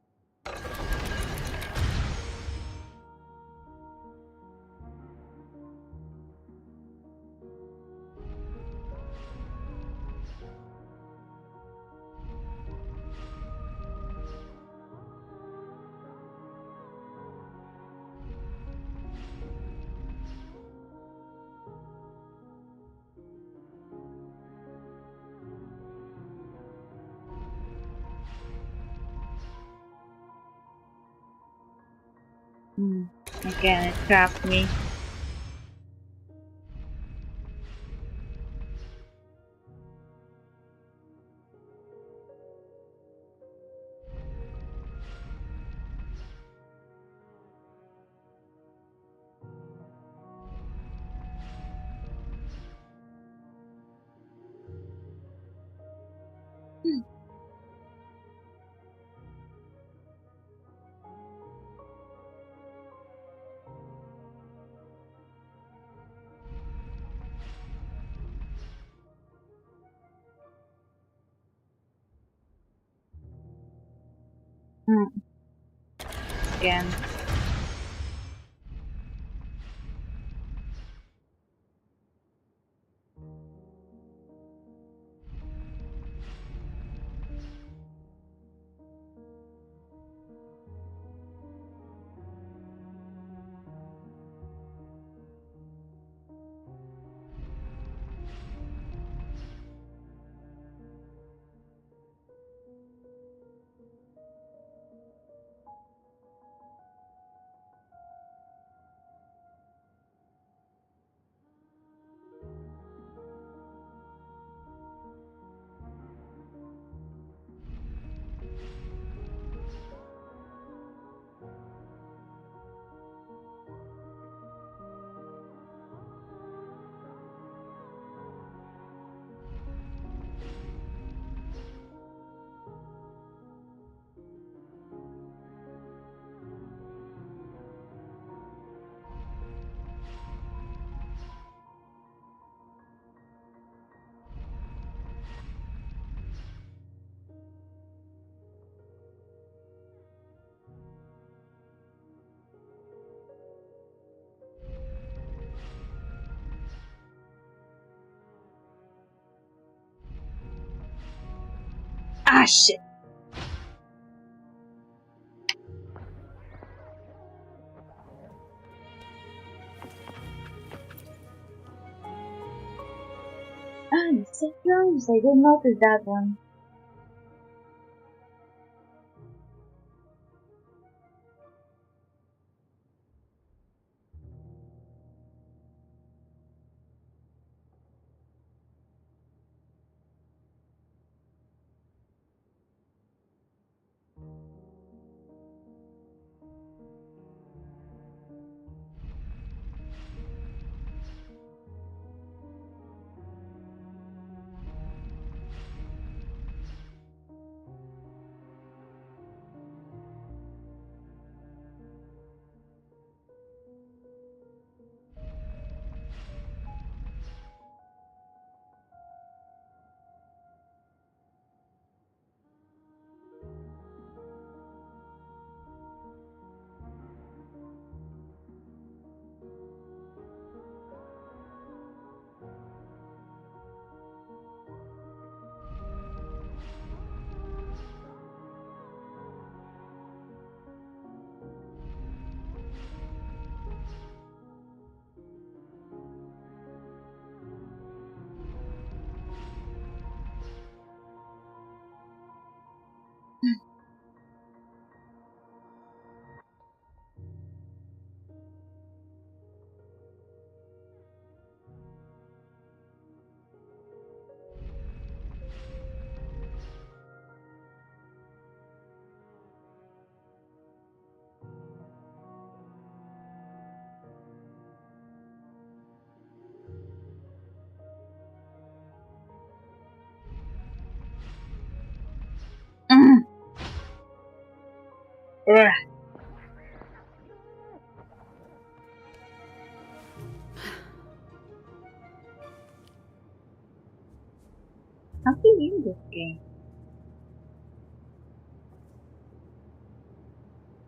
Again, it trapped me. Again. Ah, shit. Ah, so close. I didn't notice that one. Mm. Ugh. How can you win this game?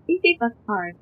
Please take a card.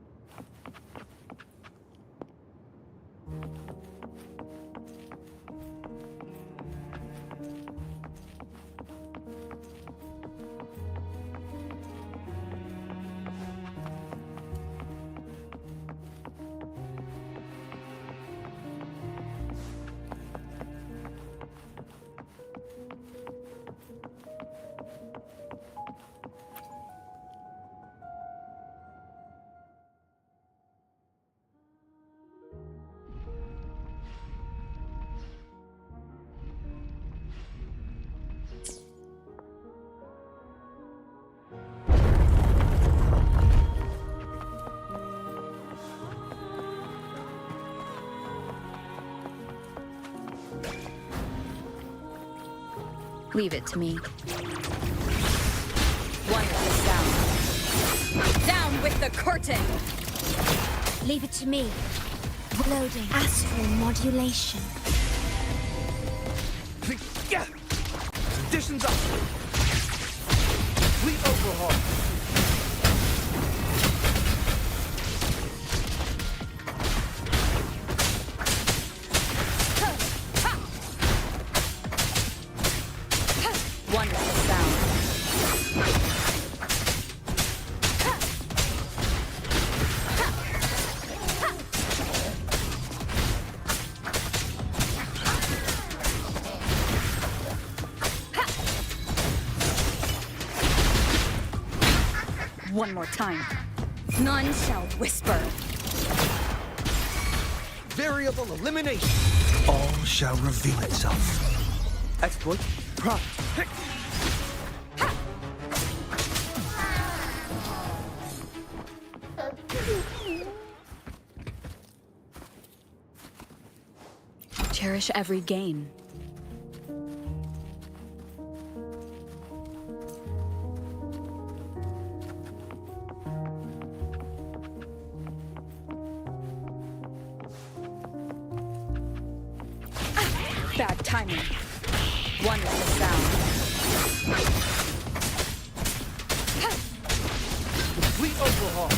Leave it to me. Wonderful sound. Down with the curtain! Leave it to me. Loading. Astral modulation. Yeah. Conditions up. Fleet overhaul. Wonderful sound. One more time. None shall whisper. Variable elimination. All shall reveal itself. Exploit. Prop. Pick. Cherish every gain. Bad timing. Wonderful sound. Complete overhaul.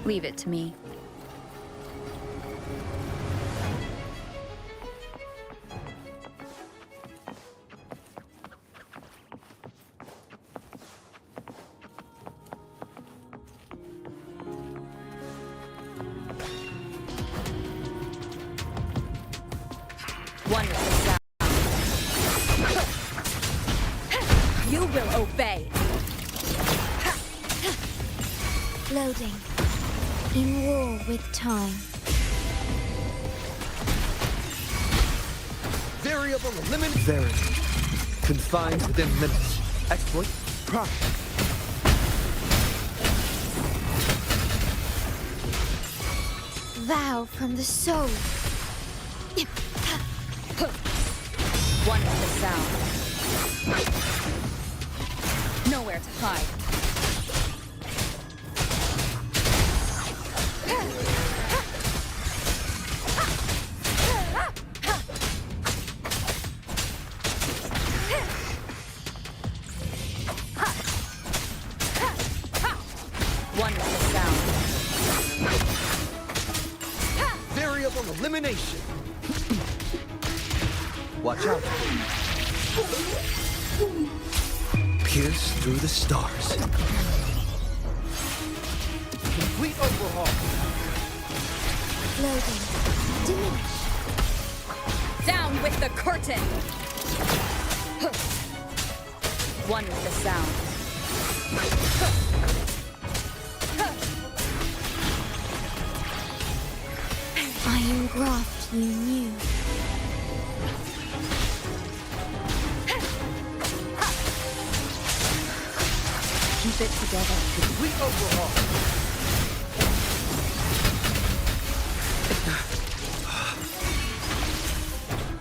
Leave it to me. One with the sound. You will obey. Loading. In war with time. Variable eliminate variable. Confined within limits. Exploit. Prime. Vow from the soul. One with the sound. Nowhere to hide. One with the sound. Variable elimination. Watch out. Pierce through the stars. Complete overhaul. Loading. Diminish. Down with the curtain. One with the sound. I engraft you new. Keep it together. Complete overhaul.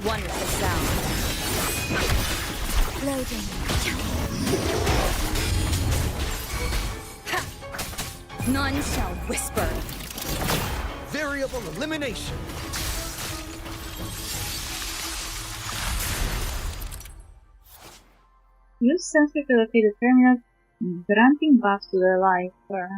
One with the sound. Loading. None shall whisper. Variable elimination. Use sensor to locate the terminal, granting buffs to the lifer.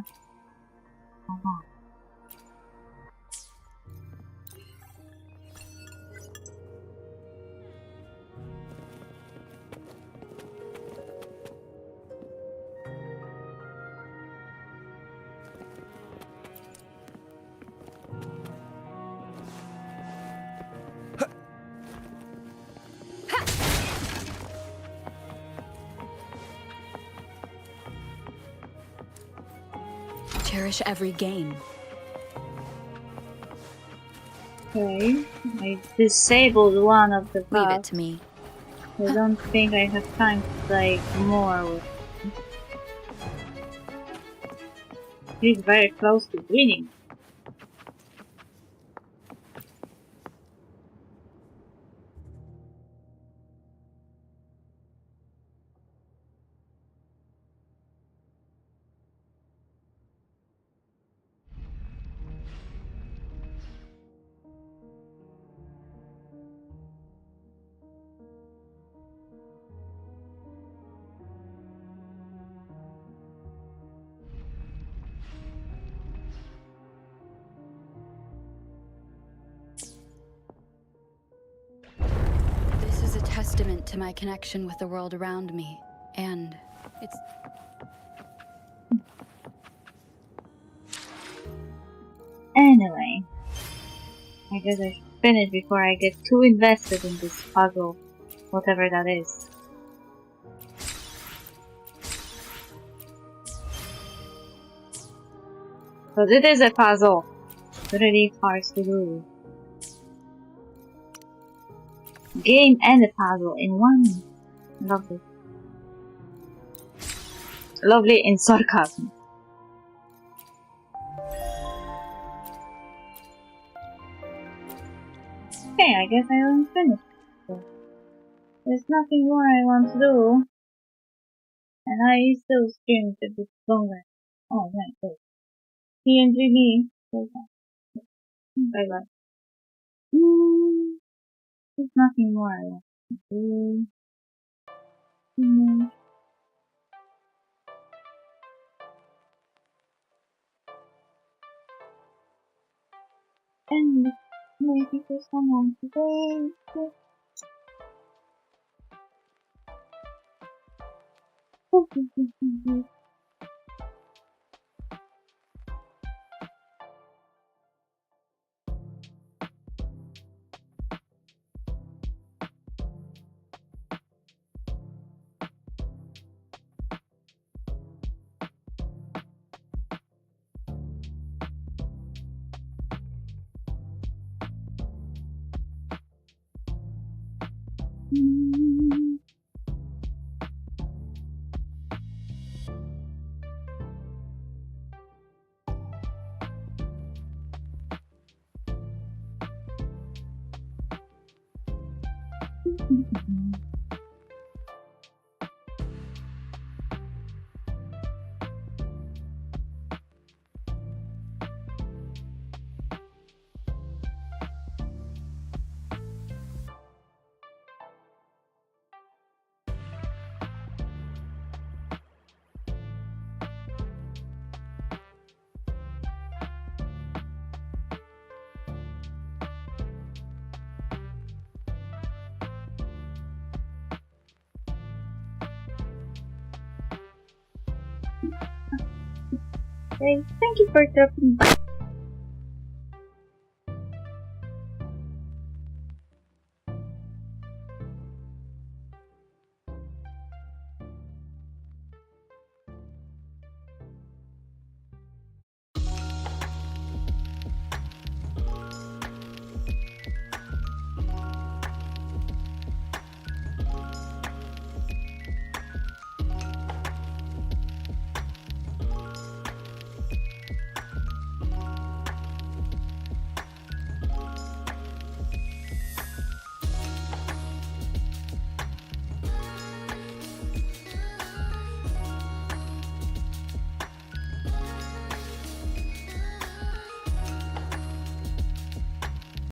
Cherish every gain. Okay, I disabled one of the Leave it buffs. to me. I don't think I have time to play more with him. He's very close to winning. This is a testament to my connection with the world around me. And it's... Anyway, I guess I should finish before I get too invested in this puzzle, whatever that is. But it is a puzzle. Really hard to do. Game and a puzzle in one. Lovely. Lovely in sarcasm. Okay, I guess I am finished. So, there's nothing more I want to do. And I still stream a bit longer. Oh, right, good. PNGB. Bye bye. There's nothing more I want to do. And maybe for someone today. Okay, thank you for dropping by.